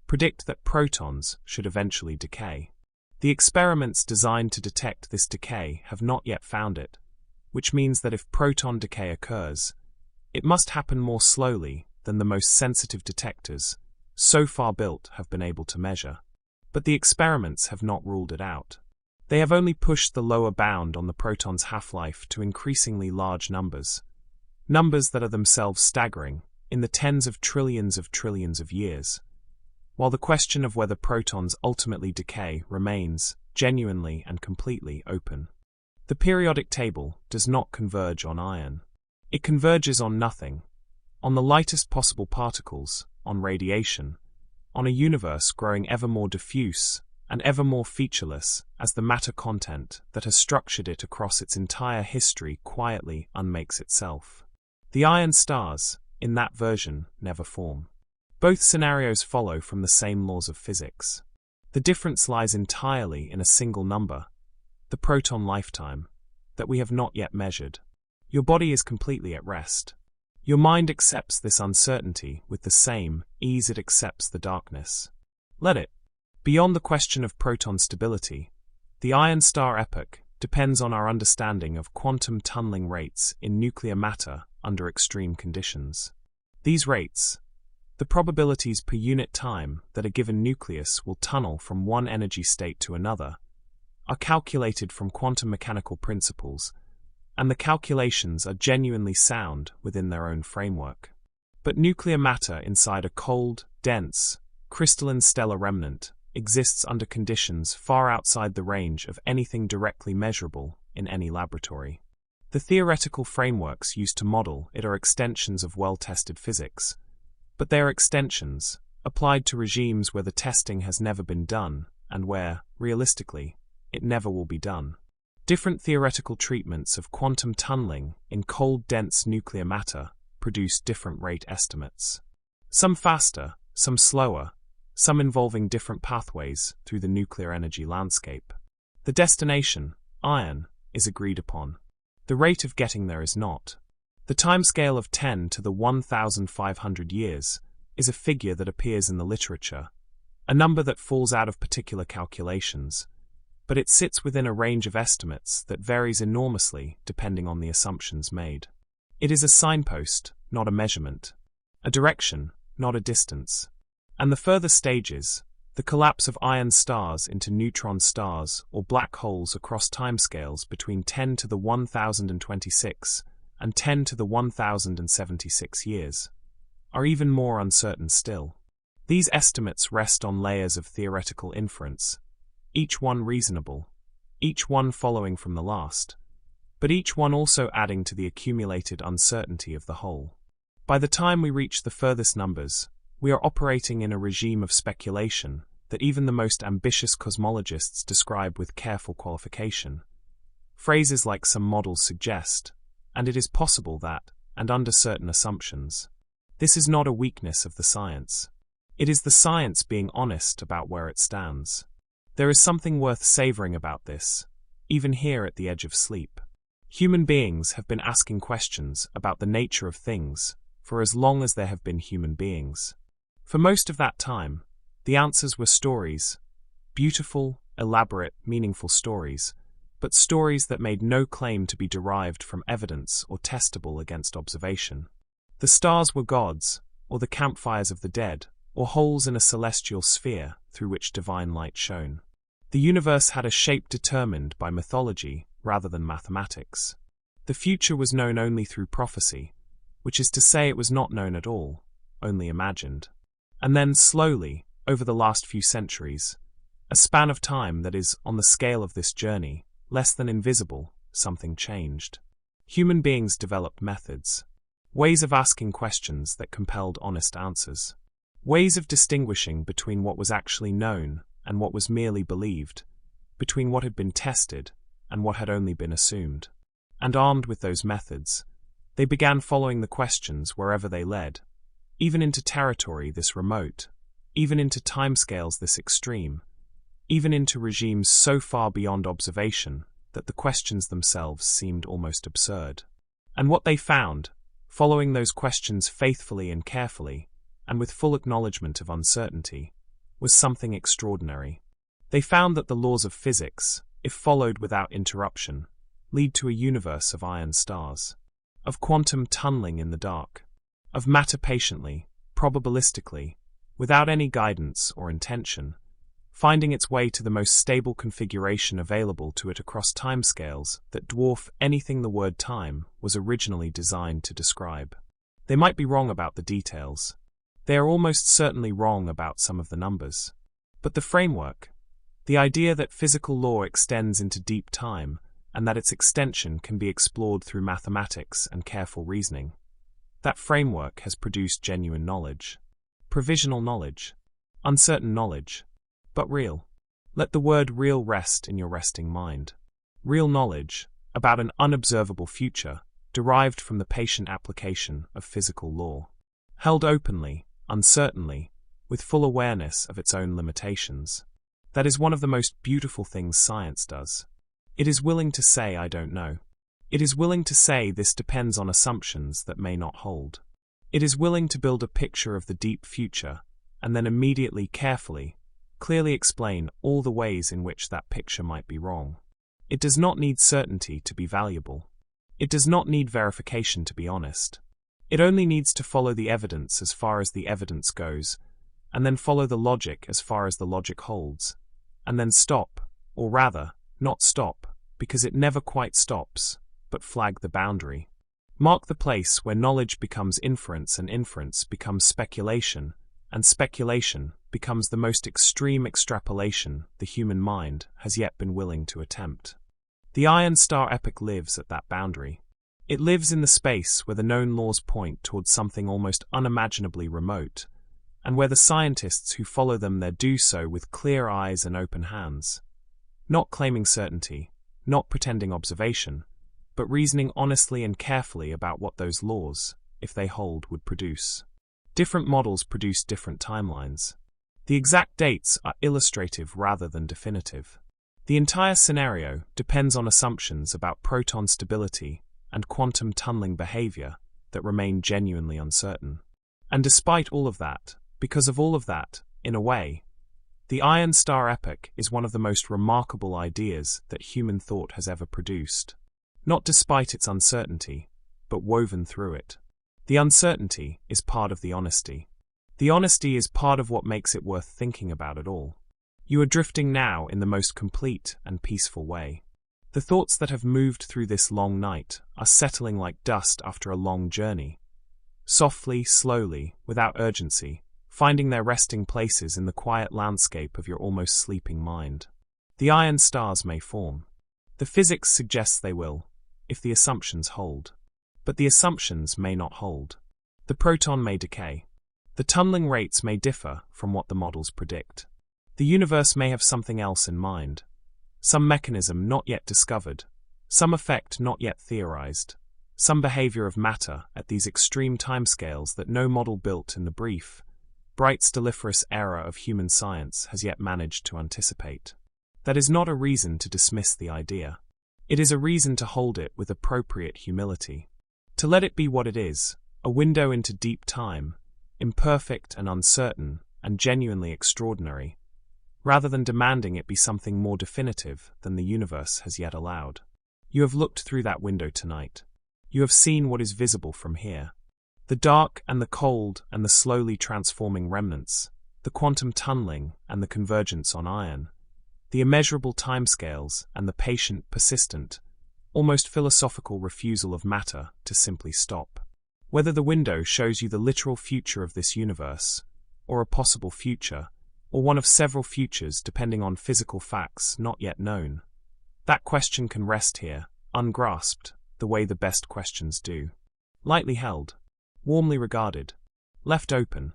predict that protons should eventually decay. The experiments designed to detect this decay have not yet found it, which means that if proton decay occurs, it must happen more slowly than the most sensitive detectors, so far built, have been able to measure. But the experiments have not ruled it out. They have only pushed the lower bound on the proton's half-life to increasingly large numbers that are themselves staggering, in the tens of trillions of years, while the question of whether protons ultimately decay remains, genuinely and completely, open. The periodic table does not converge on iron. It converges on nothing, on the lightest possible particles, on radiation, on a universe growing ever more diffuse and ever more featureless as the matter content that has structured it across its entire history quietly unmakes itself. The iron stars, in that version, never form. Both scenarios follow from the same laws of physics. The difference lies entirely in a single number, the proton lifetime, that we have not yet measured. Your body is completely at rest. Your mind accepts this uncertainty with the same ease it accepts the darkness. Let it. Beyond the question of proton stability, the Iron Star Epoch depends on our understanding of quantum tunneling rates in nuclear matter under extreme conditions. These rates, The probabilities per unit time that a given nucleus will tunnel from one energy state to another are calculated from quantum mechanical principles, and the calculations are genuinely sound within their own framework. But nuclear matter inside a cold, dense, crystalline stellar remnant exists under conditions far outside the range of anything directly measurable in any laboratory. The theoretical frameworks used to model it are extensions of well-tested physics, but they are extensions, applied to regimes where the testing has never been done, and where, realistically, it never will be done. Different theoretical treatments of quantum tunneling in cold, dense nuclear matter produce different rate estimates. Some faster, some slower, some involving different pathways through the nuclear energy landscape. The destination, iron, is agreed upon. The rate of getting there is not. The timescale of 10 to the 1,500 years is a figure that appears in the literature, a number that falls out of particular calculations, but it sits within a range of estimates that varies enormously depending on the assumptions made. It is a signpost, not a measurement, a direction, not a distance. And the further stages, the collapse of iron stars into neutron stars or black holes across timescales between 10 to the 1026 and 10 to the 1076 years, are even more uncertain still. These estimates rest on layers of theoretical inference, each one reasonable, each one following from the last, but each one also adding to the accumulated uncertainty of the whole. By the time we reach the furthest numbers, we are operating in a regime of speculation that even the most ambitious cosmologists describe with careful qualification. Phrases like some models suggest, and it is possible that, and under certain assumptions. This is not a weakness of the science. It is the science being honest about where it stands. There is something worth savoring about this, even here at the edge of sleep. Human beings have been asking questions about the nature of things for as long as there have been human beings. For most of that time, the answers were stories, beautiful, elaborate, meaningful stories, but stories that made no claim to be derived from evidence or testable against observation. The stars were gods, or the campfires of the dead, or holes in a celestial sphere through which divine light shone. The universe had a shape determined by mythology rather than mathematics. The future was known only through prophecy, which is to say it was not known at all, only imagined. And then slowly, over the last few centuries, a span of time that is, on the scale of this journey, less than invisible, something changed. Human beings developed methods, ways of asking questions that compelled honest answers, ways of distinguishing between what was actually known and what was merely believed, between what had been tested and what had only been assumed. And armed with those methods, they began following the questions wherever they led, even into territory this remote, even into timescales this extreme, even into regimes so far beyond observation that the questions themselves seemed almost absurd. And what they found, following those questions faithfully and carefully, and with full acknowledgement of uncertainty, was something extraordinary. They found that the laws of physics, if followed without interruption, lead to a universe of iron stars, of quantum tunneling in the dark, of matter patiently, probabilistically, without any guidance or intention, finding its way to the most stable configuration available to it across timescales that dwarf anything the word time was originally designed to describe. They might be wrong about the details. They are almost certainly wrong about some of the numbers. But the framework, the idea that physical law extends into deep time and that its extension can be explored through mathematics and careful reasoning, that framework has produced genuine knowledge, provisional knowledge, uncertain knowledge, but real. Let the word real rest in your resting mind. Real knowledge about an unobservable future derived from the patient application of physical law. Held openly, uncertainly, with full awareness of its own limitations. That is one of the most beautiful things science does. It is willing to say I don't know. It is willing to say this depends on assumptions that may not hold. It is willing to build a picture of the deep future and then immediately carefully, clearly explain all the ways in which that picture might be wrong. It does not need certainty to be valuable. It does not need verification to be honest. It only needs to follow the evidence as far as the evidence goes, and then follow the logic as far as the logic holds, and then stop, or rather, not stop, because it never quite stops, but flag the boundary. Mark the place where knowledge becomes inference and inference becomes speculation, and speculation becomes the most extreme extrapolation the human mind has yet been willing to attempt. The Iron Star Epoch lives at that boundary. It lives in the space where the known laws point towards something almost unimaginably remote, and where the scientists who follow them there do so with clear eyes and open hands. Not claiming certainty, not pretending observation, but reasoning honestly and carefully about what those laws, if they hold, would produce. Different models produce different timelines. The exact dates are illustrative rather than definitive. The entire scenario depends on assumptions about proton stability and quantum tunneling behavior that remain genuinely uncertain. And despite all of that, because of all of that, in a way, the Iron Star Epoch is one of the most remarkable ideas that human thought has ever produced. Not despite its uncertainty, but woven through it. The uncertainty is part of the honesty. The honesty is part of what makes it worth thinking about at all. You are drifting now in the most complete and peaceful way. The thoughts that have moved through this long night are settling like dust after a long journey. Softly, slowly, without urgency, finding their resting places in the quiet landscape of your almost sleeping mind. The iron stars may form. The physics suggests they will, if the assumptions hold. But the assumptions may not hold. The proton may decay. The tunneling rates may differ from what the models predict. The universe may have something else in mind. Some mechanism not yet discovered. Some effect not yet theorized. Some behavior of matter at these extreme timescales that no model built in the brief, bright stelliferous era of human science has yet managed to anticipate. That is not a reason to dismiss the idea. It is a reason to hold it with appropriate humility. To let it be what it is, a window into deep time, imperfect and uncertain and genuinely extraordinary, rather than demanding it be something more definitive than the universe has yet allowed. You have looked through that window tonight. You have seen what is visible from here. The dark and the cold and the slowly transforming remnants, the quantum tunneling and the convergence on iron, the immeasurable timescales and the patient, persistent, almost philosophical refusal of matter to simply stop. Whether the window shows you the literal future of this universe, or a possible future, or one of several futures depending on physical facts not yet known, that question can rest here, ungrasped, the way the best questions do. Lightly held, warmly regarded, left open,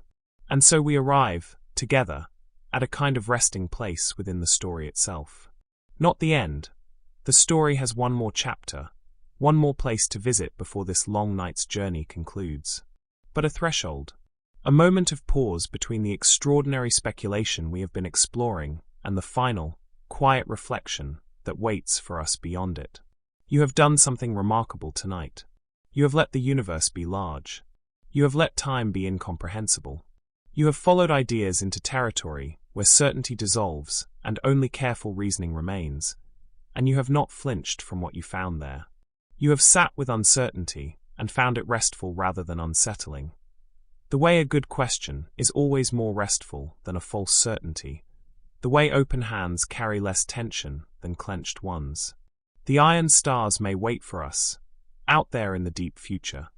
and so we arrive, together, at a kind of resting place within the story itself. Not the end. The story has one more chapter, one more place to visit before this long night's journey concludes. But a threshold. A moment of pause between the extraordinary speculation we have been exploring and the final, quiet reflection that waits for us beyond it. You have done something remarkable tonight. You have let the universe be large. You have let time be incomprehensible. You have followed ideas into territory where certainty dissolves and only careful reasoning remains, and you have not flinched from what you found there. You have sat with uncertainty and found it restful rather than unsettling. The way a good question is always more restful than a false certainty. The way open hands carry less tension than clenched ones. The iron stars may wait for us, out there in the deep future,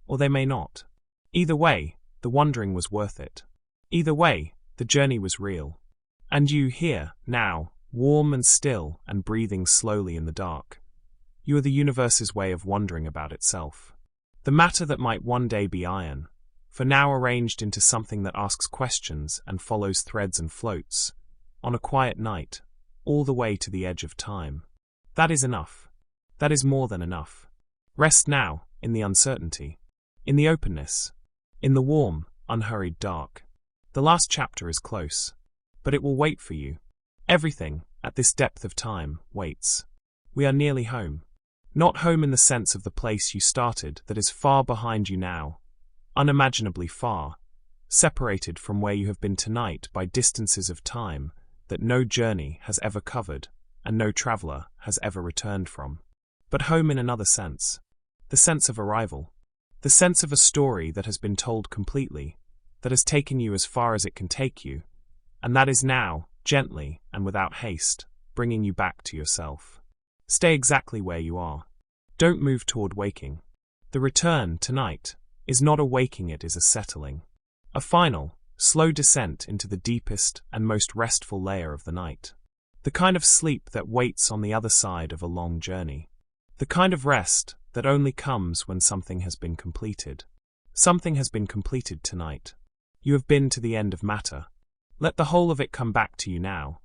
or they may not. Either way, the wandering was worth it. Either way, the journey was real. And you here, now, warm and still and breathing slowly in the dark. You are the universe's way of wondering about itself. The matter that might one day be iron, for now arranged into something that asks questions and follows threads and floats, on a quiet night, all the way to the edge of time. That is enough. That is more than enough. Rest now, in the uncertainty, in the openness, in the warm, unhurried dark. The last chapter is close, but it will wait for you. Everything, at this depth of time, waits. We are nearly home. Not home in the sense of the place you started that is far behind you now, unimaginably far, separated from where you have been tonight by distances of time that no journey has ever covered and no traveler has ever returned from. But home in another sense, the sense of arrival. The sense of a story that has been told completely, that has taken you as far as it can take you, and that is now, gently and without haste, bringing you back to yourself. Stay exactly where you are. Don't move toward waking. The return, tonight, is not a waking, it is a settling. A final, slow descent into the deepest and most restful layer of the night. The kind of sleep that waits on the other side of a long journey. The kind of rest that only comes when something has been completed. Something has been completed tonight. You have been to the end of matter. Let the whole of it come back to you now,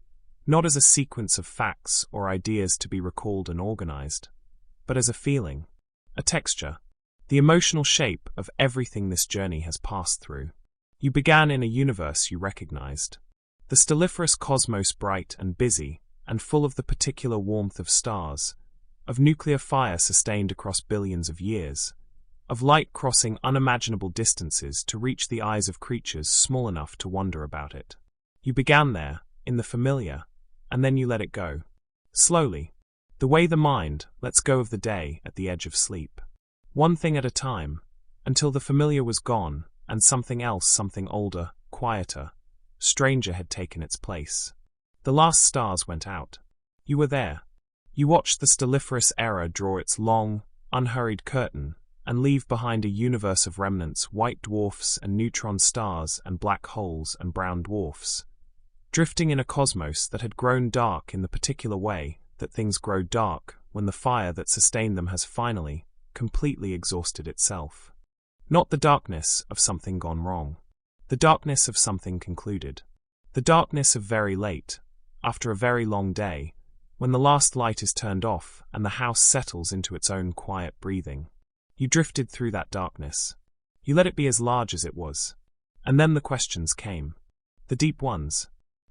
not as a sequence of facts or ideas to be recalled and organized, but as a feeling, a texture, the emotional shape of everything this journey has passed through. You began in a universe you recognized. The stelliferous cosmos, bright and busy, and full of the particular warmth of stars, of nuclear fire sustained across billions of years, of light crossing unimaginable distances to reach the eyes of creatures small enough to wonder about it. You began there, in the familiar, and then you let it go. Slowly, the way the mind lets go of the day at the edge of sleep. One thing at a time, until the familiar was gone, and something else, something older, quieter, stranger had taken its place. The last stars went out. You were there. You watched the stelliferous era draw its long, unhurried curtain and leave behind a universe of remnants, white dwarfs and neutron stars and black holes and brown dwarfs, drifting in a cosmos that had grown dark in the particular way that things grow dark when the fire that sustained them has finally, completely exhausted itself. Not the darkness of something gone wrong. The darkness of something concluded. The darkness of very late, after a very long day, when the last light is turned off and the house settles into its own quiet breathing. You drifted through that darkness. You let it be as large as it was. And then the questions came. The deep ones.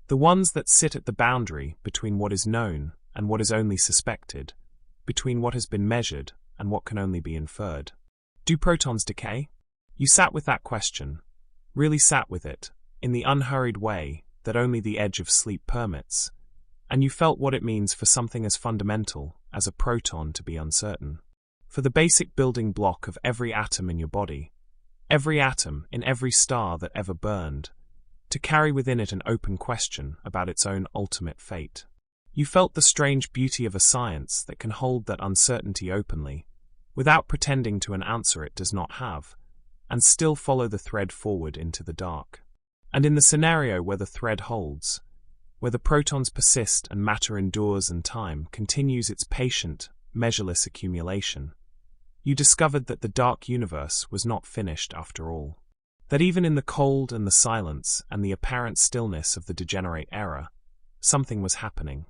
The ones that sit at the boundary between what is known and what is only suspected, between what has been measured and what can only be inferred. Do protons decay? You sat with that question, really sat with it, in the unhurried way that only the edge of sleep permits, and you felt what it means for something as fundamental as a proton to be uncertain. For the basic building block of every atom in your body, every atom in every star that ever burned, to carry within it an open question about its own ultimate fate. You felt the strange beauty of a science that can hold that uncertainty openly, without pretending to an answer it does not have, and still follow the thread forward into the dark. And in the scenario where the thread holds, where the protons persist and matter endures and time continues its patient, measureless accumulation, you discovered that the dark universe was not finished after all. That even in the cold and the silence and the apparent stillness of the degenerate era, something was happening.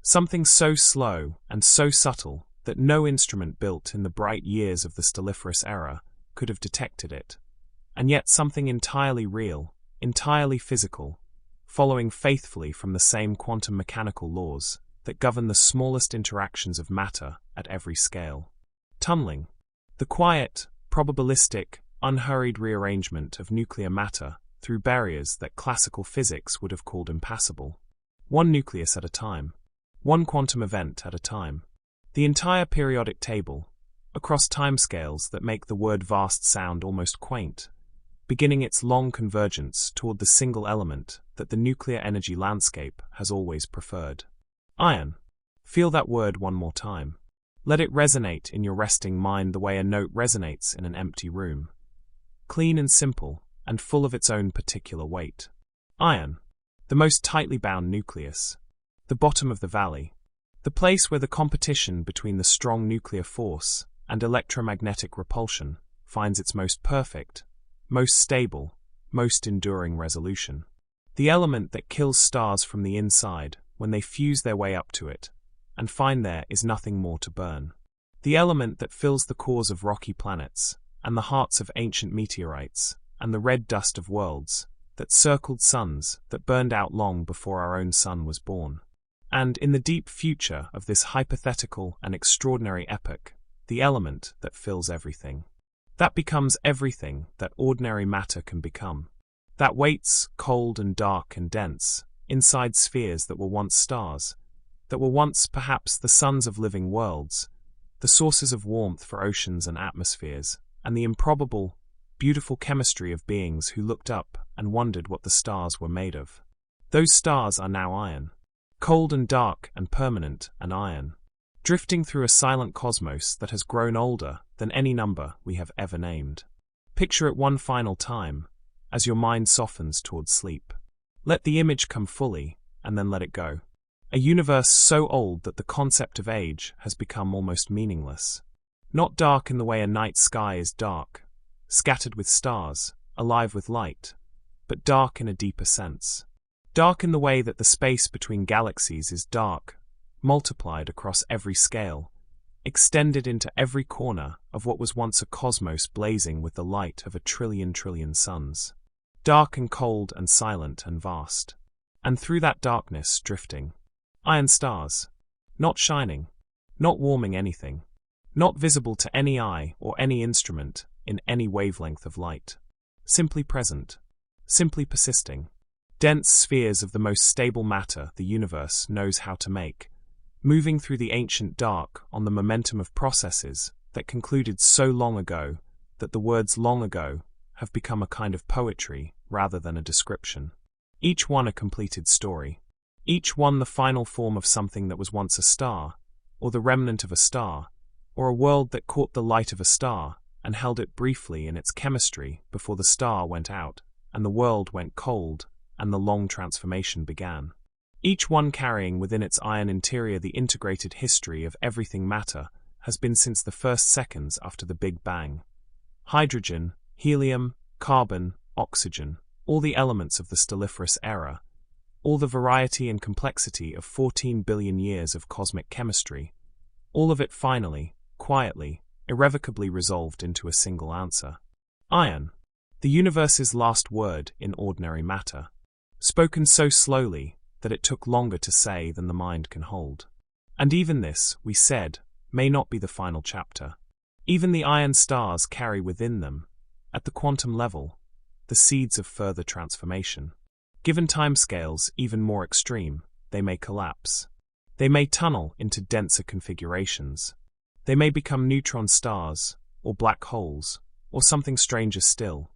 Something so slow and so subtle that no instrument built in the bright years of the stelliferous era could have detected it, and yet something entirely real, entirely physical, following faithfully from the same quantum mechanical laws that govern the smallest interactions of matter at every scale. Tunneling. The quiet, probabilistic, unhurried rearrangement of nuclear matter through barriers that classical physics would have called impassable. One nucleus at a time. One quantum event at a time. The entire periodic table, across timescales that make the word vast sound almost quaint, beginning its long convergence toward the single element that the nuclear energy landscape has always preferred. Iron. Feel that word one more time. Let it resonate in your resting mind the way a note resonates in an empty room. Clean and simple, and full of its own particular weight. Iron. The most tightly bound nucleus. The bottom of the valley. The place where the competition between the strong nuclear force and electromagnetic repulsion finds its most perfect, most stable, most enduring resolution. The element that kills stars from the inside when they fuse their way up to it, and find there is nothing more to burn. The element that fills the cores of rocky planets, and the hearts of ancient meteorites, and the red dust of worlds, that circled suns that burned out long before our own sun was born. And in the deep future of this hypothetical and extraordinary epoch, the element that fills everything. That becomes everything that ordinary matter can become. That waits, cold and dark and dense, inside spheres that were once stars, that were once perhaps the suns of living worlds, the sources of warmth for oceans and atmospheres, and the improbable, beautiful chemistry of beings who looked up and wondered what the stars were made of. Those stars are now iron. Cold and dark and permanent and iron. Drifting through a silent cosmos that has grown older than any number we have ever named. Picture it one final time, as your mind softens towards sleep. Let the image come fully, and then let it go. A universe so old that the concept of age has become almost meaningless. Not dark in the way a night sky is dark, scattered with stars, alive with light, but dark in a deeper sense. Dark in the way that the space between galaxies is dark, multiplied across every scale, extended into every corner of what was once a cosmos blazing with the light of a trillion suns. Dark and cold and silent and vast. And through that darkness drifting. Iron stars. Not shining. Not warming anything. Not visible to any eye or any instrument in any wavelength of light. Simply present. Simply persisting. Dense spheres of the most stable matter the universe knows how to make, moving through the ancient dark on the momentum of processes that concluded so long ago that the words long ago have become a kind of poetry rather than a description. Each one a completed story. Each one the final form of something that was once a star, or the remnant of a star, or a world that caught the light of a star and held it briefly in its chemistry before the star went out and the world went cold and the long transformation began. Each one carrying within its iron interior the integrated history of everything matter has been since the first seconds after the Big Bang. Hydrogen, helium, carbon, oxygen, all the elements of the stelliferous era, all the variety and complexity of 14 billion years of cosmic chemistry, all of it finally, quietly, irrevocably resolved into a single answer. Iron. The universe's last word in ordinary matter. Spoken so slowly that it took longer to say than the mind can hold. And even this, we said, may not be the final chapter. Even the iron stars carry within them, at the quantum level, the seeds of further transformation. Given timescales even more extreme, they may collapse. They may tunnel into denser configurations. They may become neutron stars, or black holes, or something stranger still.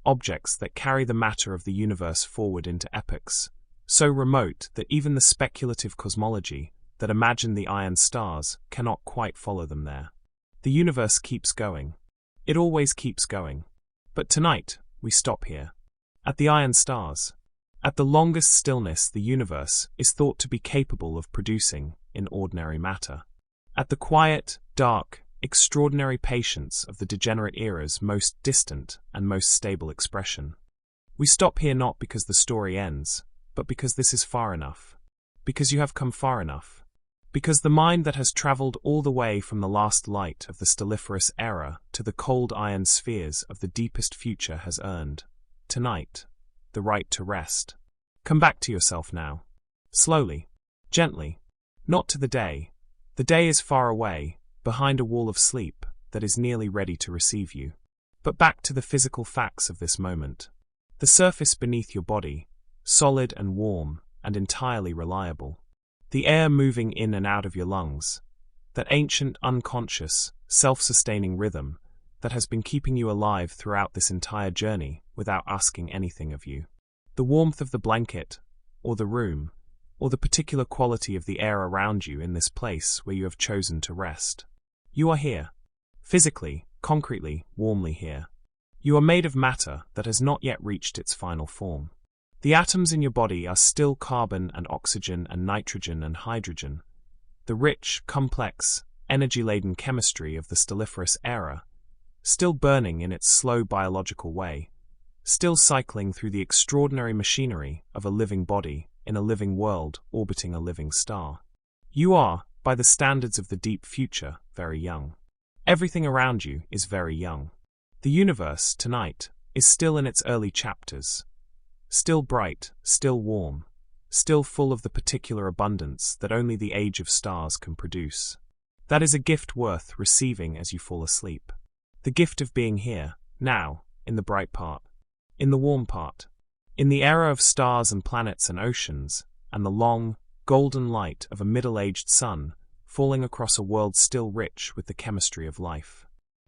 Objects that carry the matter of the universe forward into epochs, so remote that even the speculative cosmology that imagined the iron stars cannot quite follow them there. The universe keeps going. It always keeps going. But tonight, we stop here. At the iron stars. At the longest stillness the universe is thought to be capable of producing in ordinary matter. At the quiet, dark, extraordinary patience of the degenerate era's most distant and most stable expression. We stop here not because the story ends, but because this is far enough. Because you have come far enough. Because the mind that has traveled all the way from the last light of the stelliferous era to the cold iron spheres of the deepest future has earned, tonight, the right to rest. Come back to yourself now. Slowly. Gently. Not to the day. The day is far away, behind a wall of sleep that is nearly ready to receive you. But back to the physical facts of this moment. The surface beneath your body, solid and warm and entirely reliable. The air moving in and out of your lungs. That ancient, unconscious, self-sustaining rhythm that has been keeping you alive throughout this entire journey without asking anything of you. The warmth of the blanket, or the room, or the particular quality of the air around you in this place where you have chosen to rest. You are here. Physically, concretely, warmly here. You are made of matter that has not yet reached its final form. The atoms in your body are still carbon and oxygen and nitrogen and hydrogen. The rich, complex, energy-laden chemistry of the stelliferous era, still burning in its slow biological way, still cycling through the extraordinary machinery of a living body in a living world orbiting a living star. You are, by the standards of the deep future, very young. Everything around you is very young. The universe, tonight, is still in its early chapters. Still bright, still warm, still full of the particular abundance that only the age of stars can produce. That is a gift worth receiving as you fall asleep. The gift of being here, now, in the bright part, in the warm part, in the era of stars and planets and oceans, and the long, golden light of a middle-aged sun falling across a world still rich with the chemistry of life.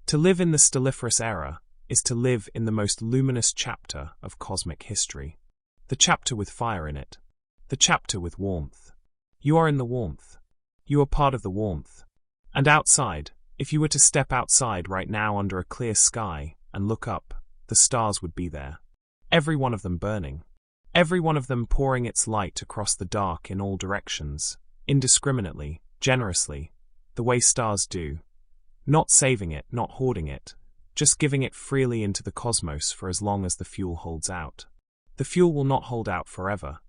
To live in the stelliferous era is to live in the most luminous chapter of cosmic history. The chapter with fire in it. The chapter with warmth. You are in the warmth. You are part of the warmth. And outside, if you were to step outside right now under a clear sky and look up, the stars would be there. Every one of them burning. Every one of them pouring its light across the dark in all directions, indiscriminately, generously, the way stars do. Not saving it, not hoarding it, just giving it freely into the cosmos for as long as the fuel holds out. The fuel will not hold out forever.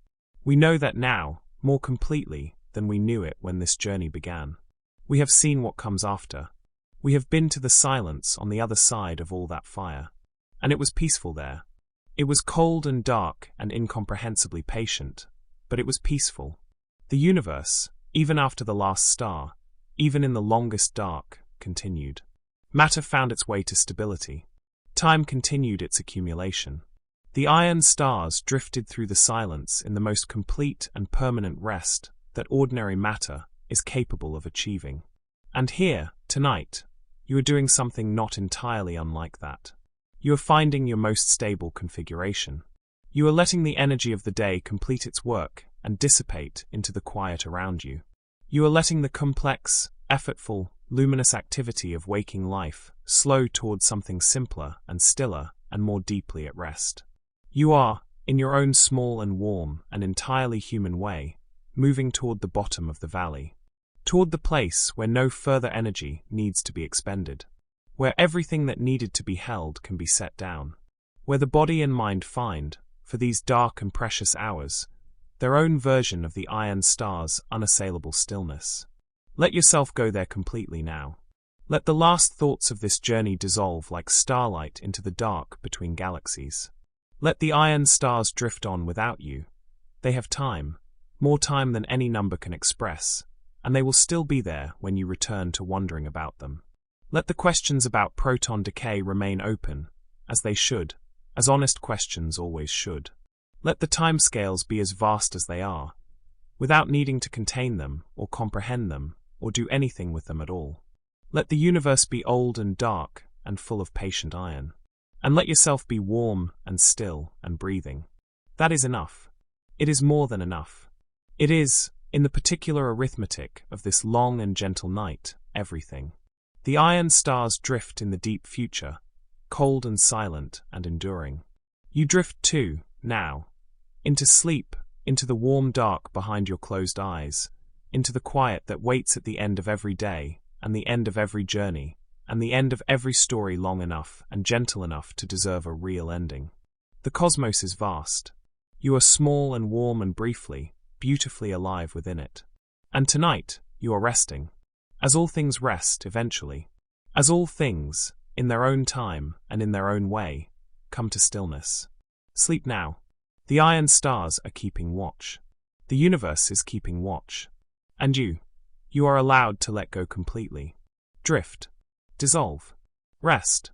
We know that now, more completely than we knew it when this journey began. We have seen what comes after. We have been to the silence on the other side of all that fire. And it was peaceful there. It was cold and dark and incomprehensibly patient, but it was peaceful. The universe, even after the last star, even in the longest dark, continued. Matter found its way to stability. Time continued its accumulation. The iron stars drifted through the silence in the most complete and permanent rest that ordinary matter is capable of achieving. And here, tonight, you are doing something not entirely unlike that. You are finding your most stable configuration. You are letting the energy of the day complete its work and dissipate into the quiet around you. You are letting the complex, effortful, luminous activity of waking life slow towards something simpler and stiller and more deeply at rest. You are, in your own small and warm and entirely human way, moving toward the bottom of the valley, toward the place where no further energy needs to be expended, where everything that needed to be held can be set down, where the body and mind find, for these dark and precious hours, their own version of the iron star's unassailable stillness. Let yourself go there completely now. Let the last thoughts of this journey dissolve like starlight into the dark between galaxies. Let the iron stars drift on without you. They have time, more time than any number can express, and they will still be there when you return to wondering about them. Let the questions about proton decay remain open, as they should, as honest questions always should. Let the timescales be as vast as they are, without needing to contain them, or comprehend them, or do anything with them at all. Let the universe be old and dark, and full of patient iron. And let yourself be warm, and still, and breathing. That is enough. It is more than enough. It is, in the particular arithmetic of this long and gentle night, everything. The iron stars drift in the deep future, cold and silent and enduring. You drift too, now, into sleep, into the warm dark behind your closed eyes, into the quiet that waits at the end of every day, and the end of every journey, and the end of every story long enough and gentle enough to deserve a real ending. The cosmos is vast. You are small and warm and briefly, beautifully alive within it. And tonight, you are resting. As all things rest eventually. As all things, in their own time and in their own way, come to stillness. Sleep now. The iron stars are keeping watch. The universe is keeping watch. And you are allowed to let go completely. Drift. Dissolve. Rest.